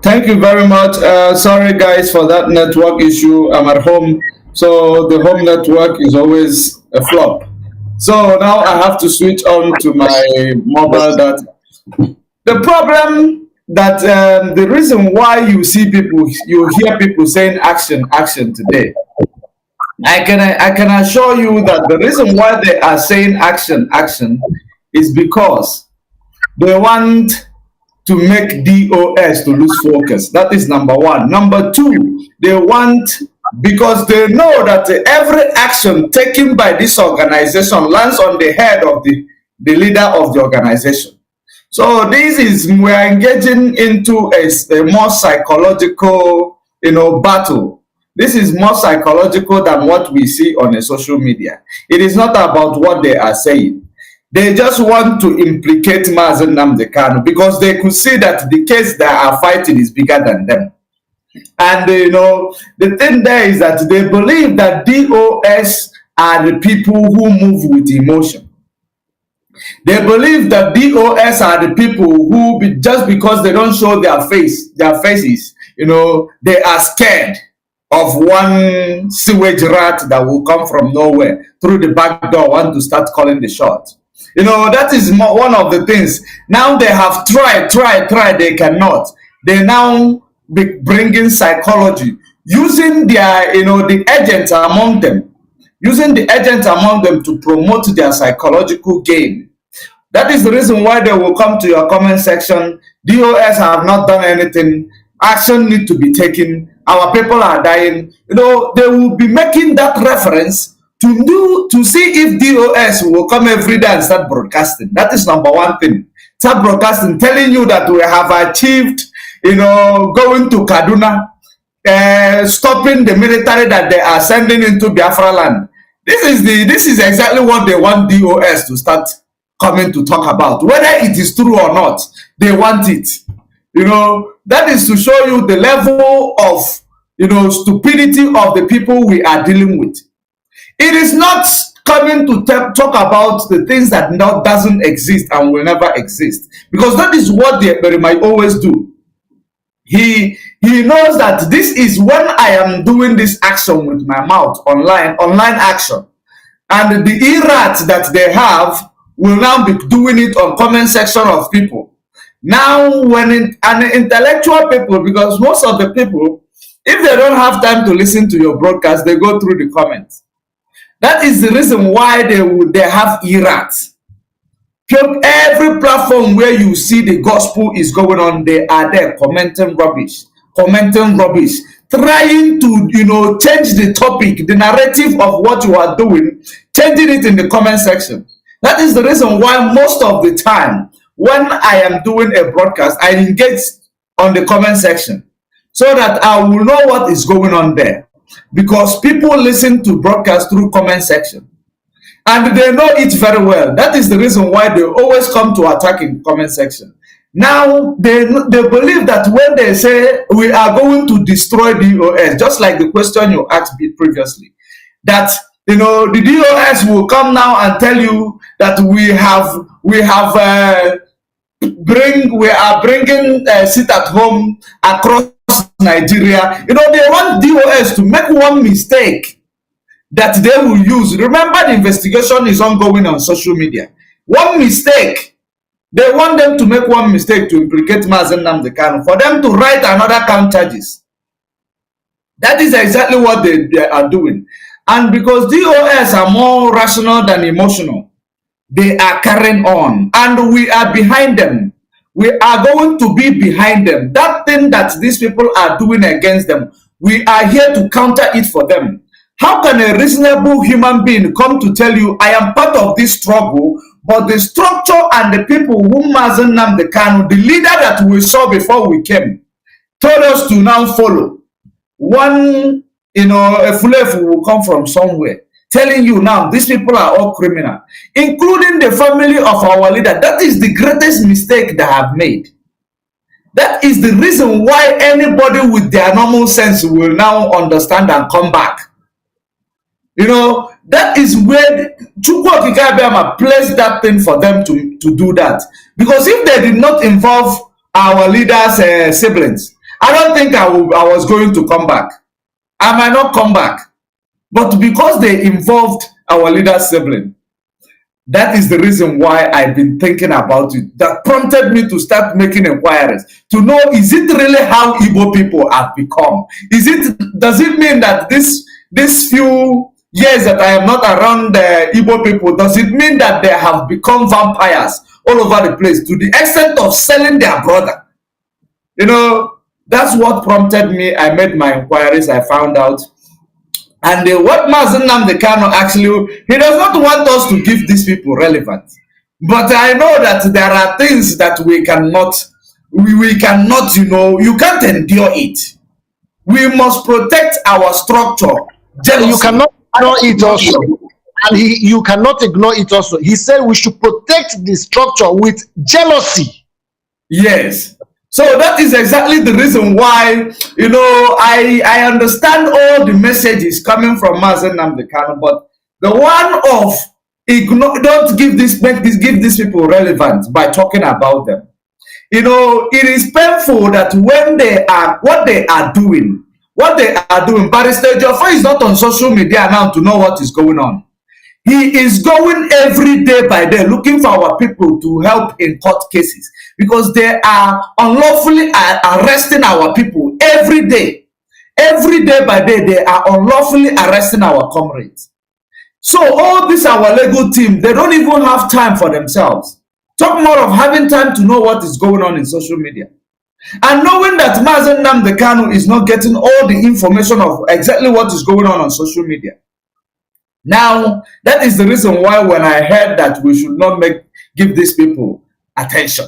Thank you very much. Sorry guys for that network issue. I'm at home, so the home network is always a flop. So now I have to switch on to my mobile data. The problem that the reason why you hear people saying action today, I can assure you that the reason why they are saying action is because they want to make DOS to lose focus. That is number one. Number two, they want, because they know that every action taken by this organization lands on the head of the leader of the organization. So this is, we are engaging into a more psychological, battle. This is more psychological than what we see on a social media. It is not about what they are saying. They just want to implicate Mazi Nnamdi Kanu because they could see that the case they are fighting is bigger than them. And the thing there is that they believe that DOS are the people who move with emotion. They believe that DOS are the people who, just because they don't show their faces, they are scared of one sewage rat that will come from nowhere through the back door, want to start calling the shots. That is one of the things. Now they have tried, they cannot. They now be bringing psychology, using their, the agents among them, to promote their psychological game. That is the reason why they will come to your comment section. DOS have not done anything. Action need to be taken. Our people are dying. They will be making that reference to see if DOS will come every day and start broadcasting. That is number one thing. start broadcasting, telling you that we have achieved, going to Kaduna, stopping the military that they are sending into Biafra land. This is exactly what they want DOS to start coming to talk about. Whether it is true or not, they want it. That is to show you the level of, stupidity of the people we are dealing with. It is not coming to talk about the things that doesn't exist and will never exist, because that is what they might always do. He knows that this is when I am doing this action with my mouth, online action, and the irats that they have will now be doing it on comment section of people. Now, when intellectual people, because most of the people, if they don't have time to listen to your broadcast, they go through the comments. That is the reason why they have irats. Every platform where you see the gospel is going on, they are there commenting rubbish, trying to, change the topic, the narrative of what you are doing, changing it in the comment section. That is the reason why most of the time when I am doing a broadcast, I engage on the comment section so that I will know what is going on there, because people listen to broadcast through comment section. And they know it very well. That is the reason why they always come to attack in comment section. Now, they believe that when they say we are going to destroy DOS, just like the question you asked me previously, that the DOS will come now and tell you that we are bringing sit at home across Nigeria. They want DOS to make one mistake that they will use. Remember, the investigation is ongoing on social media. One mistake, they want them to make one mistake to implicate Mazi Nnamdi Kanu, for them to write another count charges. That is exactly what they are doing. And because DOS are more rational than emotional, they are carrying on. And we are behind them. We are going to be behind them. That thing that these people are doing against them, we are here to counter it for them. How can a reasonable human being come to tell you, I am part of this struggle, but the structure and the people whom Mazi Nnamdi Kanu, the leader that we saw before we came, told us to now follow? One, a fulefu will come from somewhere, telling you now, these people are all criminal, including the family of our leader. That is the greatest mistake they have made. That is the reason why anybody with their normal sense will now understand and come back. That is where Chukwu Abiyama placed that thing for them to do that. Because if they did not involve our leaders' siblings, I don't think I was going to come back. I might not come back. But because they involved our leader's sibling, that is the reason why I've been thinking about it. That prompted me to start making inquiries to know, is it really how Igbo people have become? Does it mean that this few years that I am not around the Igbo people, does it mean that they have become vampires all over the place to the extent of selling their brother? That's what prompted me. I made my inquiries, I found out. And what Mazi Nnamdi Kanu actually, he does not want us to give these people relevance. But I know that there are things that we cannot, you can't endure it. We must protect our structure. You cannot ignore it also. And you cannot ignore it also. He said we should protect the structure with jealousy. Yes. So that is exactly the reason why, I understand all the messages coming from Mazi Nnamdi Kanu, but the one of don't give these people relevant by talking about them. It is painful that when what they are doing, Barrister Geoffrey is not on social media now to know what is going on. He is going every day by day looking for our people to help in court cases, because they are unlawfully arresting our people every day. Every day by day, they are unlawfully arresting our comrades. So all this, our legal team, they don't even have time for themselves. Talk more of having time to know what is going on in social media. And knowing that Mazi Nnamdi Kanu is not getting all the information of exactly what is going on social media. Now, that is the reason why when I heard that we should not give these people, attention.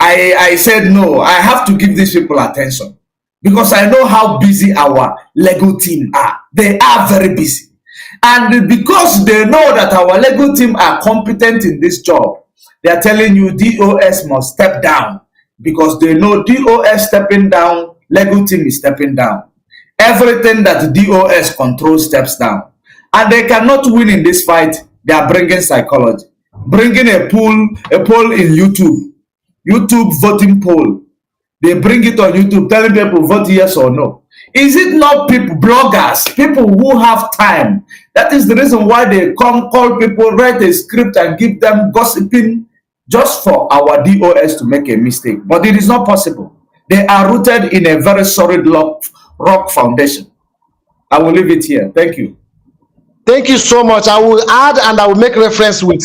I said, no, I have to give these people attention because I know how busy our legal team are. They are very busy. And because they know that our legal team are competent in this job, they are telling you DOS must step down because they know DOS stepping down, legal team is stepping down. Everything that DOS controls steps down. And they cannot win in this fight. They are bringing psychology, bringing a poll in YouTube voting poll. They bring it on YouTube, telling people vote yes or no. Is it not people, bloggers, people who have time? That is the reason why they come call people, write a script and give them gossiping just for our DOS to make a mistake. But it is not possible. They are rooted in a very solid rock foundation. I will leave it here. Thank you. Thank you so much. I will add and I will make reference with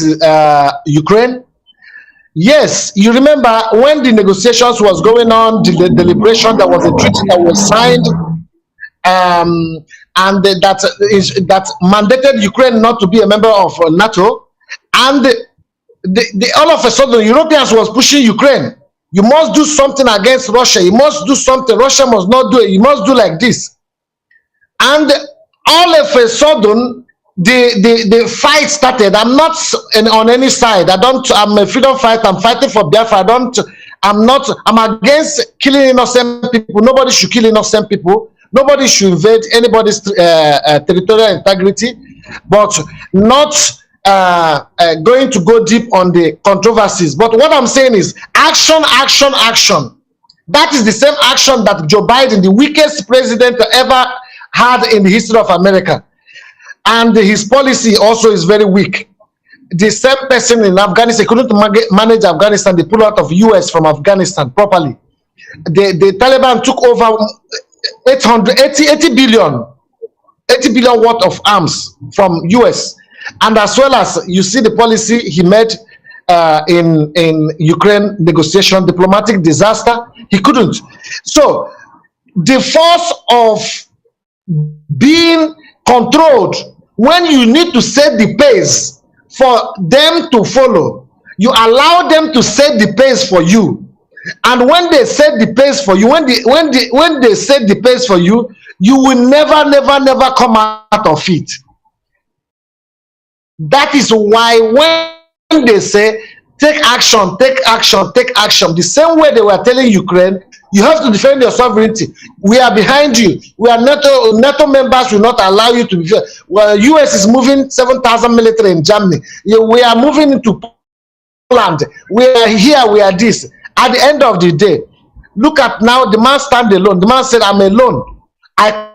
Ukraine. Yes, you remember when the negotiations was going on, the deliberation, there was a treaty that was signed, and that mandated Ukraine not to be a member of NATO, and all of a sudden Europeans was pushing Ukraine. You must do something against Russia. You must do something. Russia must not do it. You must do like this. And all of a sudden, the fight started. I'm not on any side. I'm a freedom fighter. I'm fighting for Biafra. I'm against killing innocent people. Nobody should kill innocent people. Nobody should invade anybody's territorial integrity, but not going to go deep on the controversies. But what I'm saying is action, action, action. That is the same action that Joe Biden, the weakest president ever had in the history of America. And his policy also is very weak. The same person in Afghanistan couldn't manage Afghanistan. They pulled out of US from Afghanistan properly. The Taliban took over 80 billion worth of arms from US. And as well as you see the policy he made in Ukraine negotiation, diplomatic disaster, he couldn't. So the force of being controlled, when you need to set the pace for them to follow, you allow them to set the pace for you. And when they set the pace for you, when they set the pace for you, you will never come out of it. That is why when they say take action, take action, take action, the same way they were telling Ukraine, you have to defend your sovereignty. We are behind you. We are NATO members will not allow you to be. Well, US is moving 7,000 military in Germany. We are moving into Poland. We are here. We are this. At the end of the day, look at now. The man stand alone. The man said, "I'm alone." I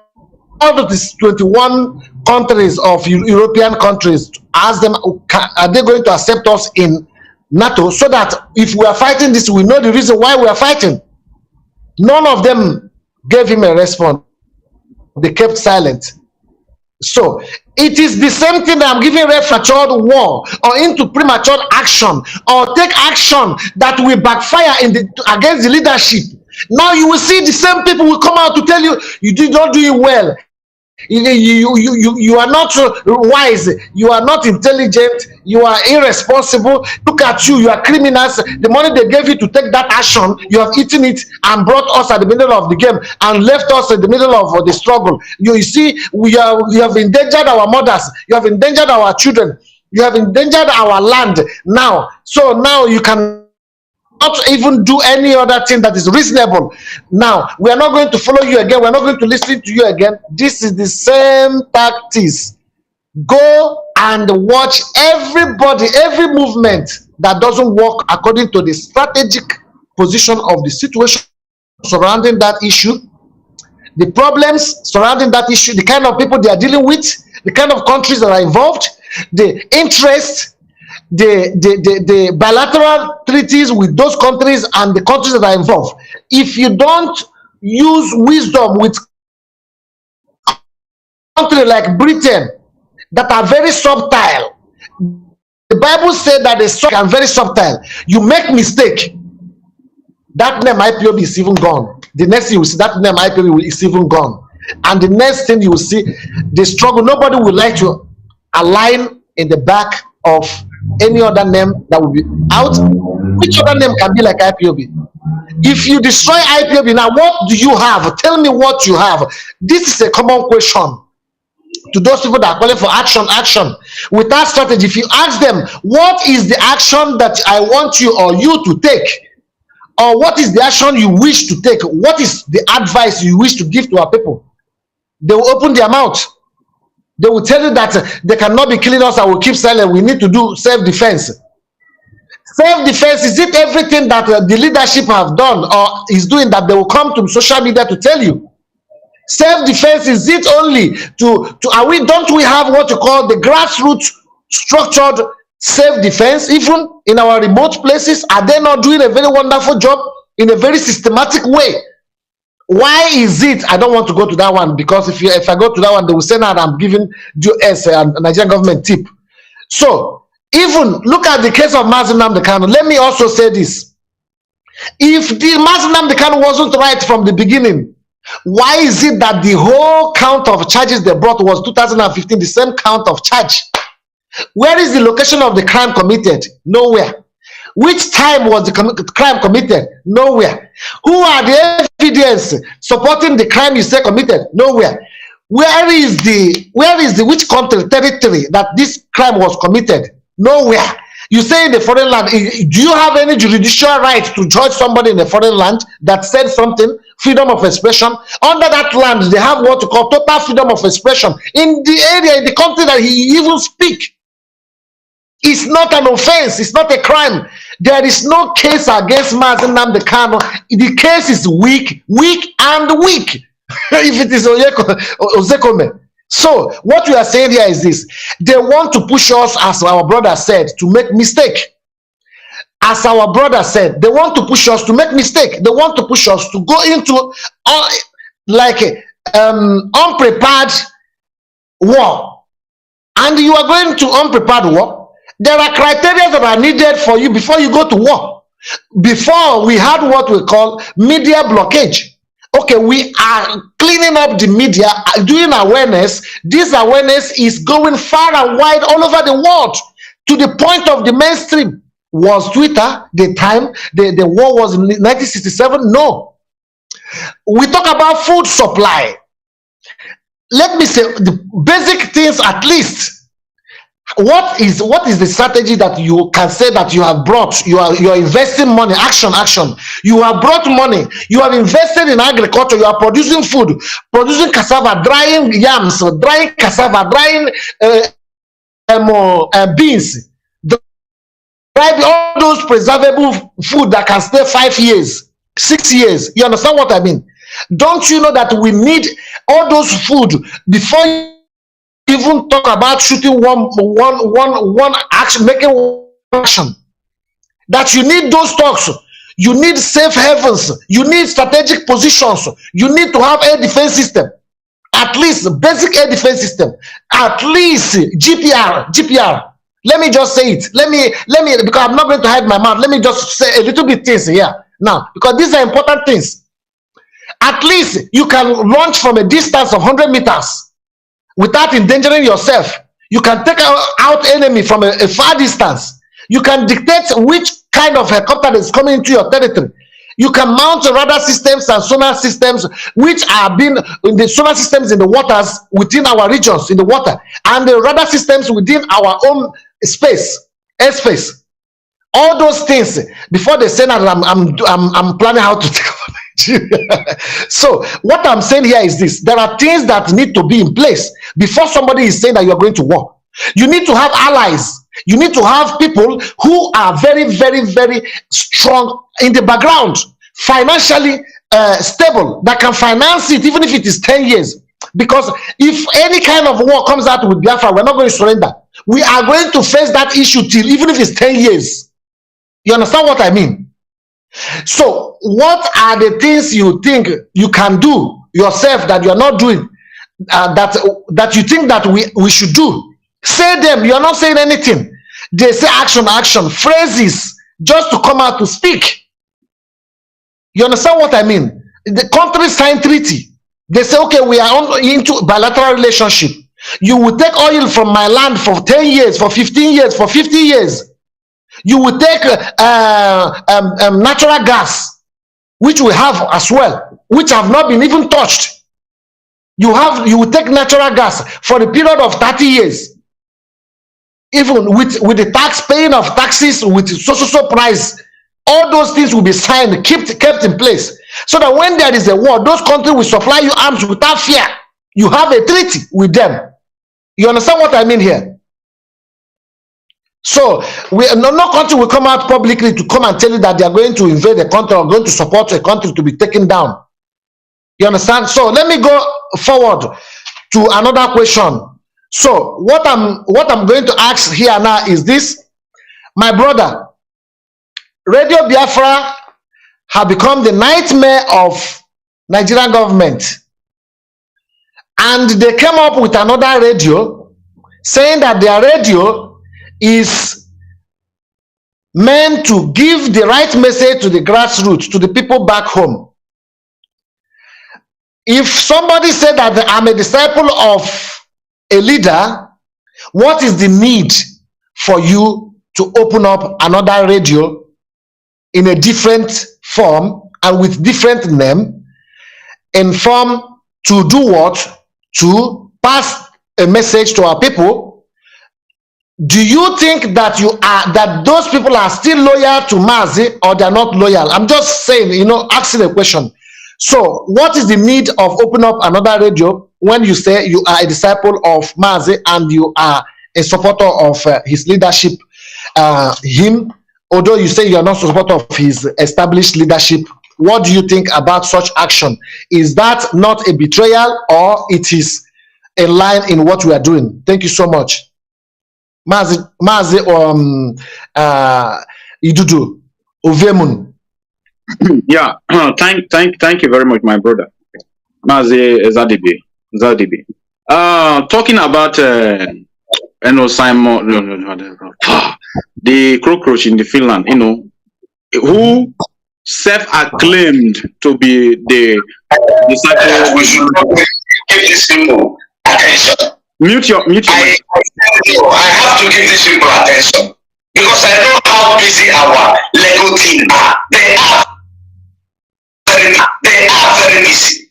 called out these 21 countries of European countries to ask them, are they going to accept us in NATO, so that if we are fighting this, we know the reason why we are fighting. None of them gave him a response. They kept silent. So it is the same thing that I'm giving premature war or into premature action or take action that will backfire against the leadership. Now you will see the same people will come out to tell you, you did not do it well. You are not wise, you are not intelligent, you are irresponsible. Look at you, you are criminals. The money they gave you to take that action, you have eaten it and brought us at the middle of the game and left us in the middle of the struggle. You see, you have endangered our mothers, you have endangered our children, you have endangered our land now. So now you can not even do any other thing that is reasonable. Now we are not going to follow you again. We're not going to listen to you again. This is the same tactics. Go and watch everybody, every movement that doesn't work according to the strategic position of the situation surrounding that issue, the problems surrounding that issue, the kind of people they are dealing with, the kind of countries that are involved, the interest, the bilateral treaties with those countries and the countries that are involved. If you don't use wisdom with countries like Britain that are very subtle, the Bible said that they are very subtle. You make mistake, that name IPOB is even gone. The next thing you will see, that name IPOB is even gone. And the next thing you will see, the struggle. Nobody would like to align in the back of any other name that will be out. Which other name can be like IPOB? If you destroy IPOB now, what do you have? Tell me what you have. This is a common question to those people that are calling for action. Without strategy, if you ask them, what is the action that I want you or you to take? Or what is the action you wish to take? What is the advice you wish to give to our people? They will open their mouth. They will tell you that they cannot be killing us and will keep silent. We need to do self-defense. Self-defense, is it everything that the leadership have done or is doing that they will come to social media to tell you? Self-defense, is it only don't we have what you call the grassroots structured self-defense? Even in our remote places, are they not doing a very wonderful job in a very systematic way? Why is it? I don't want to go to that one, because if I go to that one, they will say that I'm giving US and Nigerian government tip. So even look at the case of Mazi Nnamdi Kanu. Let me also say this: if the Mazi Nnamdi Kanu wasn't right from the beginning, why is it that the whole count of charges they brought was 2015, the same count of charge? Where is the location of the crime committed? Nowhere. Which time was the crime committed? Nowhere. Who are the evidence supporting the crime you say committed? Nowhere. Where is which country, territory that this crime was committed? Nowhere. You say in the foreign land, do you have any judicial right to judge somebody in a foreign land that said something? Freedom of expression. Under that land, they have what you call total freedom of expression. In the area, in the country that he even speaks. It's not an offense. It's not a crime. There is no case against Mazi Nnamdi Kanu. The case is weak. If it is Ozekome. So what we are saying here is this: they want to push us, as our brother said, to make mistake. As our brother said, they want to push us to make mistake. They want to push us to go into unprepared war. And you are going to unprepared war. There are criteria that are needed for you before you go to war. Before, we had what we call media blockage. Okay, we are cleaning up the media, doing awareness. This awareness is going far and wide all over the world, to the point of the mainstream. Was Twitter the time the war was in 1967? No. We talk about food supply. Let me say the basic things at least. What is the strategy that you can say that you have brought? You are investing money. Action. You have brought money. You have invested in agriculture. You are producing food, producing cassava, drying yams, drying cassava, drying beans, drying all those preservable food that can stay 5 years, 6 years. You understand what I mean? Don't you know that we need all those food before you even talk about shooting one action, making one action? That you need those stocks, you need safe havens, you need strategic positions, you need to have air defense system, at least basic air defense system, at least GPR. Let me just say it. Let me, because I'm not going to hide my mouth. Let me just say a little bit things here now, because these are important things. At least you can launch from a distance of 100 meters. Without endangering yourself. You can take out enemy from a far distance. You can dictate which kind of helicopter is coming into your territory. You can mount radar systems and sonar systems, which are being in the sonar systems in the waters within our regions in the water, and the radar systems within our own space, airspace. All those things before they say that I'm planning how to take over Nigeria. So what I'm saying here is this: there are things that need to be in place before somebody is saying that you are going to war. You need to have allies. You need to have people who are very, very, very strong in the background, financially stable, that can finance it even if it is 10 years. Because if any kind of war comes out with Biafra, we're not going to surrender. We are going to face that issue till even if it's 10 years. You understand what I mean? So what are the things you think you can do yourself that you are not doing, that you think that we should do? Say them. You are not saying anything. They say action, phrases just to come out to speak. You understand what I mean? The country signed treaty. They say, okay, we are into bilateral relationship. You will take oil from my land for 10 years, for 15 years, for 50 years. You will take natural gas, which we have as well, which have not been even touched. You will take natural gas for the period of 30 years, even with the tax paying of taxes, with so price. All those things will be signed, kept in place, so that when there is a war, those countries will supply you arms without fear. You have a treaty with them. You understand what I mean here? So no country will come out publicly to come and tell you that they are going to invade a country or going to support a country to be taken down. You understand? So let me go forward to another question. So what I'm going to ask here now is this, my brother. Radio Biafra have become the nightmare of Nigerian government, and they came up with another radio saying that their radio is meant to give the right message to the grassroots, to the people back home. If somebody said that I'm a disciple of a leader, what is the need for you to open up another radio in a different form and with different name, in form to do what? To pass a message to our people? Do you think that those people are still loyal to Mazi, or they're not loyal? I'm just saying, asking a question. So what is the need of opening up another radio when you say you are a disciple of Mazi and you are a supporter of his leadership, although you say you are not a supporter of his established leadership? What do you think about such action? Is that not a betrayal, or it is a line in what we are doing? Thank you so much. Mazi Idudu Ovemun. Yeah, thank you very much, my brother. Mazi Zadibi. Talking about Simon, the cockroach in the Finland, who self-acclaimed to be the disciple. We should give this people attention. Mute your I have to give this people attention because I know how busy our Lego team are. They are very busy.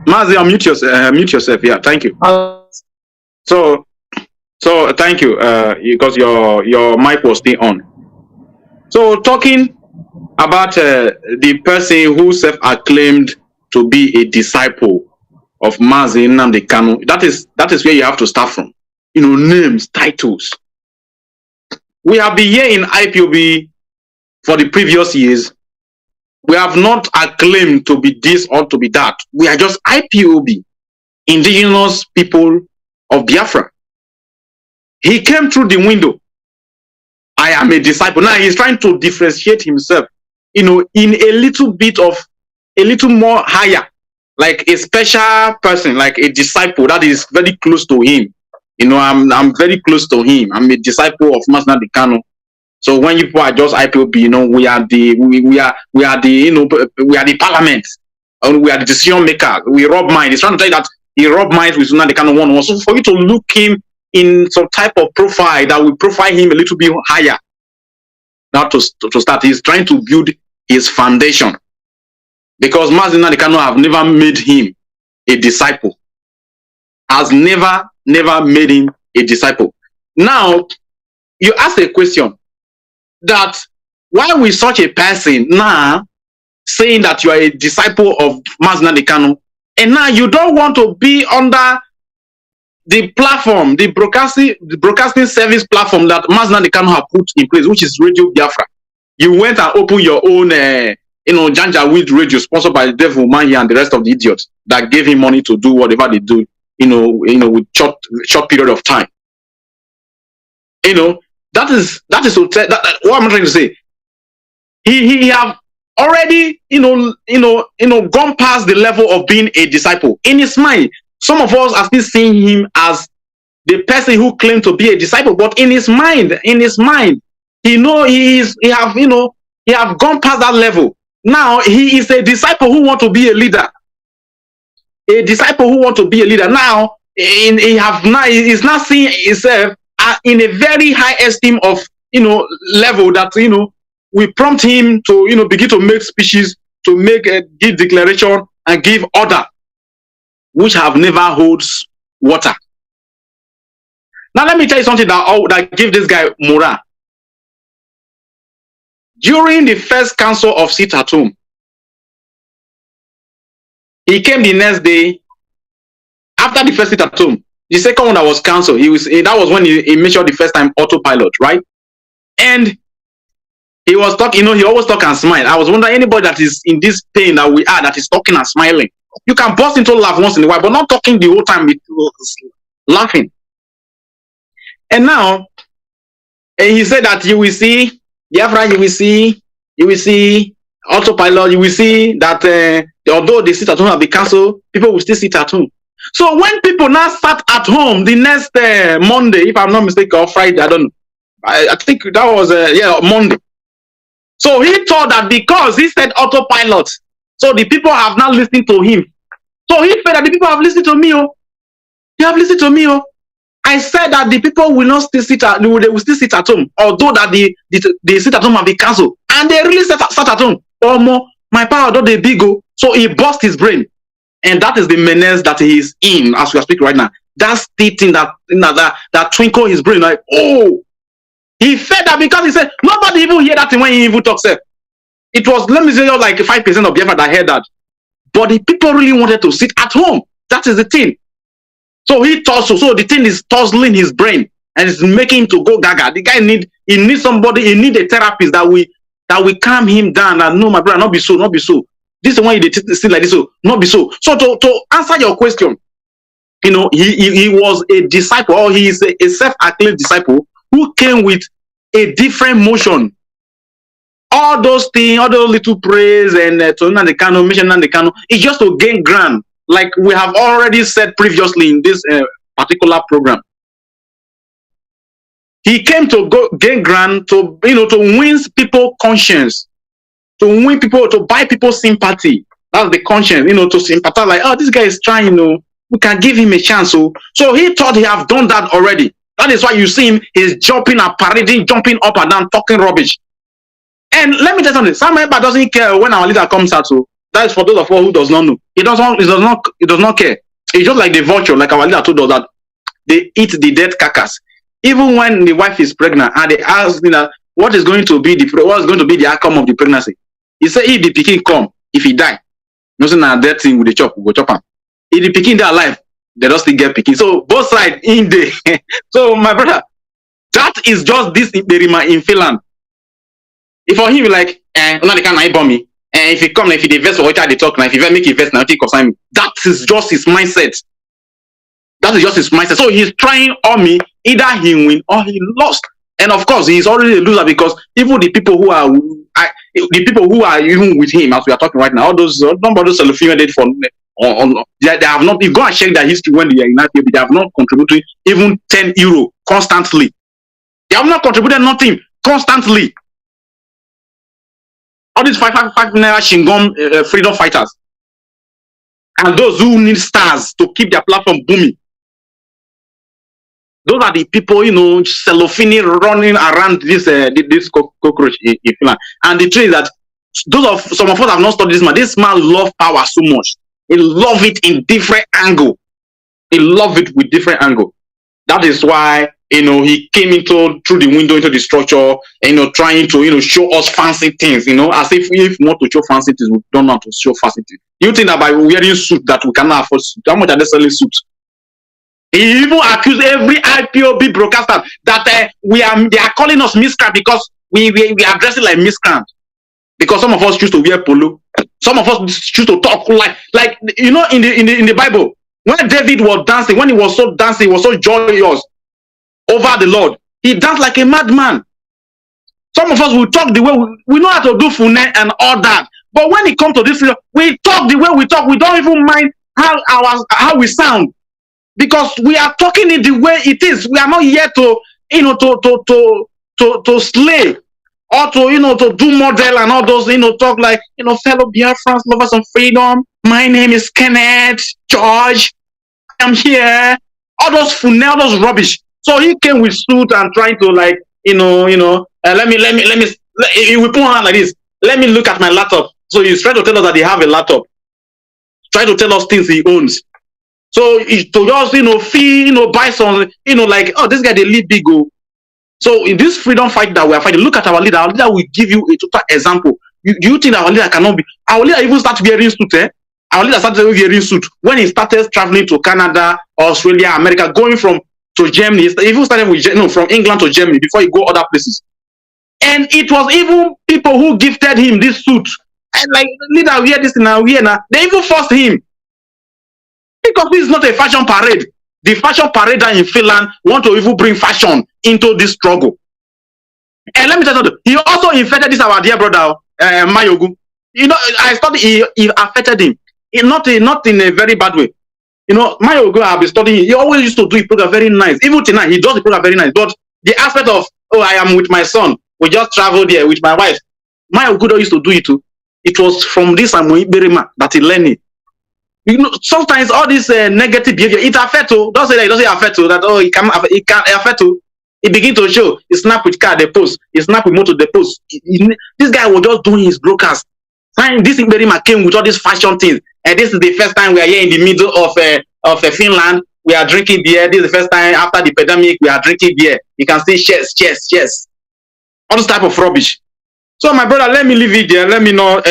Mazi, mute yourself. Yeah, thank you. So thank you, because your mic was still on. So talking about the person who self-acclaimed to be a disciple of Mazi Nnamdi Kanu, that is where you have to start from. Names, titles. We have been here in IPOB for the previous years. We have not acclaimed to be this or to be that. We are just IPOB, indigenous people of Biafra. He came through the window. I am a disciple. Now he's trying to differentiate himself, in a little more higher, like a special person, like a disciple that is very close to him. I'm very close to him. I'm a disciple of Mazi Nnamdi Kanu. So when people are just IPOB, we are the parliament, and we are the decision maker. We rub minds. He's trying to tell you that he rubbed minds with Nnamdi Kanu one. So for you to look him in some type of profile that will profile him a little bit higher. Now to start, he's trying to build his foundation, because Mazi Nnamdi Kanu have never made him a disciple. Has never made him a disciple. Now you ask a question that why will such a person now saying that you are a disciple of Mazi Nnamdi Kanu, and now you don't want to be under the platform, the broadcasting service platform that Mazi Nnamdi Kanu have put in place, which is Radio Biafra. You went and opened your own, Janjaweed radio, sponsored by the devil man here and the rest of the idiots that gave him money to do whatever they do, with short period of time. That is what I'm trying to say. He have already, gone past the level of being a disciple. In his mind, some of us are still seeing him as the person who claimed to be a disciple, but in his mind, he have gone past that level. Now he is a disciple who want to be a leader. a disciple who want to be a leader now, he's now seeing himself in a very high esteem of level that we prompt him to begin to make speeches, to make a give declaration and give order, which have never holds water. Now let me tell you something that give this guy morale. During the first council of sit at home, he came the next day. After the first sit at home, the second one that was cancelled, that was when he mentioned the first time autopilot, right? And he was talking, he always talk and smile. I was wondering, anybody that is in this pain that we are, that is talking and smiling, you can burst into laugh once in a while, but not talking the whole time with laughing. And now, he said that you will see Biafra, you will see autopilot, you will see that although they sit at home and be cancelled, people will still sit at home. So when people now sat at home the next Monday, if I'm not mistaken, or Friday, I don't know. I think that was Monday. So he thought that because he said autopilot, so the people have now listened to him. So he felt that the people have listened to me. They have listened to me. I said that the people will not still sit at, they will still sit at home, although that they sit at home and be cancelled, and they really sat at home. Or more, my power don't they big go. So he burst his brain, and that is the menace that he is in as we are speaking right now. That's the thing that twinkle his brain like, oh, he felt that because he said nobody even hear that thing when he even talks. It was, let me say, like 5% of Biafra that heard that, but the people really wanted to sit at home. That is the thing. So he thought so the thing is tussling his brain and it's making him to go gaga. The guy needs somebody, he need a therapist that we calm him down and no, my brother, not be so. This is why you see like this, so not be so. So to answer your question, he was a disciple, or he is a self-acclaimed disciple who came with a different motion. All those things, all those little praise and to Nnamdi Kanu, mention Nnamdi Kanu, it's just to gain ground. Like we have already said previously in this particular program, he came to gain ground, to to win people's conscience, to win people, to buy people's sympathy. That's the conscience, to sympathize. Like, oh, this guy is trying, we can give him a chance. So he thought he have done that already. That is why you see him, he's jumping and parading, jumping up and down, talking rubbish. And let me tell you something. Samuel doesn't care when our leader comes out. So that is for those of us who does not know. He does not care. It's just like the vulture, like our leader told us that they eat the dead carcass. Even when the wife is pregnant and they ask what is going to be the outcome of the pregnancy. He said if the pikin come, if he die, nothing na that thing with the chop, we go chop him. If the pikin die alive, they don't still get pikin. So both sides in the so my brother, that is just this in Finland. If for him like not the kind of bomb me. And if he come, if he invest for what they talk, if he make invest now, he consign me. That is just his mindset. That is just his mindset. So he's trying on me, either he win or he lost. And of course, he's already a loser because even the people who are even with him, as we are talking right now, all those did for they have not. You go and check their history when they are in IPOB, they have not contributed even 10 euro constantly. They have not contributed nothing constantly. All these 5 naira Shingom freedom fighters, and those who need stars to keep their platform booming. Those are the people, cellophane running around this cockroach in Finland. And the truth is that some of us have not studied this man. This man loves power so much. He loves it in different angle. He loves it with different angle. That is why he came through the window into the structure, trying to show us fancy things, as if we want to show fancy things, we don't know how to show fancy things. You think that by wearing suit that we cannot afford suit? How much are they selling suits? He even accused every IPOB broadcaster that they are calling us miscreant because we are dressing like miscreant. Because some of us choose to wear polo, some of us choose to talk like in the Bible, when David was dancing, when he was so dancing, he was so joyous over the Lord, he danced like a madman. Some of us will talk the way we know how to do fune and all that, but when it comes to this, we talk the way we talk. We don't even mind how we sound, because we are talking it the way it is. We are not here to to slay. or to, to do model and all those, talk like, fellow Biafrans, lovers of freedom. My name is Kenneth George. I'm here. All those funnel, all those rubbish. So he came with suit and trying to like, let me, if we put on like this, let me look at my laptop. So he's trying to tell us that he have a laptop. Trying to tell us things he owns. So to just, fee, buy some, like, oh, this guy, they live big, go. So in this freedom fight that we are fighting, look at our leader. Our leader will give you a total example. Do you think our leader cannot be? Our leader even started wearing suit, eh? Our leader started wearing suit when he started traveling to Canada, Australia, America, going to Germany. He even started with, from England to Germany before he go other places. And it was even people who gifted him this suit. And like, leader, wear this now, wear now. They even forced him. Because this is not a fashion parade. The fashion parader in Finland want to even bring fashion into this struggle. And let me tell you something. He also infected this our dear brother, Mayogu. I thought he affected him. Not in a very bad way. Mayogu, I've been studying. He always used to do the program very nice. Even tonight, he does the program very nice. But the aspect of, I am with my son. We just traveled there with my wife. Mayogu used to do it too. It was from this Berima that he learned it. Sometimes all this negative behavior, it affects you. Don't say that it doesn't affect you. That it can affect you. It begin to show. He snap with car, they post. He snap with motor, they post. This guy was just doing his broadcast. This Berima came with all these fashion things. And this is the first time we are here in the middle of Finland. We are drinking beer. This is the first time after the pandemic we are drinking beer. You can see cheers. All this type of rubbish. So my brother, let me leave it there. Let me not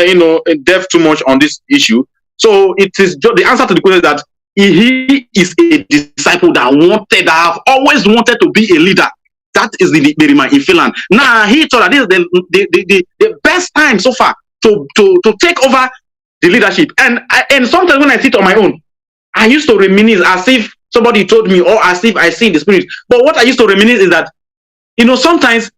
delve too much on this issue. So it is just the answer to the question that he is a disciple that have always wanted to be a leader. That is the Berima in Finland. Now he thought that this is the best time so far to take over the leadership. And sometimes when I sit on my own, I used to reminisce as if somebody told me or as if I see in the spirit. But what I used to reminisce is that, sometimes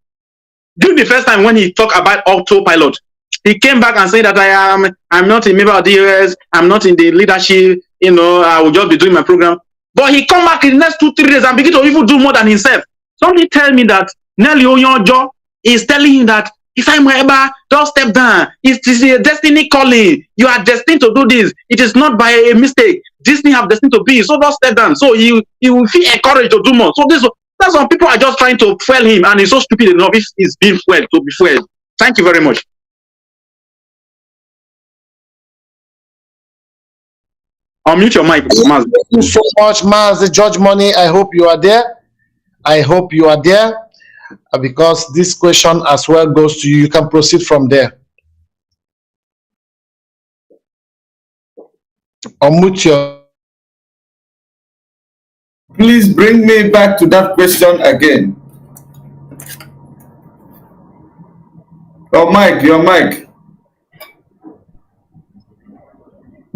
during the first time when he talked about autopilot, he came back and said that I'm not a member of the US, I'm not in the leadership, I will just be doing my program. But he come back in the next 2-3 days and begin to even do more than himself. Somebody tell me that Nelly Oyonjo is telling him that if I'm ever, don't step down. It is a destiny calling. You are destined to do this. It is not by a mistake. This thing have destined to be. So don't step down. So you will feel encouraged to do more. So that's some people are just trying to fuel him, and he's so stupid enough if he's being fueled to be fueled. Thank you very much. Unmute your mic, Mazi. Thank you so much, Mazi George Money. I hope you are there. Because this question as well goes to you. You can proceed from there. Unmute your. Please bring me back to that question again. Your mic.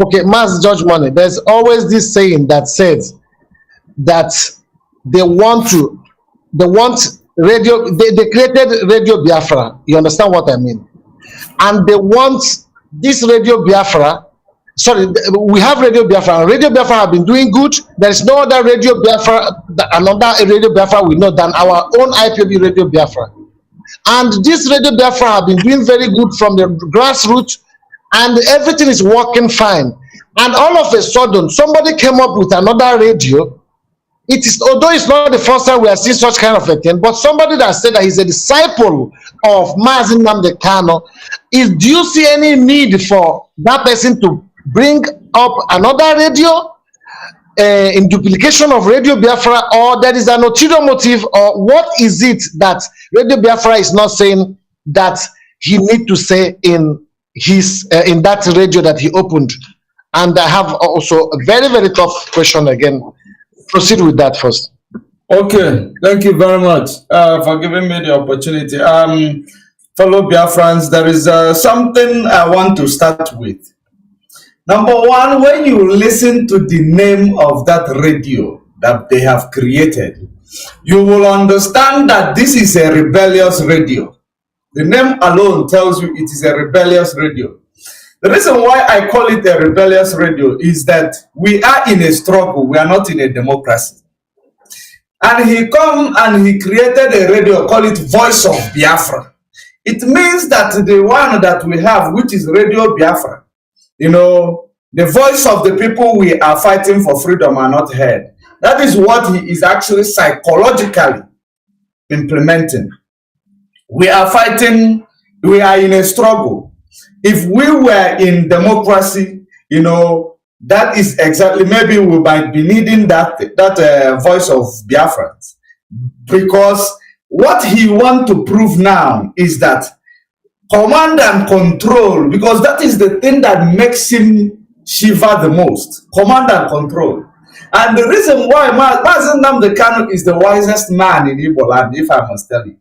Okay, Mazi George Money. There's always this saying that says that they want radio. They created Radio Biafra. You understand what I mean? And they want this Radio Biafra. Sorry, we have Radio Biafra. Radio Biafra have been doing good. There is no other Radio Biafra, another Radio Biafra we know than our own IPOB Radio Biafra. And this Radio Biafra have been doing very good from the grassroots, and everything is working fine. And all of a sudden, somebody came up with another radio. It is, although it's not the first time we are seeing such kind of a thing, but somebody that said that he's a disciple of Mazi Nnamdi Kanu. Do you see any need for that person to bring up another radio in duplication of Radio Biafra, or there is an ulterior motive, or what is it that Radio Biafra is not saying that he need to say in his in that radio that he opened? And I have also a very, very tough question again. Proceed with that first. Okay, thank you very much for giving me the opportunity. Fellow Biafrans, there is something I want to start with. Number one, when you listen to the name of that radio that they have created, you will understand that this is a rebellious radio. The name alone tells you it is a rebellious radio. The reason why I call it a rebellious radio is that we are in a struggle. We are not in a democracy. And he come and he created a radio, call it Voice of Biafra. It means that the one that we have, which is Radio Biafra, you know, the voice of the people we are fighting for freedom are not heard. That is what he is actually psychologically implementing. We are fighting, we are in a struggle. If we were in democracy, you know, that is exactly, maybe we might be needing that voice of Biafrans. Because what he wants to prove now is that command and control, because that is the thing that makes him shiver the most. Command and control. And the reason why Mazi Nnamdi Kanu is the wisest man in Igbo land, if I must tell you,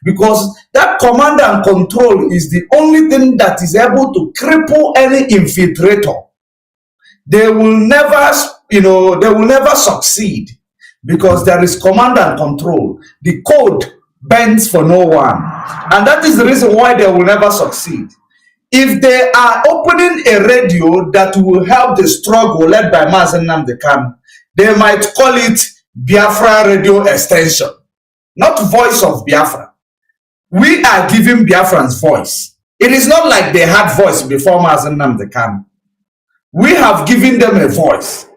because that command and control is the only thing that is able to cripple any infiltrator. They will never, you know, they will never succeed because there is command and control. The code bends for no one. And that is the reason why they will never succeed. If they are opening a radio that will help the struggle led by Mazi Nnamdi Kanu, they might call it Biafra Radio Extension, not Voice of Biafra. We are giving Biafrans voice. It is not like they had voice before Mazi Nnamdi Kanu. We have given them a voice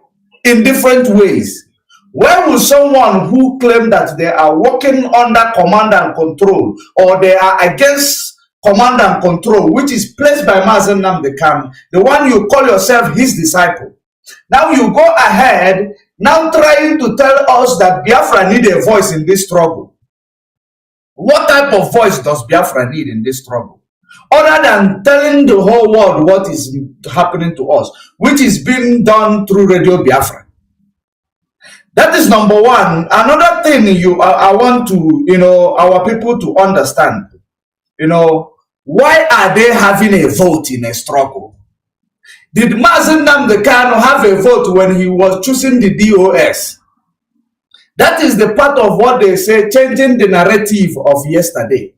in different ways. Where will someone who claim that they are working under command and control, or they are against command and control, which is placed by Mazi Nnamdi Kanu, the one you call yourself his disciple, now you go ahead now trying to tell us that Biafra need a voice in this struggle? What type of voice does Biafra need in this struggle? Other than telling the whole world what is happening to us, which is being done through Radio Biafra. That is number one. Another thing I want to, you know, our people to understand, you know, why are they having a vote in a struggle? Did Mazi Nnamdi Kanu have a vote when he was choosing the DOS? That is the part of what they say, changing the narrative of yesterday.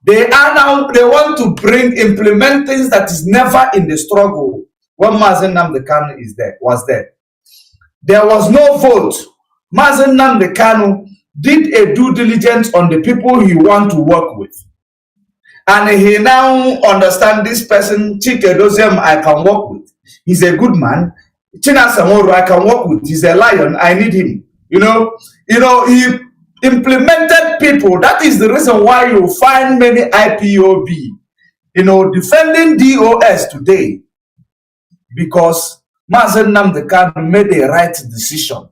They are now, they want to implement things that is never in the struggle when Mazi Nnamdi Kanu was there. There was no vote. Mazi Nnamdi Kanu did a due diligence on the people he want to work with. And he now understands this person, Chike Doziem, I can work with. He's a good man. China Samoro, I can work with. He's a lion. I need him. You know, he implemented people. That is the reason why you find many IPOB, you know, defending DOS today. Because Mazi Nnamdi Kanu made a right decision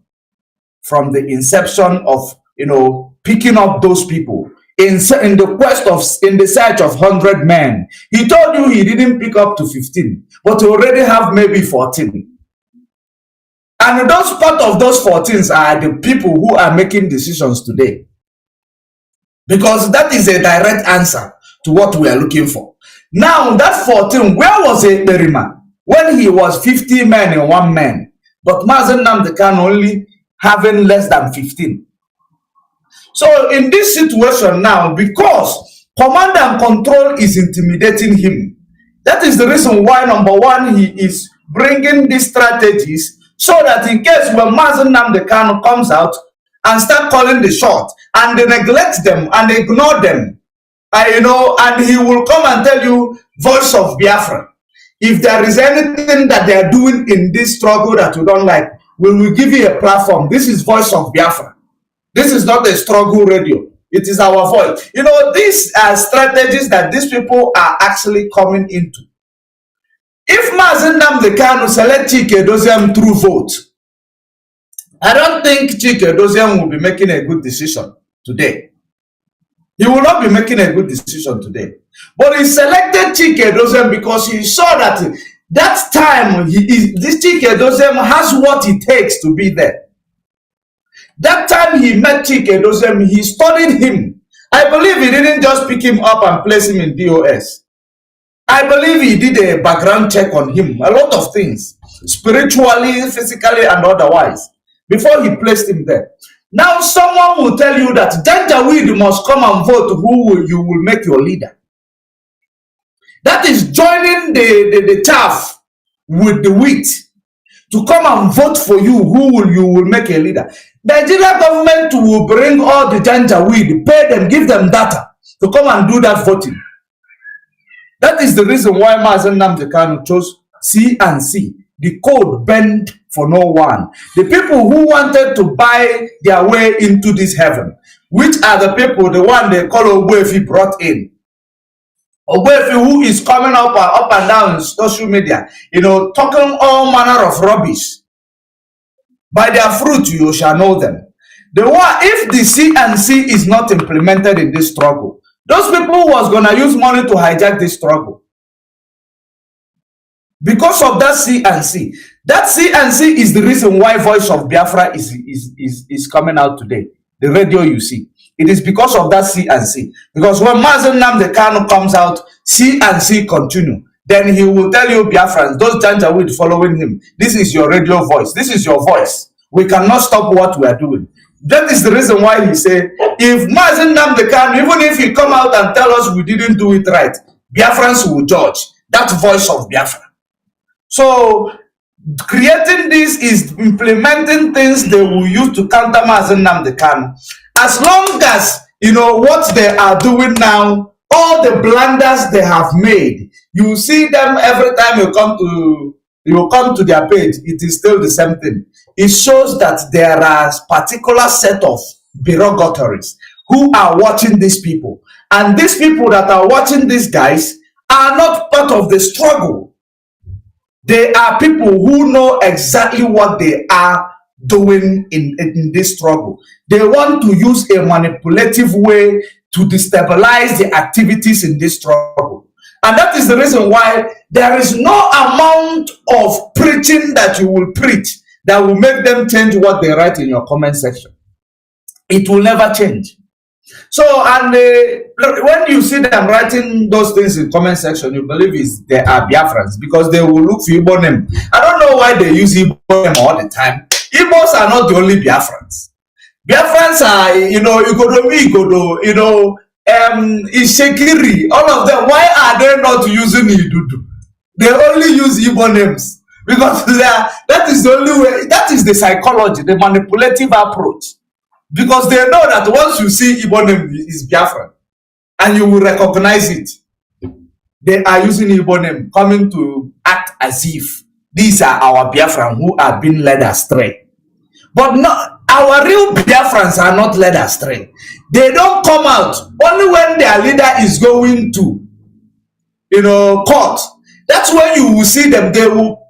from the inception of, you know, picking up those people. In the search of 100 men. He told you he didn't pick up to 15, but he already have maybe 14. And those part of those 14s are the people who are making decisions today. Because that is a direct answer to what we are looking for. Now that 14, where was Ekperima? When he was 50 men and 1 man, but Mazi Nnamdi Kanu only having less than 15. So in this situation now, because command and control is intimidating him, that is the reason why, number one, he is bringing these strategies so that in case when Mazi Nnamdi Kanu comes out and start calling the shot and they neglect them and ignore them, you know, and he will come and tell you, voice of Biafra. If there is anything that they are doing in this struggle that you don't like, we will give you a platform. This is voice of Biafra. This is not a struggle radio. It is our voice. You know, these are strategies that these people are actually coming into. If Mazi Nnamdi Kanu select Chike Doziem through vote, I don't think Chike Doziem will be making a good decision today. He will not be making a good decision today. But he selected Chike Doziem because he saw that that time this Chike Doziem has what it takes to be there. That time he met Chike Doziem, he studied him. I believe he didn't just pick him up and place him in DOS. I believe he did a background check on him, a lot of things, spiritually, physically, and otherwise, before he placed him there. Now someone will tell you that Janjaweed must come and vote who you will make your leader. That is joining the chaff with the wheat to come and vote for you who you will make a leader. The Nigeria government will bring all the Janjaweed, pay them, give them data. to come and do that voting. That is the reason why Mazi Nnamdi Kanu chose C&C. The code bent for no one. The people who wanted to buy their way into this heaven, which are the people, the one they call Ogbuefi brought in. Ogbuefi, who is coming up and down in social media, you know, talking all manner of rubbish. By their fruit you shall know them. The one, if the C&C is not implemented in this struggle, those people was gonna use money to hijack this struggle. Because of that C&C. That C&C is the reason why Voice of Biafra is coming out today. The radio you see. It is because of that C&C. Because when Mazi Nnamdi Kanu comes out, C&C continue. Then he will tell you, Biafrans, those Janjaweed following him, this is your radio voice. This is your voice. We cannot stop what we are doing. That is the reason why he said, if Mazi Nnamdi Kanu, even if he come out and tell us we didn't do it right, Biafrans will judge. That Voice of Biafra. So, creating this is implementing things they will use to counter Mazi Nnamdi Kanu. As long as, you know, what they are doing now, all the blunders they have made, you see them every time you come to their page, it is still the same thing. It shows that there are a particular set of derogatories who are watching these people. And these people that are watching these guys are not part of the struggle. They are people who know exactly what they are doing in this struggle. They want to use a manipulative way to destabilize the activities in this struggle. And that is the reason why there is no amount of preaching that you will preach that will make them change what they write in your comment section. It will never change. So, and when you see them writing those things in comment section, you believe they are Biafrans because they will look for Igbo name. I don't know why they use Igbo name all the time. Igbos are not the only Biafrans. Biafrans are, you know, Igodo, you know, Ishekiri, all of them. Why are they not using Idudu? They only use Igbo names because that is the only way. That is the psychology, the manipulative approach. Because they know that once you see Igbo name is Biafra, and you will recognize it, they are using Igbo name, coming to act as if these are our Biafrans who are being led astray. But not our real Biafrans are not led astray. They don't come out only when their leader is going to, you know, court. That's when you will see them. They will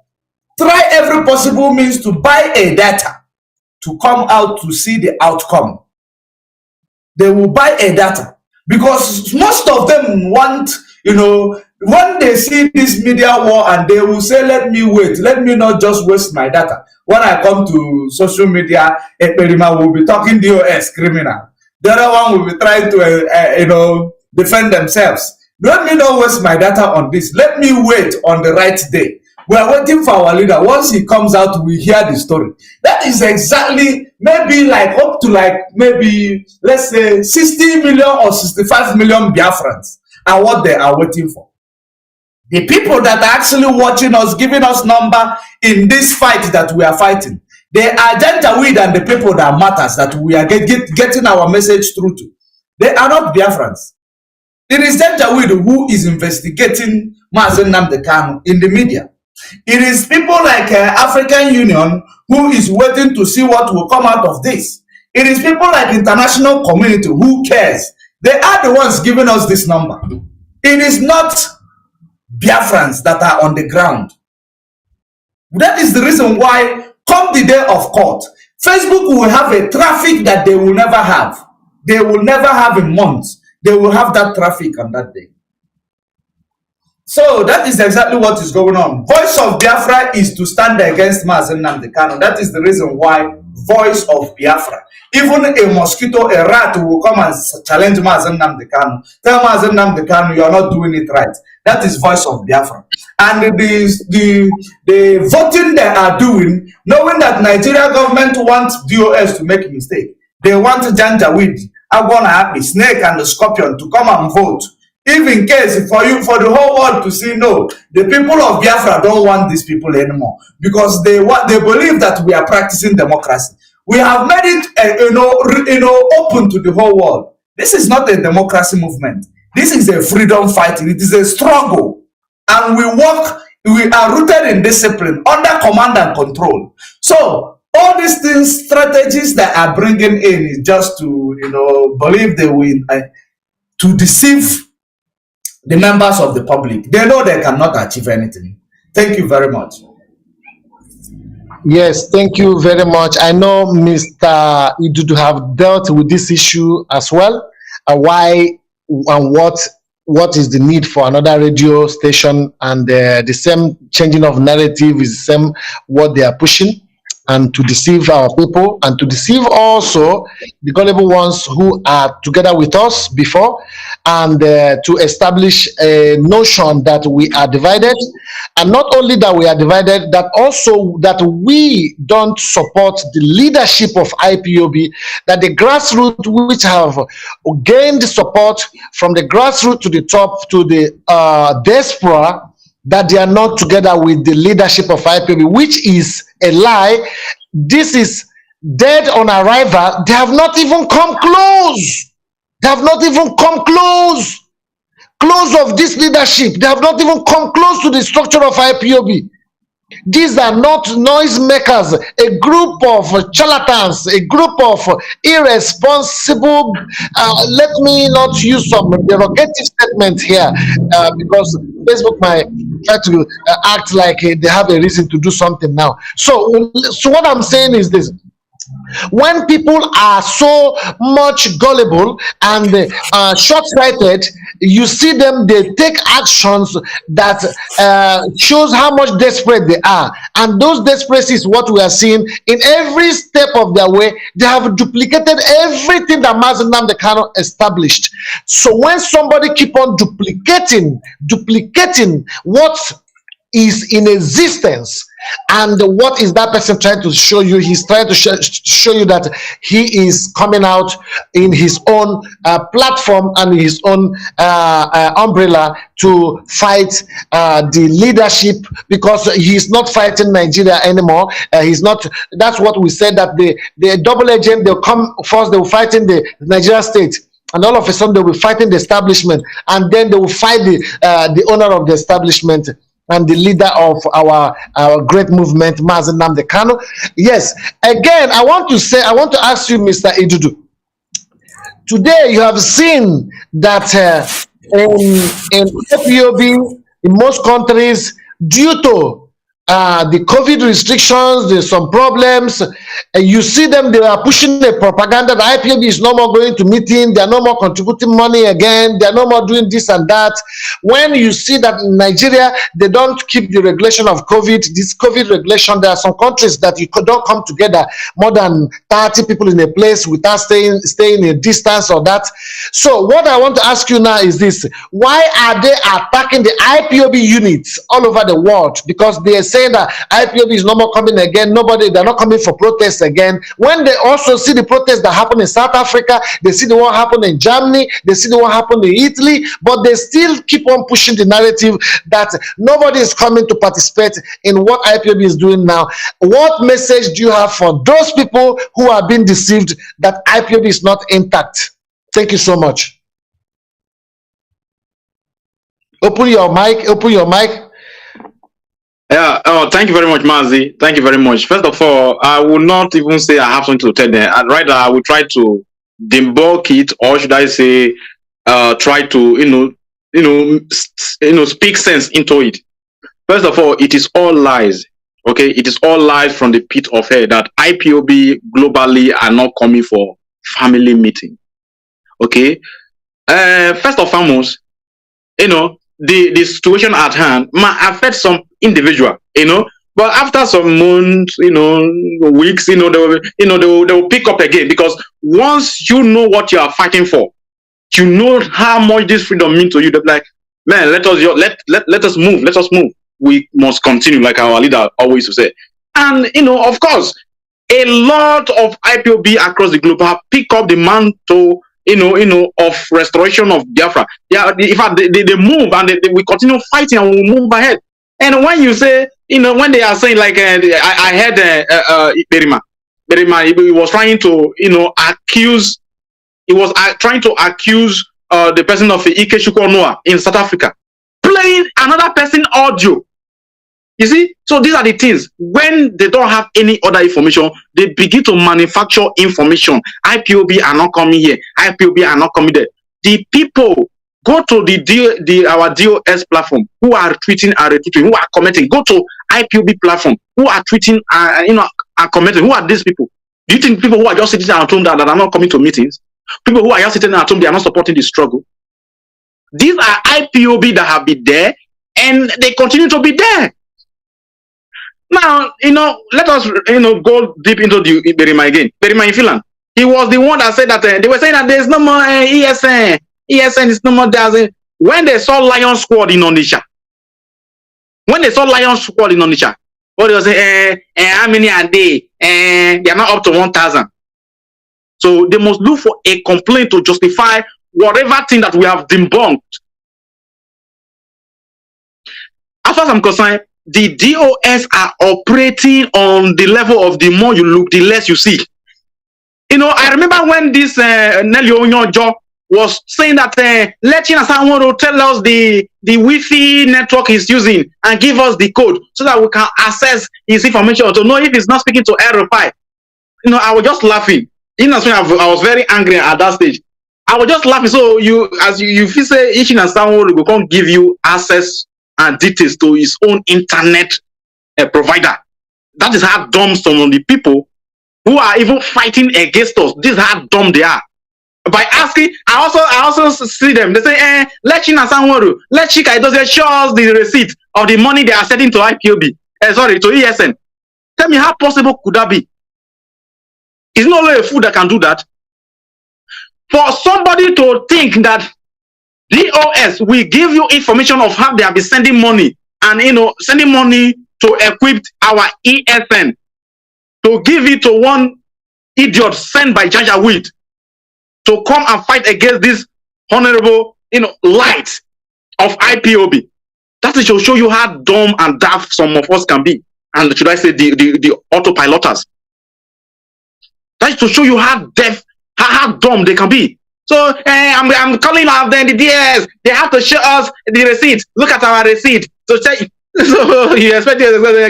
try every possible means to buy a data to come out to see the outcome. They will buy a data because most of them want, you know, when they see this media war and they will say, let me wait, let me not just waste my data. When I come to social media, Ekperima will be talking DOS criminal. The other one will be trying to, you know, defend themselves. Let me not waste my data on this. Let me wait on the right day. We are waiting for our leader. Once he comes out, we hear the story. That is exactly, maybe like up to like, maybe, let's say 60 million or 65 million Biafrans are what they are waiting for. The people that are actually watching us, giving us number in this fight that we are fighting, they are Janjaweed and the people that matters that we are getting our message through to. They are not Biafrans. It is Janjaweed who is investigating Mazi Nnamdi Kanu in the media. It is people like African Union who is waiting to see what will come out of this. It is people like international community who cares. They are the ones giving us this number. It is not Biafrans that are on the ground. That is the reason why, come the day of court, Facebook will have a traffic that they will never have. They will never have in months. They will have that traffic on that day. So that is exactly what is going on. Voice of Biafra is to stand against Mazi Nnamdi Kanu. That is the reason why Voice of Biafra. Even a mosquito, a rat will come and challenge Mazi Nnamdi Kanu. Tell Mazi Nnamdi Kanu you are not doing it right. That is Voice of Biafra. And the voting they are doing, knowing that Nigeria government wants DOS to make a mistake. They want Janjaweed, Agwana, Snake and the Scorpion to come and vote. If in case for the whole world to see, no, the people of Biafra don't want these people anymore because they believe that we are practicing democracy. We have made it, open to the whole world. This is not a democracy movement. This is a freedom fighting. It is a struggle. And we are rooted in discipline, under command and control. So all these things, strategies that are bringing in is just to, believe they win, to deceive the members of the public. They know they cannot achieve anything. Thank you very much. Yes, thank you very much. I know Mr. Idudu have dealt with this issue as well. Why and what is the need for another radio station, and the same changing of narrative is the same what they are pushing, and to deceive our people and to deceive also the gullible ones who are together with us before, and to establish a notion that we are divided, and not only that we are divided, that also that we don't support the leadership of IPOB, that the grassroots which have gained support from the grassroots to the top to the diaspora, that they are not together with the leadership of IPOB, which is a lie. This is dead on arrival. They have not even come close. They have not even come close of this leadership. They have not even come close to the structure of IPOB. These are not noisemakers, a group of charlatans, a group of irresponsible, let me not use some derogative statements here, because Facebook might try to act like they have a reason to do something now. So what I'm saying is this. When people are so much gullible and short-sighted, you see them, they take actions that shows how much desperate they are. And those desperacy is what we are seeing in every step of their way. They have duplicated everything that Mazi Nnamdi Kanu established. So when somebody keep on duplicating what is in existence, and what is that person trying to show you? He's trying to show you that he is coming out in his own platform and his own umbrella to fight the leadership, because he's not fighting Nigeria anymore. He's not. That's what we said, that the double agent, they'll come first, they will fight in the Nigeria state, and all of a sudden they will fight in the establishment, and then they will fight the owner of the establishment and the leader of our great movement, Mazi Nnamdi Kanu. Yes, again, I want to ask you, Mr. Idudu. Today, you have seen that in IPOB, in most countries, due to the COVID restrictions, there's some problems. You see them, they are pushing the propaganda that IPOB is no more going to meeting, they are no more contributing money again, they are no more doing this and that. When you see that in Nigeria, they don't keep the regulation of COVID, this COVID regulation, there are some countries that you don't come together more than 30 people in a place without staying a distance or that. So what I want to ask you now is this: why are they attacking the IPOB units all over the world? Because they are saying that IPOB is no more coming again, they're not coming for protests again. When they also see the protests that happen in South Africa, they see the one happen in Germany, they see the one happen in Italy, but they still keep on pushing the narrative that nobody is coming to participate in what IPOB is doing now. What message do you have for those people who are being deceived that IPOB is not intact? Thank you so much. Open your mic. Yeah, thank you very much, Mazi. Thank you very much. First of all, I will not even say I have something to tell them. Rather, I will try to debunk it, or should I say, try to, speak sense into it. First of all, it is all lies. Okay, it is all lies from the pit of hell that IPOB globally are not coming for family meeting. Okay, first and foremost, the situation at hand might affect some individual, but after some months, weeks, they will pick up again, because once you know what you are fighting for, you know how much this freedom means to you. They're like, man, let us move. We must continue, like our leader always would say. And of course, a lot of IPOB across the globe have picked up the mantle, of restoration of Biafra. Yeah, in fact, they move, and we continue fighting, and we move ahead. And when you say, when they are saying, like, I heard Berima, he was trying to, accuse, he was trying to accuse the person of Ikechukwu Noah in South Africa, playing another person audio. You see, so these are the things. When they don't have any other information, they begin to manufacture information. IPOB are not coming here. IPOB are not coming there. The people go to our DOS platform who are tweeting and retweeting, who are commenting. Go to IPOB platform who are tweeting and are commenting. Who are these people? Do you think people who are just sitting at home that are not coming to meetings? People who are just sitting at home, they are not supporting the struggle. These are IPOB that have been there, and they continue to be there. Now, let us, go deep into the Berima again. Berima in Finland. He was the one that said that they were saying that there's no more ESN. ESN is no more there. When they saw Lion Squad in Onitsha, what they were saying, how many are they? They are not up to 1,000. So they must look for a complaint to justify whatever thing that we have debunked. As far as I'm concerned, the DOS are operating on the level of the more you look, the less you see. I remember when this Nelly Onyonjo was saying that Lekki and someone will tell us the Wi-Fi network he's using and give us the code so that we can access his information to know if he's not speaking to RFI. I was just laughing. I was very angry at that stage. I was just laughing. So you feel say each and someone will come give you access and details to his own internet provider. That is how dumb some of the people who are even fighting against us. This is how dumb they are. By asking, I also see them. They say, Lekki and Sanworu, Lekki doesn't show us the receipt of the money they are sending to IPOB. To ESN. Tell me, how possible could that be? It's not only a fool that can do that. For somebody to think that DOS will give you information of how they have been sending money and sending money to equip our ESN, to give it to one idiot sent by Janjaweed to come and fight against this honorable light of IPOB. That is to show you how dumb and daft some of us can be. And should I say the autopiloters. That is to show you how deaf, how dumb they can be. So I'm calling out the DS. They have to show us the receipt. Look at our receipt. So you expect,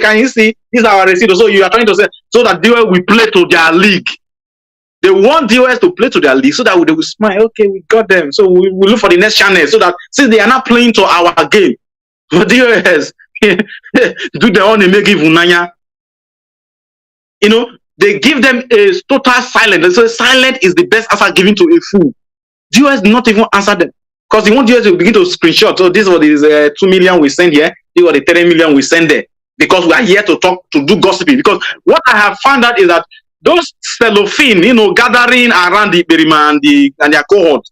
can you see? This is our receipt. So you are trying to say so that DOS will play to their league. They want DOS to play to their league so that they will smile. Okay, we got them. So we will look for the next channel so that since they are not playing to our game, but DOS do their own make give unanya. They give them a total silence. So silent is the best answer given to a fool. DOS not even answer them because they want DOS to begin to screenshot. So this was 2 million we send here. This was the 30 million we send there because we are here to talk, to do gossiping. Because what I have found out is that those cellophane, gathering around the Berima and their cohort,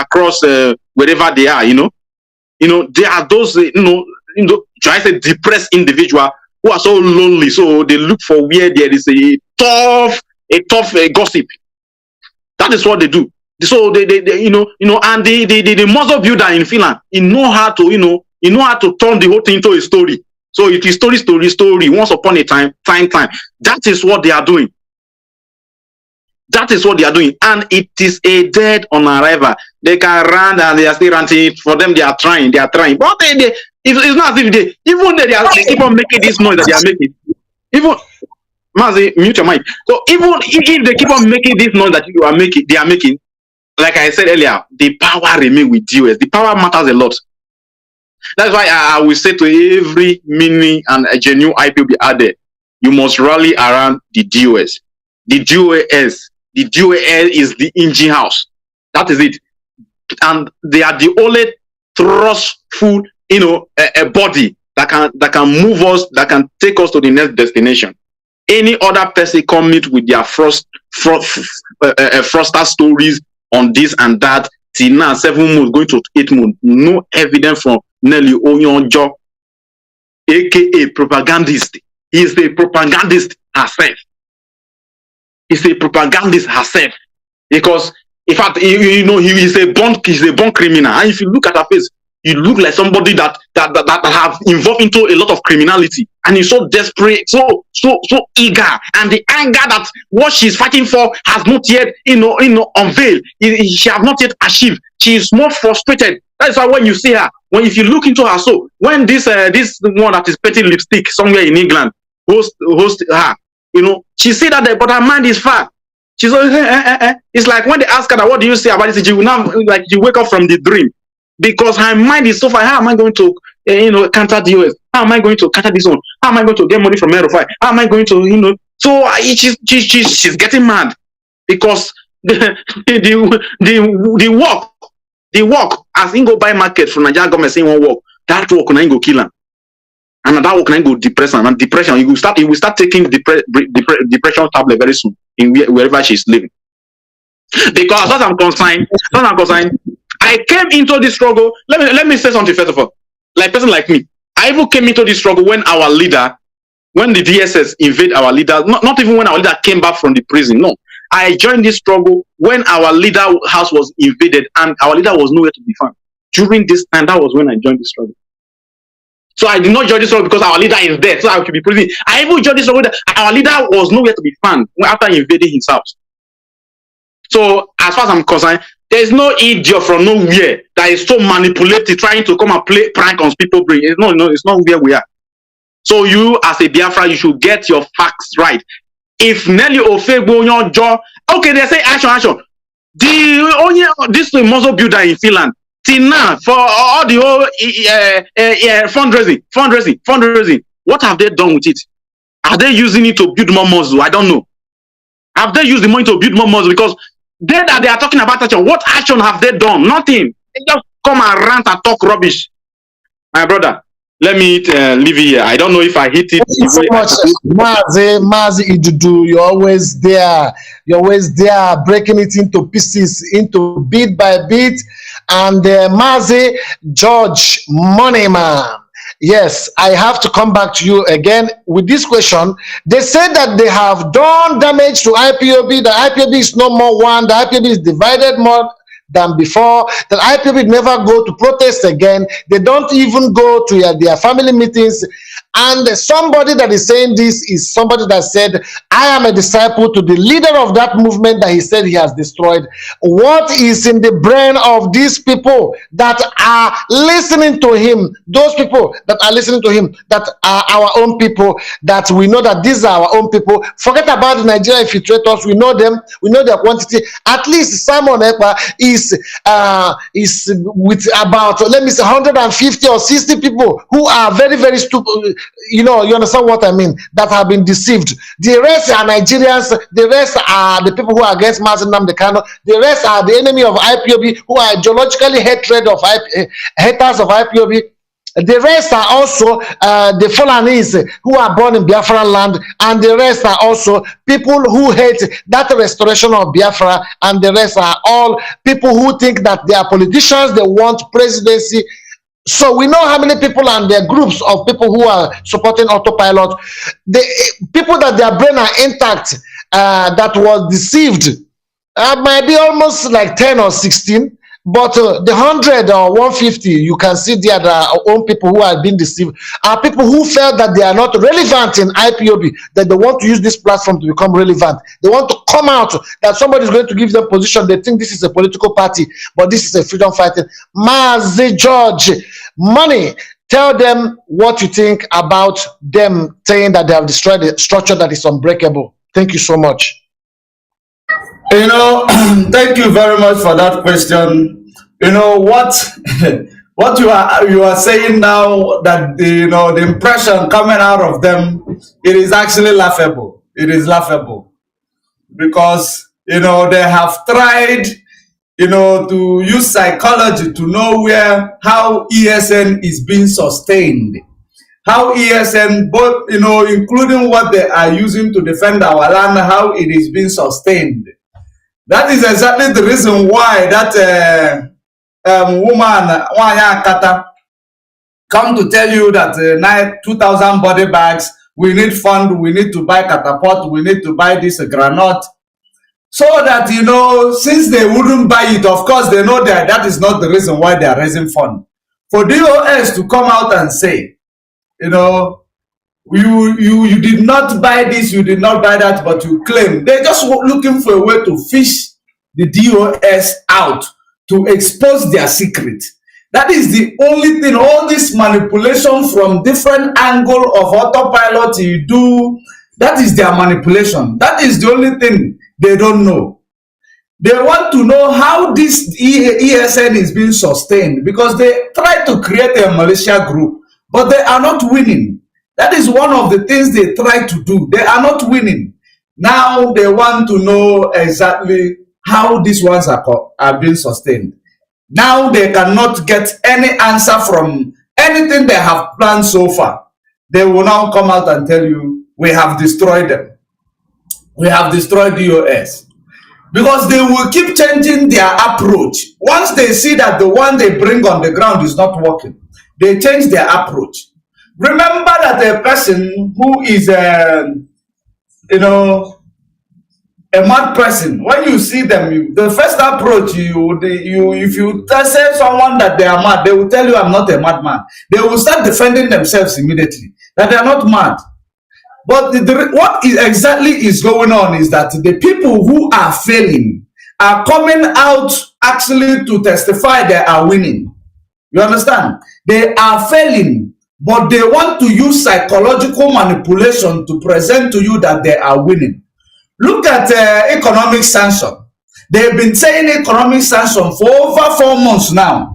across wherever they are, they are those, try to say depressed individual who are so lonely. So they look for where there is a tough gossip. That is what they do. So they and the muzzle builder in Finland, he know how to turn the whole thing into a story. So it is story. Once upon a time. That is what they are doing. That is what they are doing, and it is a dead on arrival. They can run and they are still ranting. For them, they are trying. But it's not as if they keep on making this noise that they are making. Even Mazi, mute your mic. So even if they keep on making this noise that they are making, like I said earlier, the power remains with DOS. The power matters a lot. That's why I will say to every mini and a genuine IPOB out there, you must rally around the DOS. The DOS is the engine house. That is it. And they are the only trustful, a body that can move us, that can take us to the next destination. Any other person come meet with their fraudster stories on this and that, till now 7 months going to 8 months, no evidence from Nelly Onyonjo, aka propagandist. He is a propagandist herself. He's a propagandist herself, because in fact, he is a born criminal. And if you look at her face, You look like somebody that have involved into a lot of criminality, and he's so desperate, so eager, and the anger that what she's fighting for has not yet, unveiled. She has not yet achieved. She is more frustrated. That's why when you see her, if you look into her soul, when this one that is petting lipstick somewhere in England host her, she see that, but her mind is far. She's always, It's like when they ask her, what do you say about this? She will now, like, you wake up from the dream, because her mind is so far. How am I going to, counter the US? How am I going to counter this one? How am I going to get money from Aerofy? How am I going to, So she's getting mad, because the work, as he go buy market from Nigeria government saying one work, that work can go kill him. And that work can go depress him. And depression, he will start taking depression tablet very soon in wherever she's living. Because as far as I'm concerned, I came into this struggle. Let me say something first of all. Like a person like me, I even came into this struggle when our leader, when the DSS invade our leader, not even when our leader came back from the prison. No, I joined this struggle when our leader house was invaded and our leader was nowhere to be found. During this time, that was when I joined the struggle. So I did not join this struggle because our leader is dead, so I could be prison. I even joined this struggle that our leader was nowhere to be found after invading his house. So as far as I'm concerned, there is no idiot from nowhere that is so manipulative, trying to come and play prank on people's brain. It's not where we are. So you, as a Biafra, you should get your facts right. If Nelly Ofegbo jaw, okay, they say action. This muscle builder in Finland, till now, for all the whole fundraising, what have they done with it? Are they using it to build more muscle? I don't know. Have they used the money to build more muscle? Because they are talking about action. What action have they done? Nothing. They just come and rant and talk rubbish. My brother, let me leave it here. I don't know if I hit it. Thank you so much, Mazi Idudu. You're always there. You're always there, breaking it into pieces, into bit by bit. And Mazi George Moneyman. Yes, I have to come back to you again with this question. They said that they have done damage to IPOB. The IPOB is no more one. The IPOB is divided more than before. The IPOB never go to protest again. They don't even go to their family meetings. And somebody that is saying this is somebody that said, I am a disciple to the leader of that movement that he said he has destroyed. What is in the brain of these people that are listening to him? Those people that are listening to him, that are our own people, that we know that these are our own people. Forget about the Nigerian infiltrators. We know them. We know their quantity. At least Simon Ekpa is with about, let me say, 150 or 60 people who are very, very stupid. You understand what I mean, that have been deceived. The rest are Nigerians. The rest are the people who are against Mazi Nnamdi Kanu. The rest are the enemy of IPOB, who are ideologically haters of IPOB. The rest are also the Fulanis who are born in Biafran land, and the rest are also people who hate that restoration of Biafra, and the rest are all people who think that they are politicians, they want presidency. So we know how many people and their groups of people who are supporting autopilot, the people that their brain are intact, that was deceived, might be almost like 10 or 16. But the 100 or 150, you can see there are own people who are being deceived, are people who felt that they are not relevant in IPOB, that they want to use this platform to become relevant. They want to come out, that somebody is going to give them position. They think this is a political party, but this is a freedom fighting. Mazi George Money, tell them what you think about them saying that they have destroyed a structure that is unbreakable. Thank you so much. Thank you very much for that question. What you are saying now, that the impression coming out of them, it is actually laughable. It is laughable because they have tried to use psychology to know how ESN is being sustained. How ESN, both including what they are using to defend our land, how it is being sustained. That is exactly the reason why that woman, Wanya Kata, come to tell you that 2,000 body bags, we need fund, we need to buy catapult, we need to buy this granite. So that, since they wouldn't buy it, of course, they know that is not the reason why they are raising fund. For DOS to come out and say, you know, you did not buy this, you did not buy that, but you claim. They're just looking for a way to fish the DOS out, to expose their secret. That is the only thing. All this manipulation from different angle of autopilot you do, that is their manipulation. That is the only thing they don't know. They want to know how this ESN is being sustained, because they try to create a militia group, but they are not winning. That is one of the things they try to do. They are not winning. Now they want to know exactly how these ones are being sustained. Now they cannot get any answer from anything they have planned so far. They will now come out and tell you, we have destroyed them. We have destroyed DOS. Because they will keep changing their approach. Once they see that the one they bring on the ground is not working, they change their approach. Remember that a person who is, you know, a mad person, when you see them, the first approach, if you say someone that they are mad, they will tell you, I'm not a madman. They will start defending themselves immediately, that they are not mad. But what exactly is going on is that the people who are failing are coming out actually to testify they are winning. You understand? They are failing, but they want to use psychological manipulation to present to you that they are winning. Look at economic sanction. They've been saying economic sanction for over 4 months now.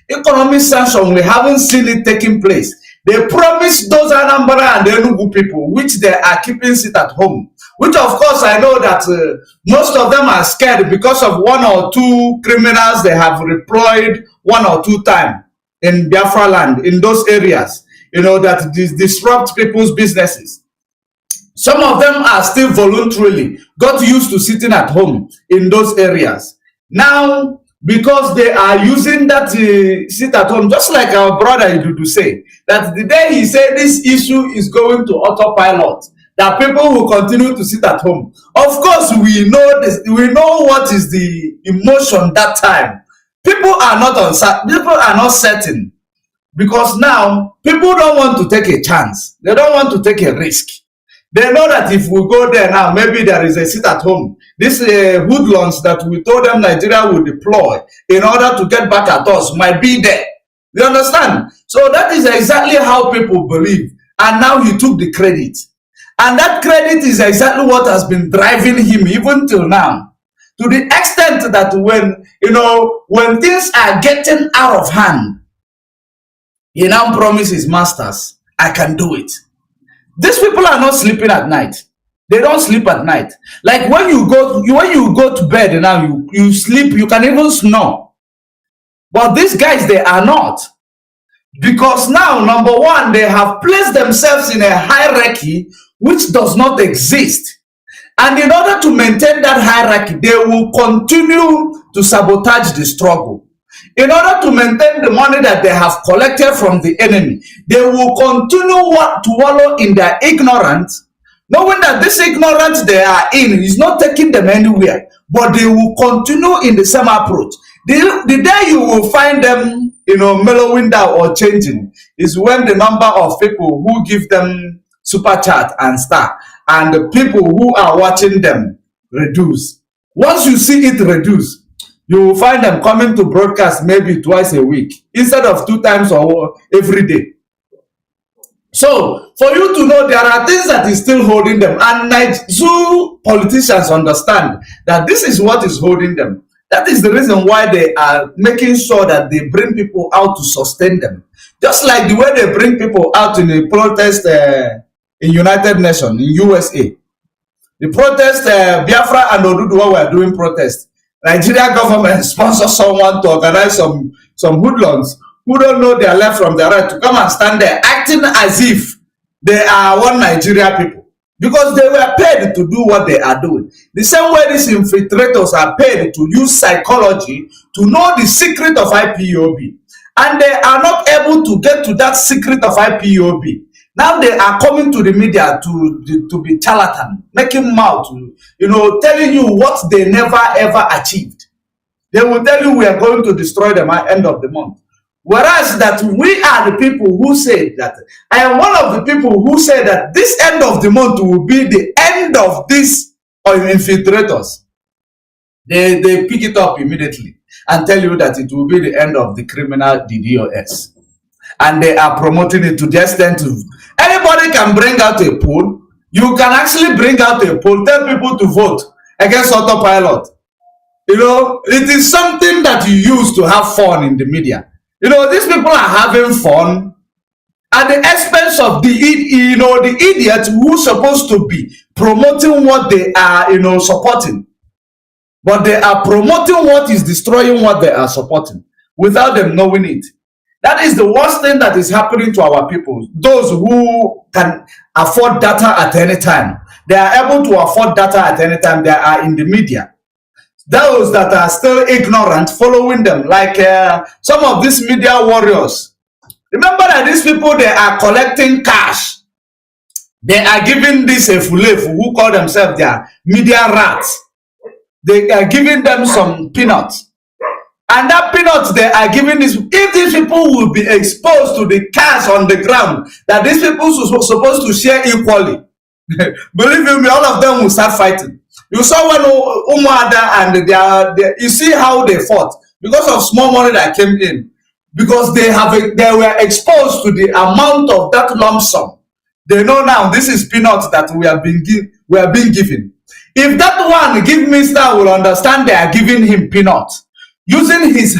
Economic sanction, we haven't seen it taking place. They promised those Anambra and Enugu people, which they are keeping sit at home. Which, of course, I know that most of them are scared because of 1 or 2 criminals they have deployed 1 or 2 times in Biafra land, in those areas, you know, that disrupt people's businesses. Some of them are still voluntarily got used to sitting at home in those areas. Now, because they are using that sit at home, just like our brother Idudu say, that the day he said this issue is going to autopilot, that people will continue to sit at home. Of course, we know this. We know what is the emotion that time. People are not certain, because now people don't want to take a chance. They don't want to take a risk. They know that if we go there now, maybe there is a sit at home. These hoodlums that we told them Nigeria will deploy in order to get back at us might be there. You understand? So that is exactly how people believe. And now he took the credit. And that credit is exactly what has been driving him even till now. To the extent that when things are getting out of hand, he now promises masters, I can do it. These people are not sleeping at night. They don't sleep at night. Like when you go to bed now, you sleep, you can even snore. But these guys, they are not. Because now, number one, they have placed themselves in a hierarchy which does not exist. And in order to maintain that hierarchy, they will continue to sabotage the struggle. In order to maintain the money that they have collected from the enemy, they will continue to wallow in their ignorance, knowing that this ignorance they are in is not taking them anywhere, but they will continue in the same approach. The day you will find them, mellowing down or changing is when the number of people who give them super chat and star and the people who are watching them reduce. Once you see it reduce, you will find them coming to broadcast maybe twice a week instead of 2 times or every day. So for you to know, there are things that is still holding them, and Zoo politicians understand that this is what is holding them. That is the reason why they are making sure that they bring people out to sustain them. Just like the way they bring people out in a protest in United Nations, in USA. The protest, Biafra and Oduduwa were doing protests. Nigeria government sponsors someone to organize some hoodlums who don't know their left from their right to come and stand there acting as if they are one Nigeria people. Because they were paid to do what they are doing. The same way these infiltrators are paid to use psychology to know the secret of IPOB. And they are not able to get to that secret of IPOB. Now they are coming to the media to be charlatan, making mouth, telling you what they never ever achieved. They will tell you we are going to destroy them at the end of the month. Whereas that we are the people who say that. I am one of the people who say that this end of the month will be the end of these infiltrators. They pick it up immediately and tell you that it will be the end of the criminal DDoS. And they are promoting it to the extent of anybody can bring out a poll. You can actually bring out a poll, tell people to vote against autopilot. You know, it is something that you use to have fun in the media. You know, these people are having fun at the expense of the idiots who's supposed to be promoting what they are, supporting. But they are promoting what is destroying what they are supporting without them knowing it. That is the worst thing that is happening to our people. Those who can afford data at any time. They are able to afford data at any time. They are in the media. Those that are still ignorant, following them, like some of these media warriors. Remember that these people, they are collecting cash. They are giving this Efulefu, who call themselves their media rats. They are giving them some peanuts. And that peanuts they are giving this, if these people will be exposed to the cash on the ground, that these people are supposed to share equally, believe me, all of them will start fighting. You saw when Umuada and you see how they fought because of small money that came in, because they were exposed to the amount of that lump sum. They know now this is peanuts that we are being given. If that one give minister will understand they are giving him peanuts, using his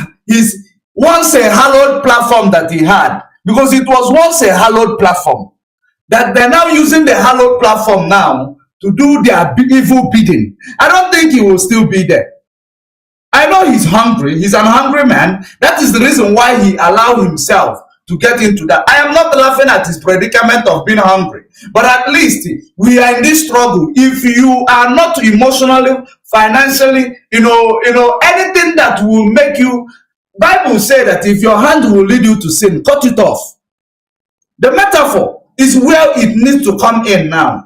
once a hallowed platform that he had, because it was once a hallowed platform, that they're now using the hallowed platform now to do their evil bidding. I don't think he will still be there. I know he's hungry. He's an hungry man. That is the reason why he allowed himself to get into that. I am not laughing at his predicament of being hungry, but at least we are in this struggle. If you are not emotionally, financially, anything that will make you, Bible say that if your hand will lead you to sin, cut it off. The metaphor is where it needs to come in now.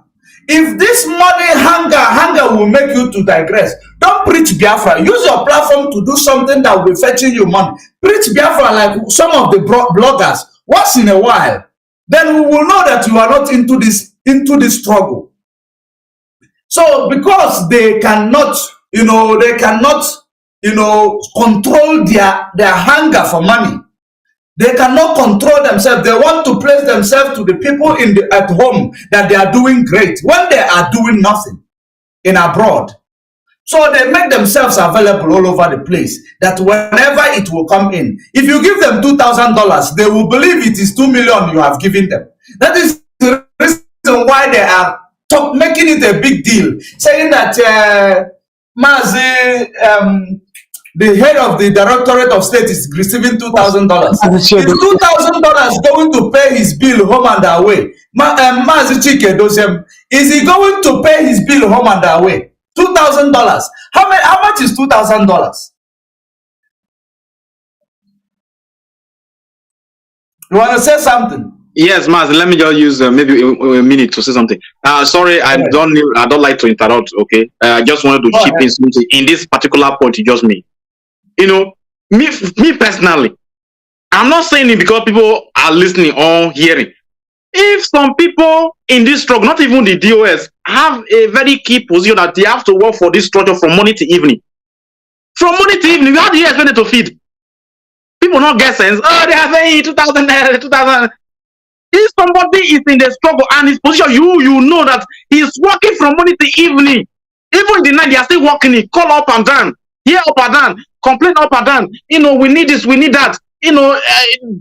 If this money hunger will make you to digress, don't preach Biafra. Use your platform to do something that will be fetching you money. Preach Biafra like some of the bloggers once in a while. Then we will know that you are not into this struggle. So because they cannot, control their hunger for money. They cannot control themselves. They want to place themselves to the people at home that they are doing great when they are doing nothing in abroad. So they make themselves available all over the place, that whenever it will come in, if you give them $2,000, they will believe it is 2 million you have given them. That is the reason why they are making it a big deal, saying that Mazi, the head of the Directorate of State, is receiving $2,000. Is $2,000 going to pay his bill home and away? Mazi Chike Dosem, is he going to pay his bill home and away? $2,000. How much is $2,000? You want to say something? Yes, Mazi, let me just use maybe a minute to say something. Sorry, I don't like to interrupt. Okay, I just wanted to chip in something in this particular point you just made. Me personally, I'm not saying it because people are listening or hearing. If some people in this struggle, not even the DOS, have a very key position that they have to work for this structure from morning to evening. From morning to evening, how do you expect it to feed? People not get sense. Oh, they are paying 2,000, 2,000. If somebody is in the struggle and his position, you know that he's working from morning to evening. Even in the night, they are still working it. Call up and down, here up and down, complain up and down. We need this, we need that.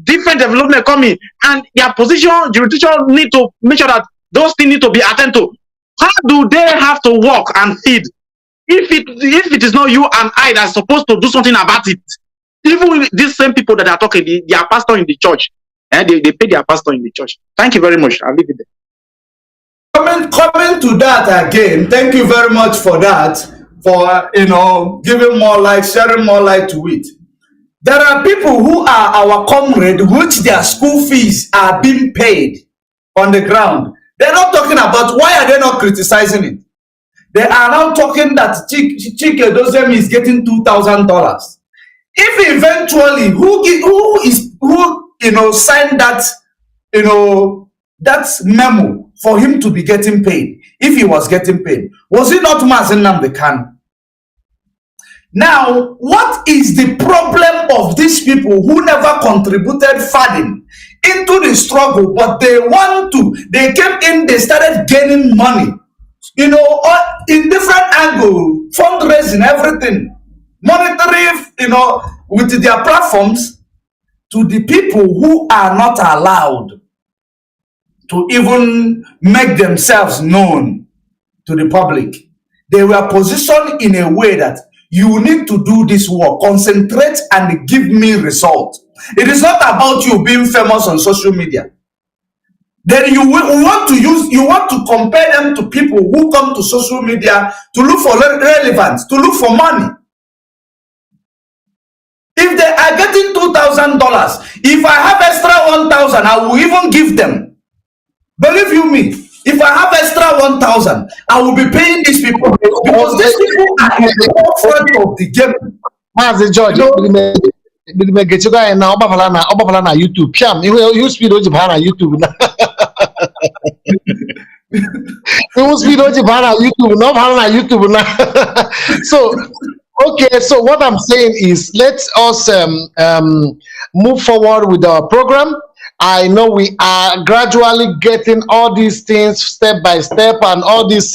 Different development coming, and their position, jurisdiction need to make sure that those things need to be attended to. How do they have to work and feed? If it is not you and I that's supposed to do something about it, even these same people that are talking, they are pastor in the church, and they pay their pastor in the church. Thank you very much. I'll leave it there. Coming to that again, thank you very much for that, for giving more light, sharing more light to it. There are people who are our comrade, which their school fees are being paid on the ground. They're not talking about why are they not criticizing it. They are now talking that Chike Dozem is getting $2,000. If eventually, who is signed that, that memo for him to be getting paid, if he was getting paid? Was it not Mazi Nnamdi Kanu? Now, what is the problem of these people who never contributed funding into the struggle, but they came in, they started gaining money, in different angle, fundraising, everything, monetary, with their platforms, to the people who are not allowed to even make themselves known to the public. They were positioned in a way that you need to do this work, concentrate and give me result. It is not about you being famous on social media. Then you want to compare them to people who come to social media to look for relevance, to look for money. If they are getting $2,000, if I have extra 1,000, I will even give them. Believe you me, if I have extra 1,000, I will be paying these people, because these people are in the forefront of the game. Mazi George, na YouTube. Piam, you speed on YouTube. You speed on YouTube, no on YouTube. So, okay, so what I'm saying is, let us move forward with our program. I know we are gradually getting all these things step by step, and all these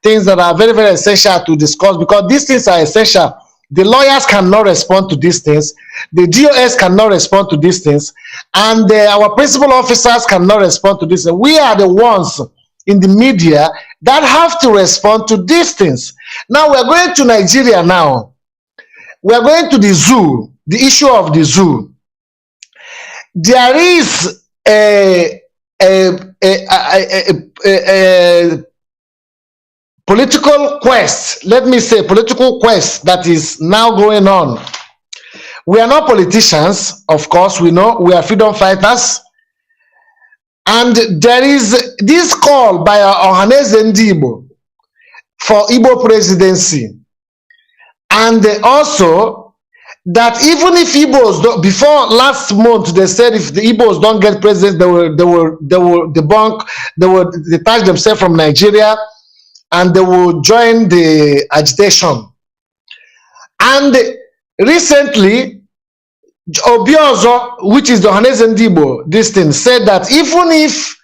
things that are very, very essential to discuss, because these things are essential. The lawyers cannot respond to these things. The DOS cannot respond to these things. And our principal officers cannot respond to this. We are the ones in the media that have to respond to these things. Now we're going to Nigeria now. We're going to the zoo, the issue of the zoo. There is a political quest, let me say political quest, that is now going on. We are not politicians, of course, we know, we are freedom fighters. And there is this call by Ohanaeze Ndigbo for Igbo presidency. And also that even if Igbos don't, before last month they said if the Igbos don't get president, they will debunk, they will detach themselves from Nigeria, and they will join the agitation. And recently, Obiozo, which is the Ohanaeze Ndigbo, this thing, said that even if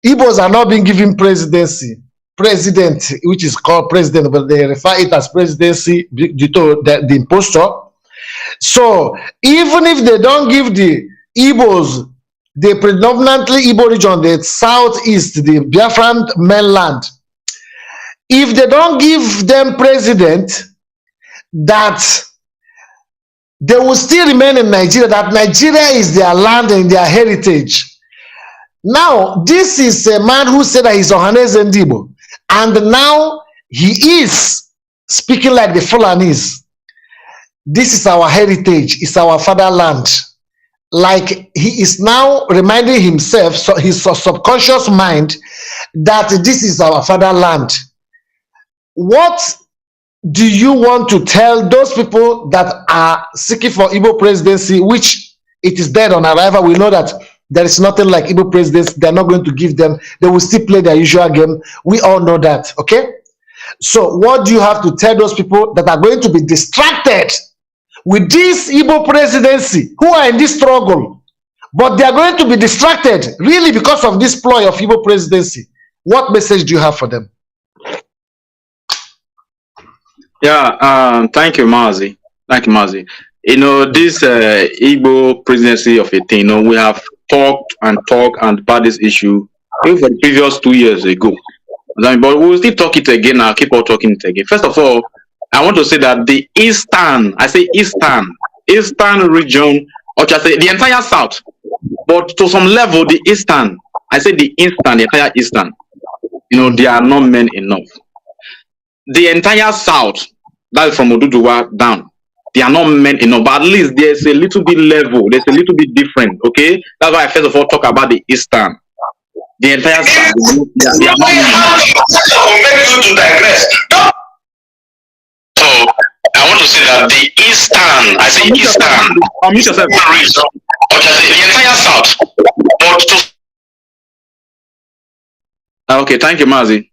Igbos are not being given presidency, which is called president, but they refer it as presidency due to the impostor. So even if they don't give the Igbos, the predominantly Igbo region, the southeast, the Biafran mainland, if they don't give them president, that they will still remain in Nigeria, that Nigeria is their land and their heritage. Now, this is a man who said that he's Ohanaeze Ndigbo, and now he is speaking like the Fulanis. This is our heritage, it's our fatherland. Like he is now reminding himself, so his subconscious mind, that this is our fatherland. What do you want to tell those people that are seeking for Igbo presidency, which it is dead on arrival? We know that there is nothing like Igbo presidency. They're not going to give them. They will still play their usual game. We all know that, okay? So what do you have to tell those people that are going to be distracted with this Igbo presidency, who are in this struggle, but they are going to be distracted really because of this ploy of Igbo presidency? What message do you have for them? Yeah, thank you, Mazi. Thank you, Mazi. You know, this Igbo presidency of a thing, we have talked about this issue even for the previous 2 years ago. But we'll still talk it again. I'll keep on talking it again. First of all, I want to say that the eastern region, or just say the entire south, but to some level, the eastern, I say the entire eastern, they are not men enough. The entire south, that is from Oduduwa down, they are not men enough, but at least there's a little bit level, there's a little bit different, okay? That's why I first of all talk about the eastern. The entire south, they are not men enough. So, I want to say that the eastern, I say eastern, region, or the entire South. But to Okay, thank you, Mazi.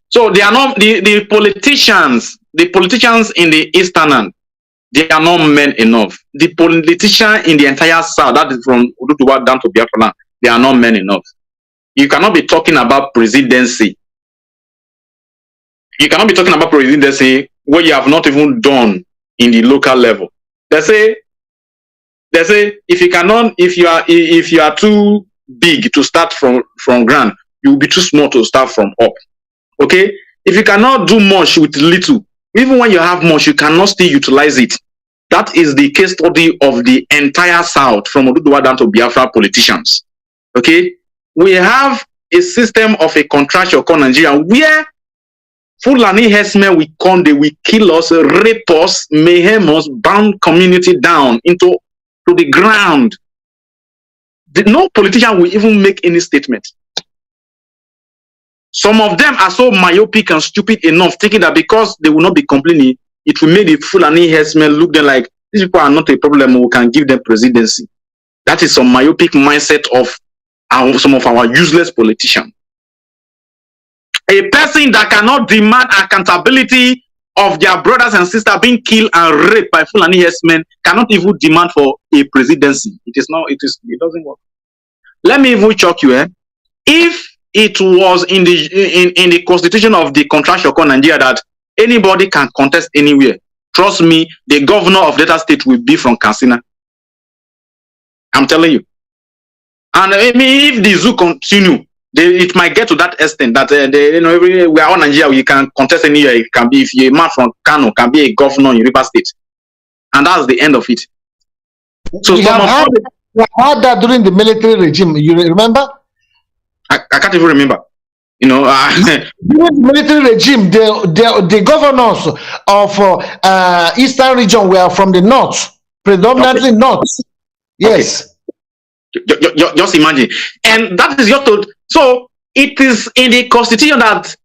So they are not the politicians in the Eastern Land, they are not men enough. The politicians in the entire South, that is from Udutuwa down to Biafra land, they are not men enough. You cannot be talking about presidency. You cannot be talking about presidency where you have not even done in the local level. They say if you are too big to start from ground, you will be too small to start from up. Okay, if you cannot do much with little, even when you have much, you cannot still utilize it. That is the case study of the entire South, from Oduduwa down to Biafra politicians. Okay, we have a system of a contractual called Nigeria where Fulani herdsmen will come, they will kill us, rape us, mayhem us, burn community down to the ground. No politician will even make any statement. Some of them are so myopic and stupid enough, thinking that because they will not be complaining, it will make the Fulani herdsmen look them like these people are not a problem, we can give them presidency. That is some myopic mindset of some of our useless politicians. A person that cannot demand accountability of their brothers and sisters being killed and raped by Fulani herdsmen cannot even demand for a presidency. It doesn't work. Let me even shock you. If it was in the constitution of the contractual called Nigeria that anybody can contest anywhere, trust me, the governor of Delta State will be from Katsina. I'm telling you. And I mean, if the zoo continue, it might get to that extent that we are on Nigeria, you can contest anywhere. It can be, if you're a man from Kanu, can be a governor in River State, and that's the end of it. So we have had that during the military regime. You remember? I can't even remember. During the military regime, the governors of Eastern region were from the north, predominantly north. Yes. Okay. Just imagine, and that is so it is in the constitution that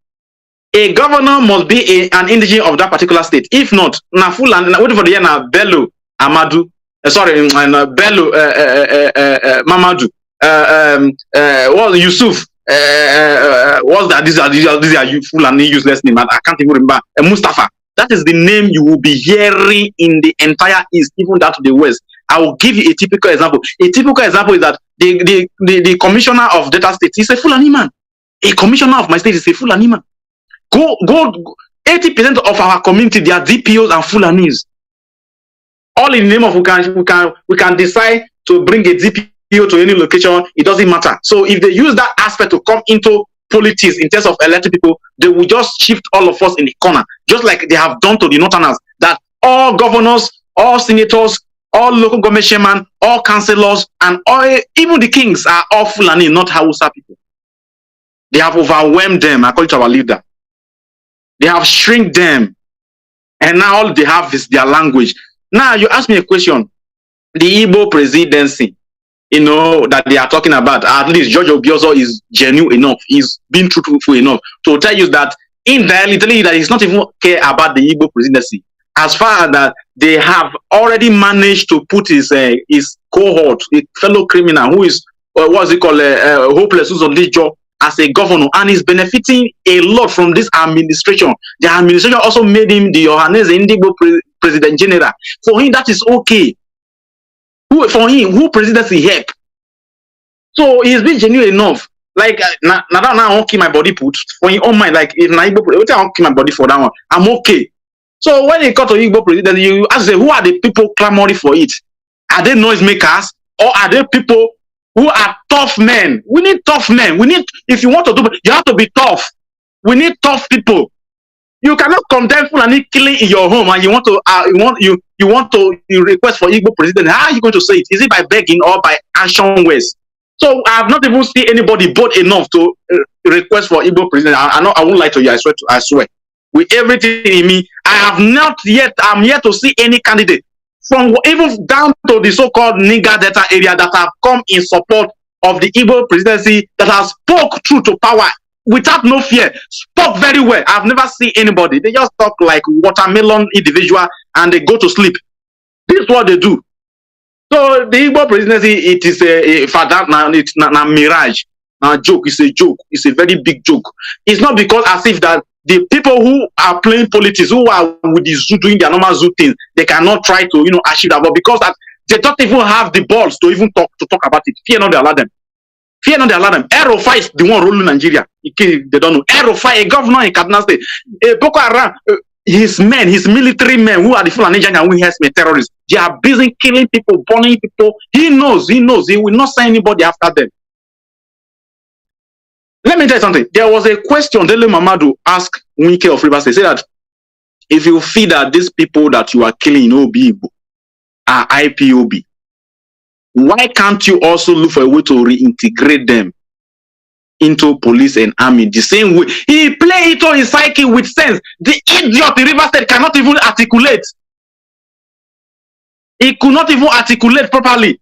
a governor must be an indigenous of that particular state. If not, na full and waiting for the year na Bello Amadu, Bello Mamadou, what Yusuf, what's that? These are full and useless name. I can't even remember. Mustafa. That is the name you will be hearing in the entire East, even down to the West. I will give you a typical example. A typical example is that the commissioner of Delta State is a Fulani man. A commissioner of my state is a Fulani man. Go 80% of our community, they are DPOs and Fulanis. All in the name of we can decide to bring a DPO to any location. It doesn't matter. So if they use that aspect to come into politics in terms of elected people, they will just shift all of us in the corner, just like they have done to the Northerners. That all governors, all senators, all local government chairmen, all councillors, and even the kings are all Fulani, not Hausa people. They have overwhelmed them, according to our leader. They have shrunk them, and now all they have is their language. Now you ask me a question: the Igbo presidency, that they are talking about, at least George Obiozo is genuine enough, he's been truthful enough to tell you that indirectly that he's not even care about the Igbo presidency, as far as that they have already managed to put his cohort, a fellow criminal who is hopeless, who's on this job as a governor, and is benefiting a lot from this administration. The administration also made him the Johannes Indigo President General. For him, that is okay. Who presidency help? So he's been genuine enough. Like now I won't keep my body put for your own mind. Like if I won't keep my body for that one, I'm okay. So when it comes to Igbo presidency, you ask them, who are the people clamoring for it? Are they noisemakers, or are they people who are tough men? We need tough men. We need, if you want to do, you have to be tough. We need tough people. You cannot condemn Fulani killing in your home, and you want to request for Igbo president. How are you going to say it? Is it by begging or by action ways? So I have not even seen anybody bold enough to request for Igbo president. I won't lie to you. I swear. With everything in me, I'm yet to see any candidate from even down to the so-called Niger Delta area that have come in support of the Igbo presidency, that has spoke true to power without no fear, spoke very well. I've never seen anybody. They just talk like watermelon individual and they go to sleep. This is what they do. So the Igbo presidency, it is a for that now it's not mirage, a joke. It's a joke. It's a very big joke. It's not because as if that the people who are playing politics, who are with the zoo doing their normal zoo things, they cannot try to achieve that, but because that they don't even have the balls to even talk about it. Fear not, they allow them. Fear not, they allow them. Aerofy is the one ruling Nigeria. They don't know. Aerofy, a governor in Kaduna State, Boko Haram. His men, his military men who are the Fulani and who has been terrorists, they are busy killing people, burning people. He knows, he will not send anybody after them. Let me tell you something. There was a question Dele Mamadou asked Wike of Rivers. They said that if you feel that these people that you are killing in OB are IPOB, why can't you also look for a way to reintegrate them into police and army the same way? He played it on his psyche with sense. The idiot in River State cannot even articulate. He could not even articulate properly.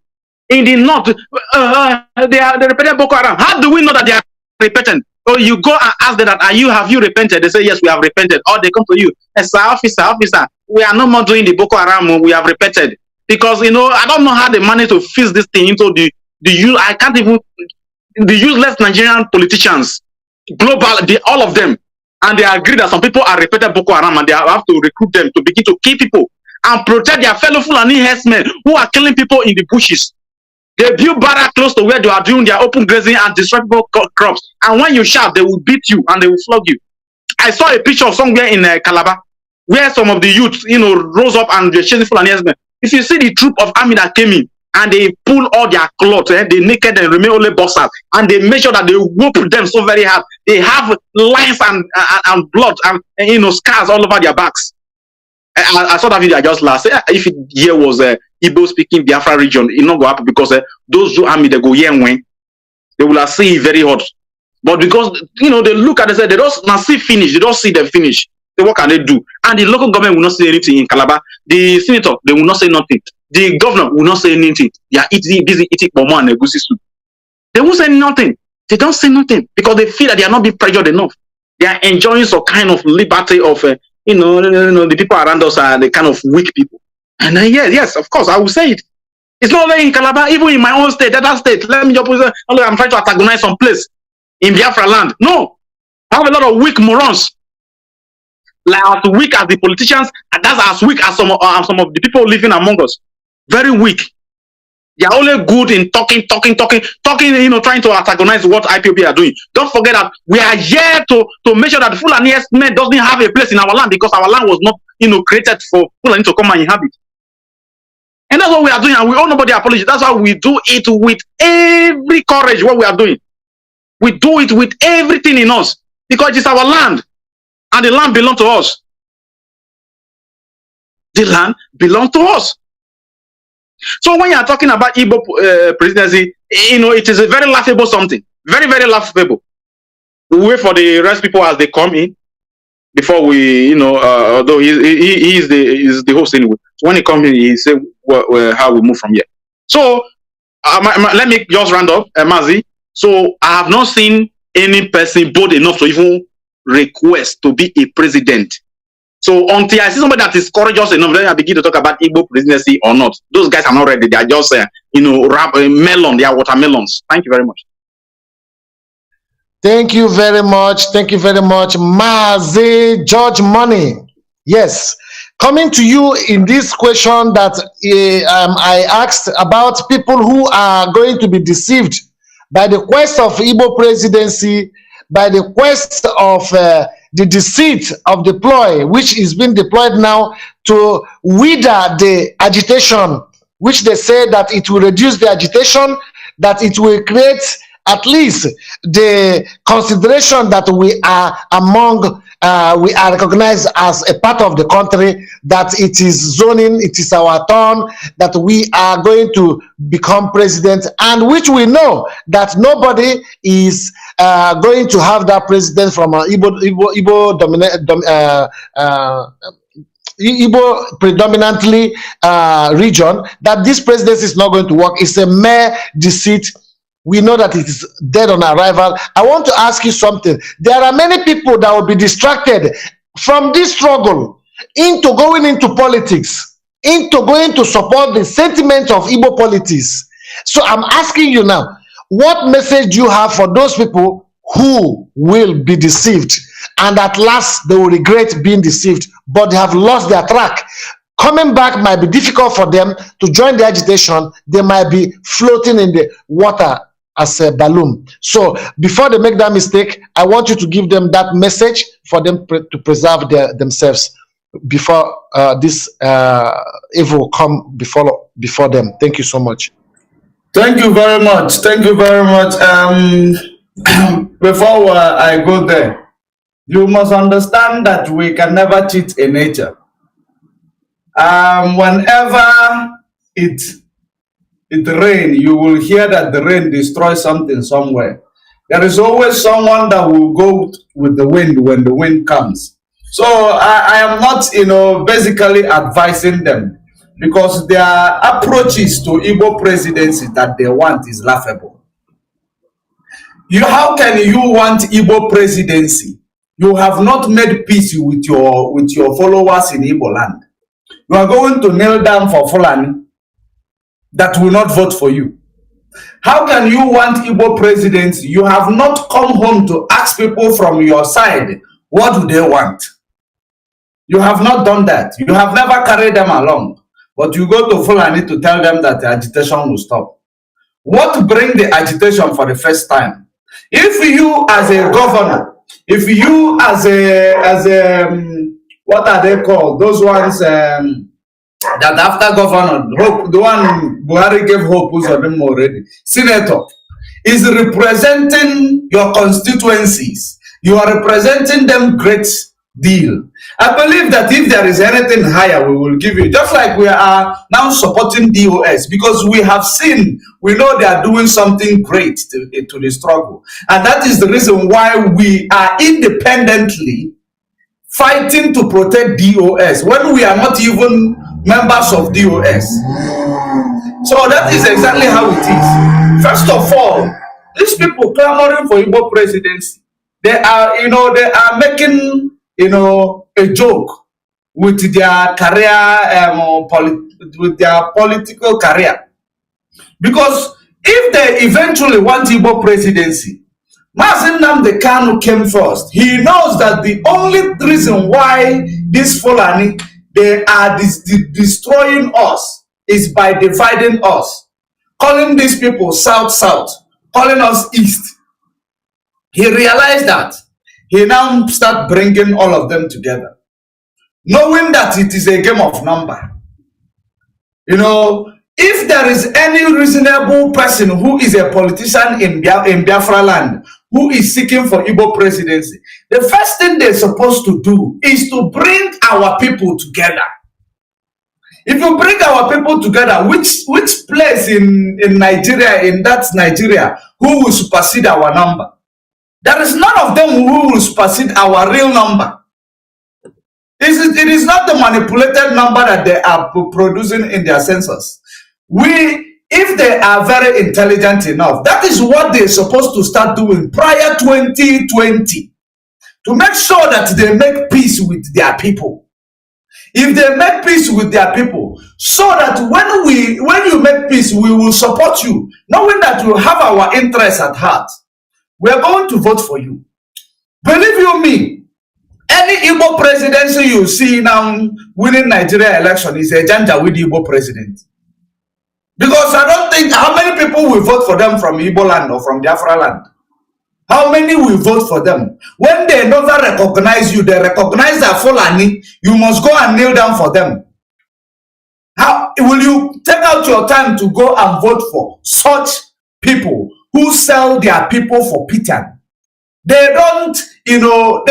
In the north, they repented Boko Haram. How do we know that they are repentant? Oh, you go and ask them that, have you repented? They say, yes, we have repented. Or they come to you, sir, officer, we are no more doing the Boko Haram, we have repented. Because, I don't know how they manage to fix this thing into the useless Nigerian politicians, global, all of them, and they agree that some people are repentant Boko Haram and they have to recruit them to begin to kill people and protect their fellow Fulani herdsmen who are killing people in the bushes. They build barracks close to where they are doing their open grazing and destroy people crops. And when you shout, they will beat you and they will flog you. I saw a picture of somewhere in Calabar where some of the youth, rose up and they're chasing Fulani herdsmen. If you see the troop of army that came in, and they pull all their clothes, they naked and remain only boxers, and they make sure that they whoop them so very hard. They have lines and blood and scars all over their backs. I saw that video. I just laughed. If it here was Igbo speaking Biafra region, it not go happen because those two army they go here and when they will see it very hot. But because they look at it, they don't not see finish. They don't see them finish. So what can they do? And the local government will not say anything in Calabar. The senator they will not say nothing. The governor will not say anything. They are busy eating pomo and egusi soup. They won't say nothing. They don't say nothing because they feel that they are not being pressured enough. They are enjoying some kind of liberty of, the people around us are the kind of weak people. And yes, of course, I will say it. It's not only in Calabar, even in my own state, other state. Let me just put I'm trying to antagonize some place in Biafra land. No, I have a lot of weak morons. Like as weak as the politicians, and that's as weak as some of the people living among us. Very weak. They are only good in talking, trying to antagonize what IPOB are doing. Don't forget that we are here to make sure that the Fulani herdsmen doesn't have a place in our land because our land was not, created for Fulani to come and inhabit. And that's what we are doing, and we owe nobody apology. That's why we do it with every courage, what we are doing. We do it with everything in us because it's our land, and the land belongs to us. The land belongs to us. So when you are talking about Igbo presidency, it is a very laughable something. Very, very laughable. We wait for the rest people as they come in before we, although he is the host anyway. So when he comes in, he say how we move from here. So let me just round up, Mazi. So I have not seen any person bold enough to even request to be a president. So until I see somebody that is courageous enough, then I begin to talk about Igbo presidency or not. Those guys are not ready. They are just, melon. They are watermelons. Thank you very much. Thank you very much. Thank you very much, Mazi George Money. Yes. Coming to you in this question that I asked about people who are going to be deceived by the quest of Igbo presidency, by the quest of the deceit of the ploy, which is being deployed now to wither the agitation, which they say that it will reduce the agitation, that it will create at least the consideration that we are we are recognized as a part of the country, that it is zoning, it is our turn, that we are going to become president, and which we know that nobody is going to have that president from Igbo predominantly region, that this presidency is not going to work. It's a mere deceit. We know that it is dead on arrival. I want to ask you something. There are many people that will be distracted from this struggle into going into politics. into going to support the sentiment of Igbo politics. So I'm asking you now, what message do you have for those people who will be deceived, and at last they will regret being deceived, but they have lost their track? Coming back might be difficult for them to join the agitation. They might be floating in the water as a balloon. So before they make that mistake, I want you to give them that message for them to preserve themselves before this evil come before them. Thank you so much. Thank you very much. Thank you very much. Before I go there, you must understand that we can never cheat in nature. Whenever it rains, you will hear that the rain destroys something somewhere. There is always someone that will go with the wind when the wind comes. So I am not, basically advising them, because their approaches to Igbo presidency that they want is laughable. How can you want Igbo presidency? You have not made peace with your followers in Igbo land. You are going to kneel down for Fulani that will not vote for you. How can you want Igbo presidency? You have not come home to ask people from your side, what do they want? You have not done that. You have never carried them along. But you go to Fulani to tell them that the agitation will stop. What brings the agitation for the first time? If you as a governor, if you as a what are they called? Those ones that after governor, Hope, the one Buhari gave Hope, who's on them already, senator, is representing your constituencies. You are representing them great deal. I believe that if there is anything higher, we will give you. Just like we are now supporting DOS, because we have seen, we know they are doing something great to the struggle. And that is the reason why we are independently fighting to protect DOS when we are not even members of DOS. So that is exactly how it is. First of all, these people clamoring for Igbo presidency, they are, they are making, a joke with their career, with their political career. Because if they eventually want Igbo presidency, Mazi Nnamdi Kanu came first. He knows that the only reason why this Fulani, they are destroying us is by dividing us, calling these people south, calling us east. He realized that. He now start bringing all of them together, knowing that it is a game of number. If there is any reasonable person who is a politician in Biafra land who is seeking for Igbo presidency, the first thing they're supposed to do is to bring our people together. If you bring our people together, which place in Nigeria, in that Nigeria, who will supersede our number? There is none of them who will supersede our real number. It is not the manipulated number that they are producing in their census. If they are very intelligent enough, that is what they're supposed to start doing prior 2020, to make sure that they make peace with their people. If they make peace with their people, so that when you make peace, we will support you, knowing that you have our interests at heart. We are going to vote for you. Believe you me, any Igbo presidency you see now winning Nigeria election is a janja with Igbo president. Because I don't think, how many people will vote for them from Igbo land or from Biafra land? How many will vote for them? When they never recognize you, they recognize that Fulani, you must go and kneel down for them. How will you take out your time to go and vote for such people who sell their people for pitan? They don't, they don't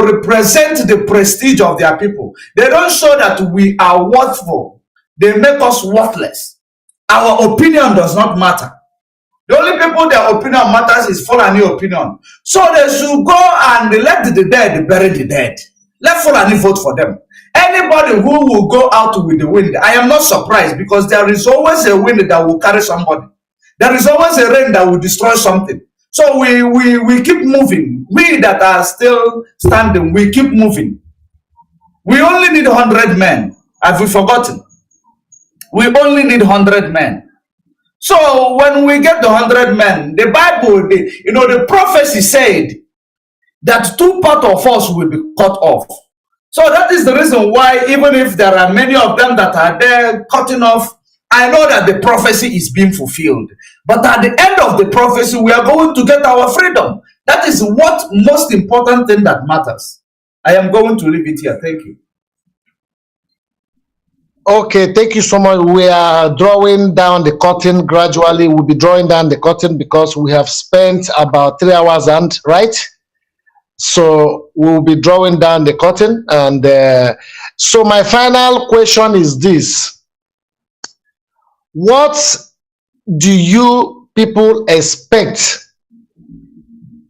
represent the prestige of their people. They don't show that we are worthful. They make us worthless. Our opinion does not matter. The only people their opinion matters is Fulani opinion. So they should go and let the dead bury the dead. Let Fulani vote for them. Anybody who will go out with the wind, I am not surprised, because there is always a wind that will carry somebody. There is always a rain that will destroy something. So we keep moving. We that are still standing, we keep moving. We only need 100 men. Have we forgotten? We only need 100 men. So when we get the 100 men, the Bible, the prophecy said that 2 parts of us will be cut off. So that is the reason why, even if there are many of them that are there cutting off, I know that the prophecy is being fulfilled. But at the end of the prophecy, we are going to get our freedom. That is what most important thing that matters. I am going to leave it here. Thank you. Okay, thank you so much. We are drawing down the curtain gradually. We'll be drawing down the curtain because we have spent about 3 hours and right. So we'll be drawing down the curtain. And so my final question is this. What do you people expect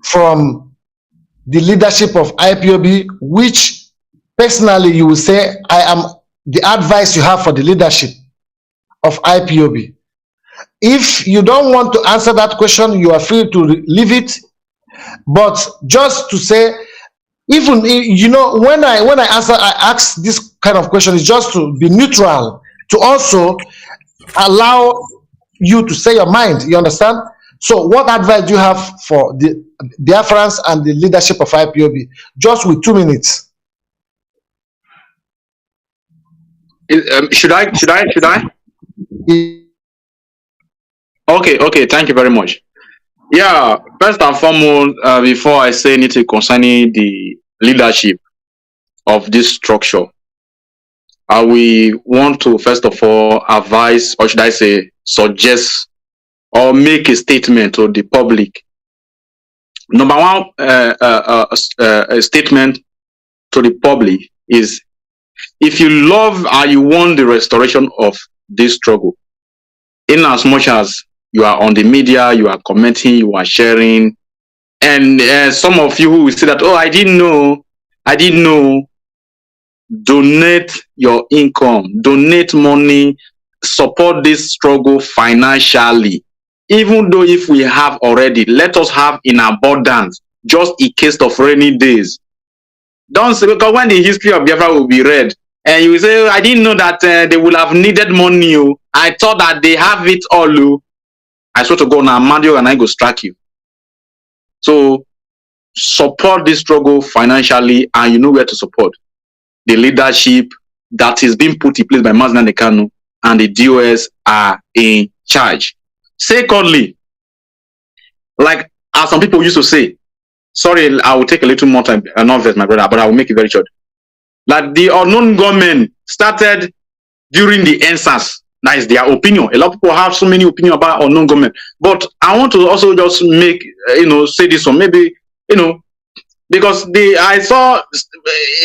from the leadership of IPOB, which personally you will say, I am the advice you have for the leadership of IPOB? If you don't want to answer that question, you are free to leave it. But just to say, even when I ask this kind of question, it's just to be neutral, to also allow you to say your mind. You understand? So, what advice do you have for the Biafrans and the leadership of IPOB? Just with 2 minutes. Should I? Okay. Thank you very much. Yeah. First and foremost, before I say anything concerning the leadership of this structure, we want to first of all advise, or should I say, suggest or make a statement to the public. Number one, a statement to the public is: if you love and you want the restoration of this struggle, in as much as you are on the media, you are commenting, you are sharing, and some of you who will say that, oh, I didn't know, donate your income, donate money, support this struggle financially. Even though if we have already, let us have in abundance, just in case of rainy days. Don't say, because when the history of Biafra will be read, and you will say, I didn't know that they would have needed money. I thought that they have it all. I swear to God, now Madio and I go strike you. So support this struggle financially, and you know where to support. The leadership that is being put in place by Mazi and Kanu and the DOS are in charge. Secondly, like as some people used to say, sorry, I will take a little more time, not my brother, but I will make it very short. That the unknown government started during the NSAS. That is their opinion. A lot of people have so many opinions about unknown government. But I want to also just make, say this one, maybe, because I saw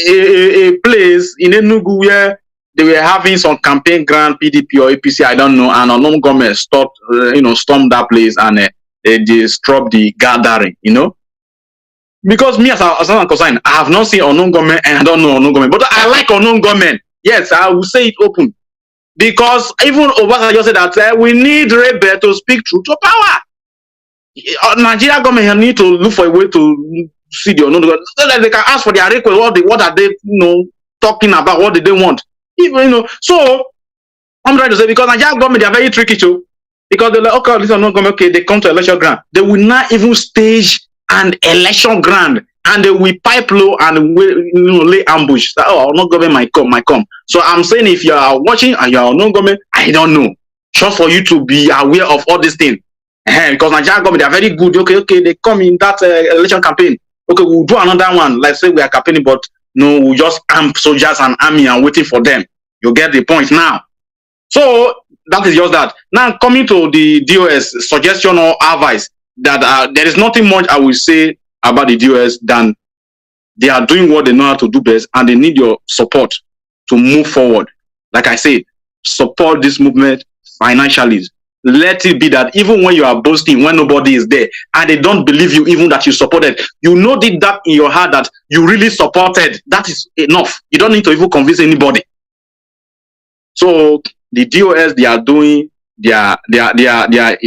a place in Enugu where they were having some campaign grant, PDP or APC, I don't know, and unknown government stormed that place and they disrupt the gathering, Because me as an concerned, I have not seen unknown government and I don't know unknown government, but I like unknown government. Yes, I will say it open. Because even Obama just said that we need rebel to speak truth to power. Nigeria government need to look for a way to see the unknown government. So that they can ask for their request. What are they talking about? What do they want? Even so I'm trying to say, because Nigeria government, they are very tricky too. Because they're like, okay, this unknown government, okay, they come to election ground. They will not even stage an election ground, and they will pipe low and lay ambush. Oh, no government might come. So I'm saying, if you are watching and you are no government, I don't know. Just for you to be aware of all these things. Because Nigerian government, they are very good. Okay, they come in that election campaign. Okay, we'll do another one. Like say we are campaigning, but no, we just arm soldiers and army and waiting for them. You get the point now. So that is just that. Now coming to the DOS suggestion or advice, that there is nothing much I will say about the DOS than they are doing what they know how to do best, and they need your support to move forward. Like I said, support this movement financially. Let it be that even when you are boasting, when nobody is there, and they don't believe you even that you supported, you know that in your heart that you really supported. That is enough. You don't need to even convince anybody. So the DOS, they are doing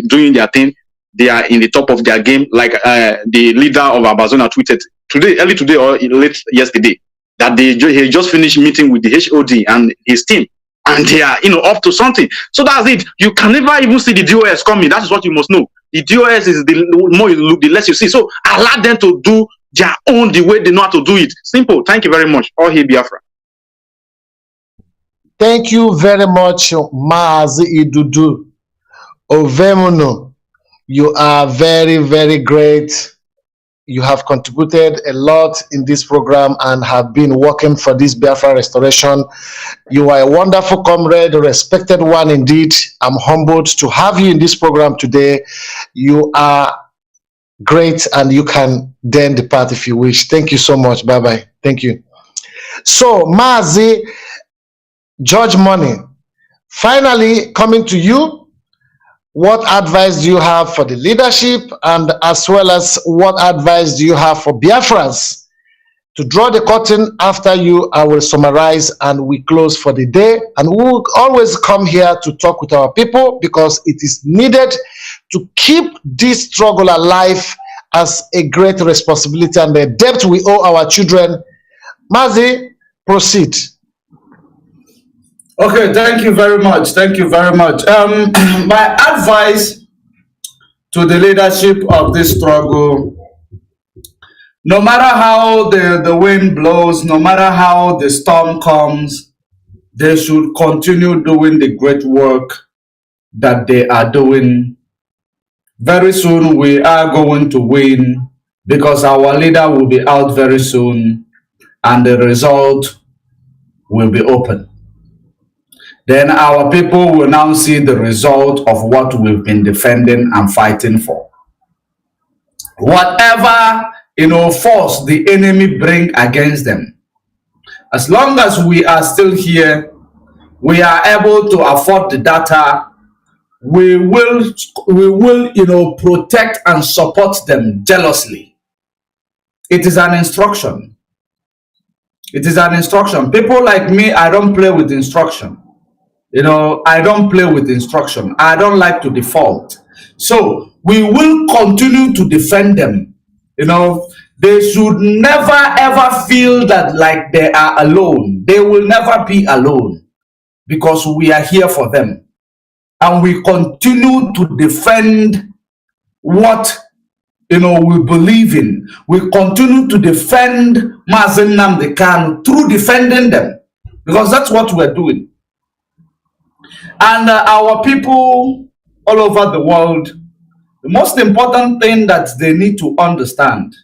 doing their thing. They are in the top of their game, like the leader of Amazon tweeted early today or late yesterday. that he just finished meeting with the HOD and his team, and they are, up to something. So that's it. You can never even see the DOS coming. That is what you must know. The DOS is the more you look, the less you see. So allow them to do their own the way they know how to do it. Simple. Thank you very much. All here, Biafra. Thank you very much, Mazi Idudu Ovemuno. You are very, very great. You have contributed a lot in this program and have been working for this Biafra restoration. You are a wonderful comrade, a respected one indeed. I'm humbled to have you in this program today. You are great, and you can then depart if you wish. Thank you so much. Bye-bye. Thank you. So, Mazi, George Money, finally coming to you. What advice do you have for the leadership, and as well as what advice do you have for Biafrans? To draw the curtain after you, I will summarize and we close for the day. And we will always come here to talk with our people because it is needed to keep this struggle alive as a great responsibility and a debt we owe our children. Mazi, proceed. Okay, thank you very much. Thank you very much. My advice to the leadership of this struggle, no matter how the wind blows, no matter how the storm comes, they should continue doing the great work that they are doing. Very soon we are going to win because our leader will be out very soon and the result will be open. Then our people will now see the result of what we've been defending and fighting for. Whatever, force the enemy bring against them, as long as we are still here, we are able to afford the data, we will, protect and support them jealously. It is an instruction. It is an instruction. People like me, I don't play with instruction. I don't play with instruction. I don't like to default. So we will continue to defend them. They should never ever feel that like they are alone. They will never be alone because we are here for them. And we continue to defend what we believe in. We continue to defend Mazi Nnamdi Kanu through defending them because that's what we're doing. And our people all over the world, the most important thing that they need to understand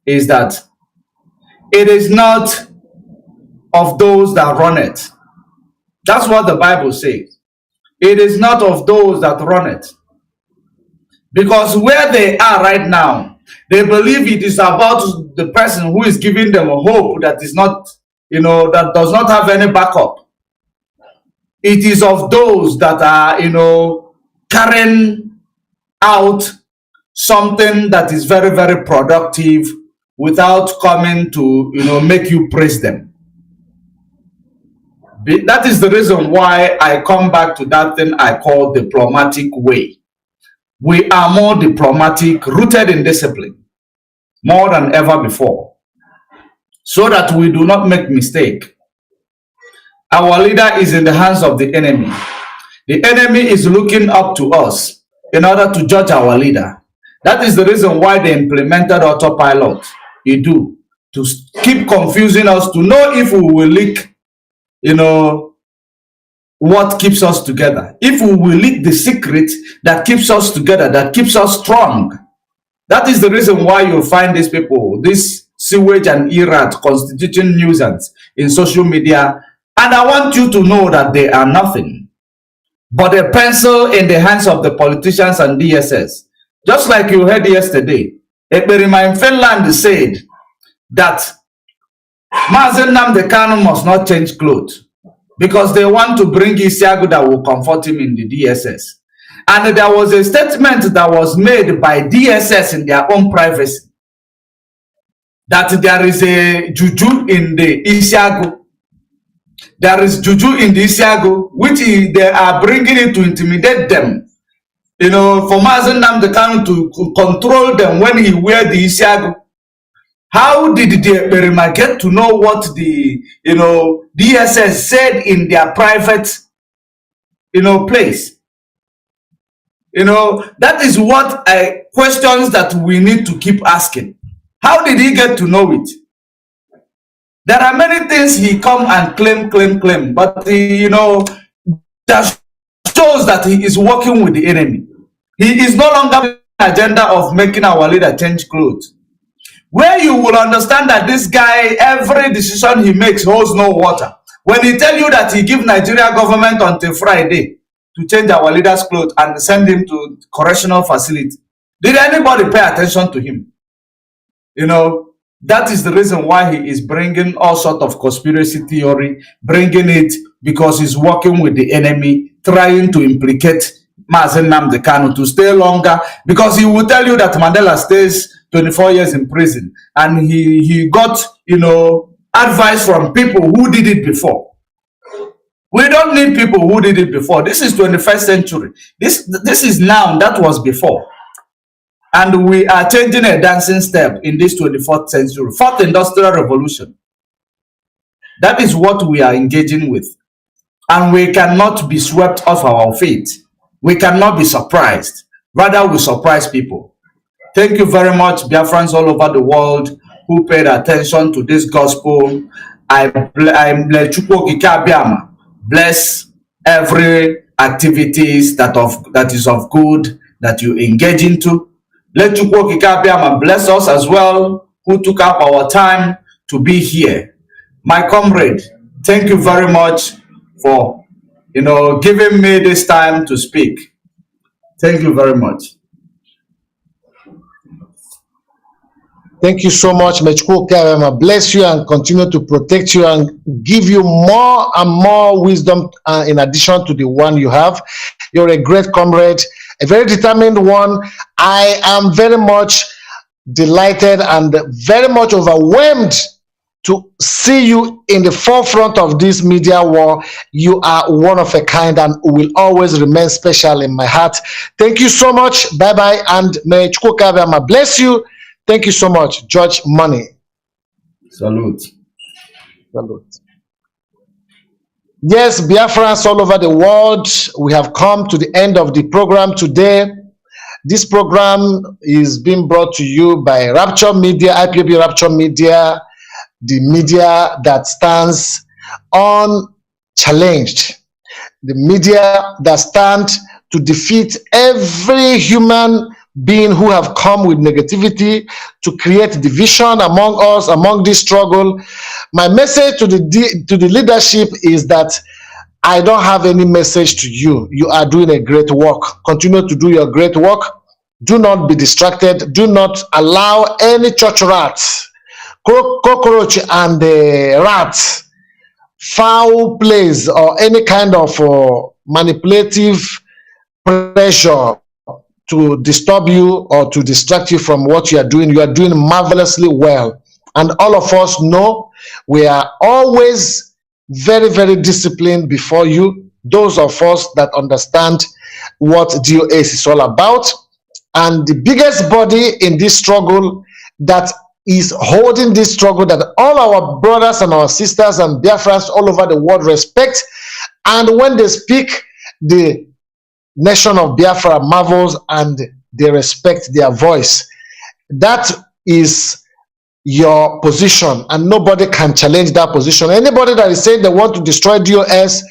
is that it is not of those that run it. That's what the Bible says. It is not of those that run it. Because where they are right now, they believe it is about the person who is giving them a hope that is not, that does not have any backup. It is of those that are, carrying out something that is very, very productive without coming to, make you praise them. That is the reason why I come back to that thing I call diplomatic way. We are more diplomatic, rooted in discipline, more than ever before, so that we do not make mistake. Our leader is in the hands of the enemy. The enemy is looking up to us in order to judge our leader. That is the reason why they implemented autopilot. To keep confusing us, to know if we will leak, what keeps us together. If we will leak the secret that keeps us together, that keeps us strong. That is the reason why you find these people, this sewage and irrat constituting nuisance in social media. And I want you to know that they are nothing but a pencil in the hands of the politicians and DSS. Just like you heard yesterday, Ekberima in Finland said that Mazi Nnamdi Kanu must not change clothes because they want to bring Isiagu that will comfort him in the DSS. And there was a statement that was made by DSS in their own privacy that there is a juju in the Isiagu. There is juju in the Isiagu, which they are bringing it to intimidate them. For Mazi Nnamdi Kanu to control them when he wears the Isiagu. How did the Berima get to know what the DSS said in their private place? That is what questions that we need to keep asking. How did he get to know it? There are many things he come and claim, but that shows that he is working with the enemy. He is no longer the agenda of making our leader change clothes. Where you will understand that this guy, every decision he makes holds no water. When he tell you that he give Nigeria government until Friday to change our leader's clothes and send him to correctional facility, did anybody pay attention to him? That is the reason why he is bringing all sort of conspiracy theory, bringing it because he's working with the enemy, trying to implicate Mazi Nnamdi Kanu to stay longer, because he will tell you that Mandela stays 24 years in prison, and he got advice from people who did it before. We don't need people who did it before. This is 21st century. This is now, that was before. And we are changing a dancing step in this 24th century, fourth industrial revolution. That is what we are engaging with. And we cannot be swept off our feet. We cannot be surprised. Rather, we surprise people. Thank you very much, Biafrans all over the world who paid attention to this gospel. I bless every activities that is of good that you engage into. Let Chukwu Kikabiama bless us as well, who took up our time to be here. My comrade, thank you very much for giving me this time to speak. Thank you very much. Thank you so much. May Chukwu Kikabiama bless you and continue to protect you and give you more and more wisdom in addition to the one you have. You're a great comrade, a very determined one. I am very much delighted and very much overwhelmed to see you in the forefront of this media war. You are one of a kind and will always remain special in my heart. Thank you so much. Bye-bye, and may Chukwu Kikabiama bless you. Thank you so much, George Money. Salute. Salute. Yes, Biafrans all over the world, we have come to the end of the program today. This program is being brought to you by Rapture Media, IPOB Rapture Media, the media that stands unchallenged, the media that stands to defeat every human being who have come with negativity to create division among us, among this struggle. My message to the leadership is that I don't have any message to you. You are doing a great work. Continue to do your great work. Do not be distracted. Do not allow any church rats, cockroach and rats, foul plays, or any kind of manipulative pressure to disturb you or to distract you from what you are doing. You are doing marvelously well. And all of us know we are always very, very disciplined before you, those of us that understand what DOS is all about. And the biggest body in this struggle that is holding this struggle, that all our brothers and our sisters and Biafrans all over the world respect, and when they speak, the nation of Biafra marvels and they respect their voice. That is your position, and nobody can challenge that position. Anybody that is saying they want to destroy DOS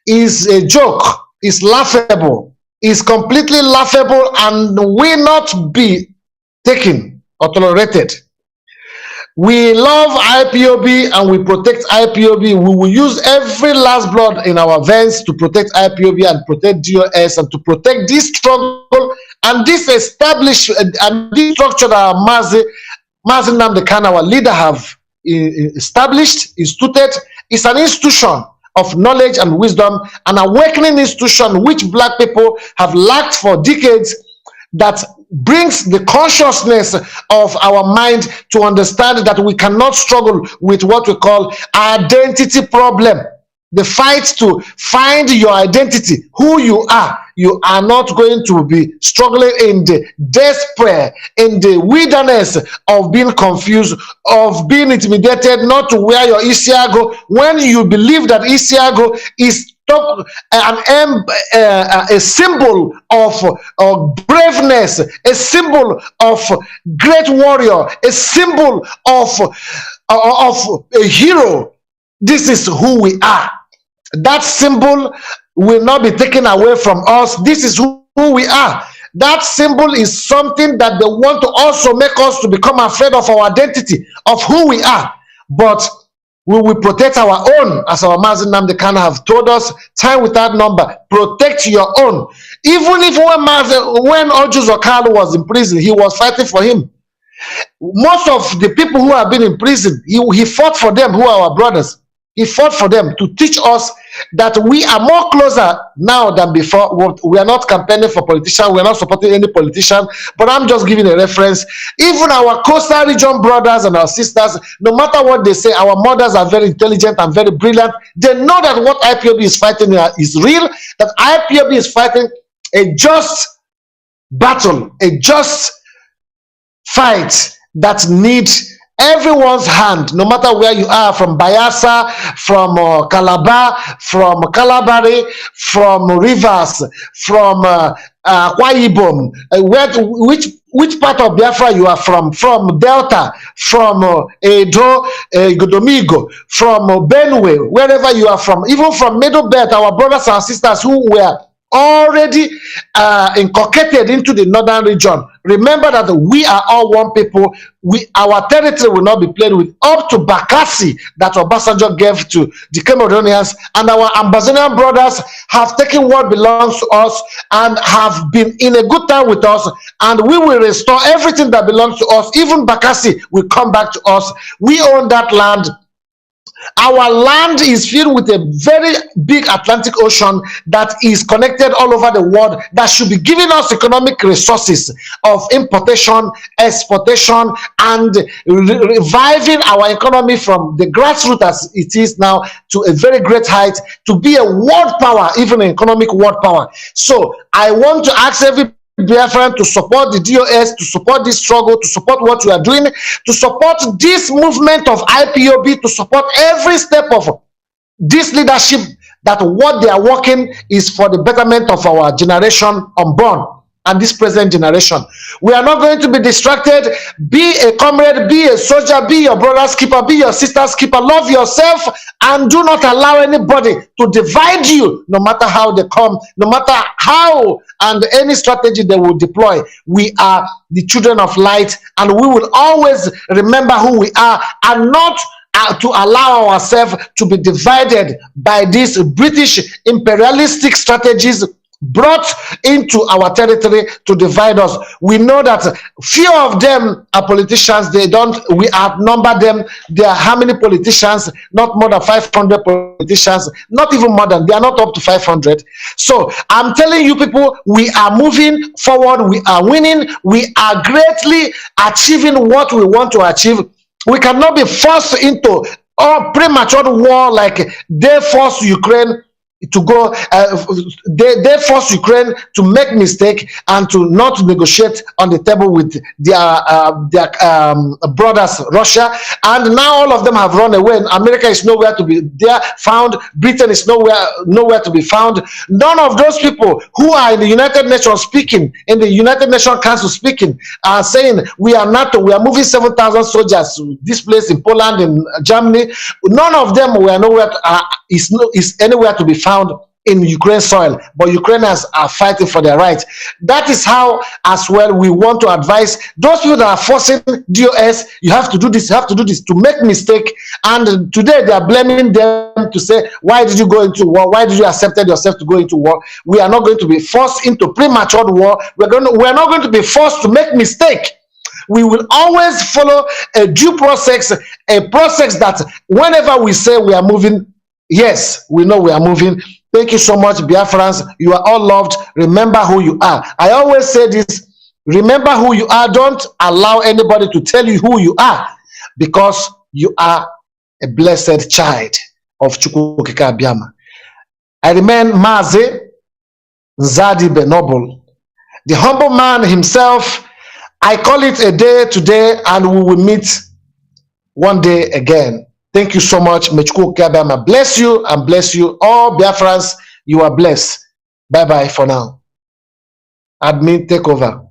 is a joke, is laughable, is completely laughable, and will not be taken or tolerated. We love IPOB and we protect IPOB. We will use every last blood in our veins to protect IPOB and protect DOS and to protect this struggle and this established and this structure that Mazi Nnamdi Kanu, our leader, have established, instituted. It's an institution of knowledge and wisdom, an awakening institution which black people have lacked for decades, that brings the consciousness of our mind to understand that we cannot struggle with what we call identity problem. the fight to find your identity, who you are not going to be struggling in the despair, in the wilderness of being confused, of being intimidated, not to wear your Isiago, when you believe that Isiago is a symbol of braveness, a symbol of great warrior, a symbol of a hero. This is who we are. That symbol will not be taken away from us. This is who we are. That symbol is something that they want to also make us to become afraid of our identity, of who we are. But we will protect our own, as our Mazi Nnamdi Kanu have told us time without number. Protect your own. Even if when Ojus Okalu was in prison, he was fighting for him. Most of the people who have been in prison, he fought for them, who are our brothers. He fought for them to teach us that we are more closer now than before. We are not campaigning for politicians. We are not supporting any politician. But I'm just giving a reference. Even our coastal region brothers and our sisters, no matter what they say, our mothers are very intelligent and very brilliant. They know that what IPOB is fighting is real, that IPOB is fighting a just battle, a just fight that needs everyone's hand, no matter where you are, from Bayelsa, from Calabar, from Calabari, from Rivers, from Ipob, which part of Biafra you are from Delta, from Edo, Godomigo, from Benue, wherever you are from, even from Middle Belt, our brothers and sisters who were already inculcated into the northern region. Remember that we are all one people. Our territory will not be played with. Up to Bakassi that Obasanjo gave to the Cameroonians, and our Ambazonian brothers have taken what belongs to us and have been in a good time with us, and we will restore everything that belongs to us. Even Bakassi will come back to us. We own that land. Our land is filled with a very big Atlantic Ocean that is connected all over the world, that should be giving us economic resources of importation, exportation, and reviving our economy from the grassroots as it is now to a very great height, to be a world power, even an economic world power. So I want to ask every Biafran to support the DOS, to support this struggle, to support what we are doing, to support this movement of IPOB, to support every step of this leadership, that what they are working is for the betterment of our generation unborn and this present generation. We are not going to be distracted. Be a comrade, be a soldier, be your brother's keeper, be your sister's keeper. Love yourself and do not allow anybody to divide you, no matter how they come, no matter how and any strategy they will deploy. We are the children of light, and we will always remember who we are, and not to allow ourselves to be divided by these British imperialistic strategies brought into our territory to divide us. We know that few of them are politicians. We outnumber them. There are how many politicians? Not more than 500 politicians, not even more than, they are not up to 500. So I'm telling you people, we are moving forward, we are winning, we are greatly achieving what we want to achieve. We cannot be forced into premature war like they forced Ukraine to go. They force Ukraine to make mistake and to not negotiate on the table with their brothers Russia, and now all of them have run away. America is nowhere to be found. Britain is nowhere to be found. None of those people who are in the United Nations speaking, in the United Nations Council speaking, are saying we are NATO, we are moving 7,000 soldiers to this place in Poland, in Germany. None of them were nowhere is anywhere to be found in Ukraine soil, but Ukrainians are fighting for their rights. That is how, as well, we want to advise those people that are forcing DOS, you have to do this, you have to do this, to make mistake. And today they are blaming them to say, why did you go into war? Why did you accept yourself to go into war? We are not going to be forced into premature war. We are not going to be forced to make mistake. We will always follow a due process, a process that whenever we say we are moving, yes, we know we are moving. Thank you so much, Biafrans. You are all loved. Remember who you are. I always say this. Remember who you are. Don't allow anybody to tell you who you are, because you are a blessed child of Chukwu Okike Abiama. I remain Mazi Nzadi Benobol, the humble man himself. I call it a day today, and we will meet one day again. Thank you so much. May Chukwu Okike Abiama bless you and bless you. All Biafrans, you are blessed. Bye-bye for now. Admin, take over.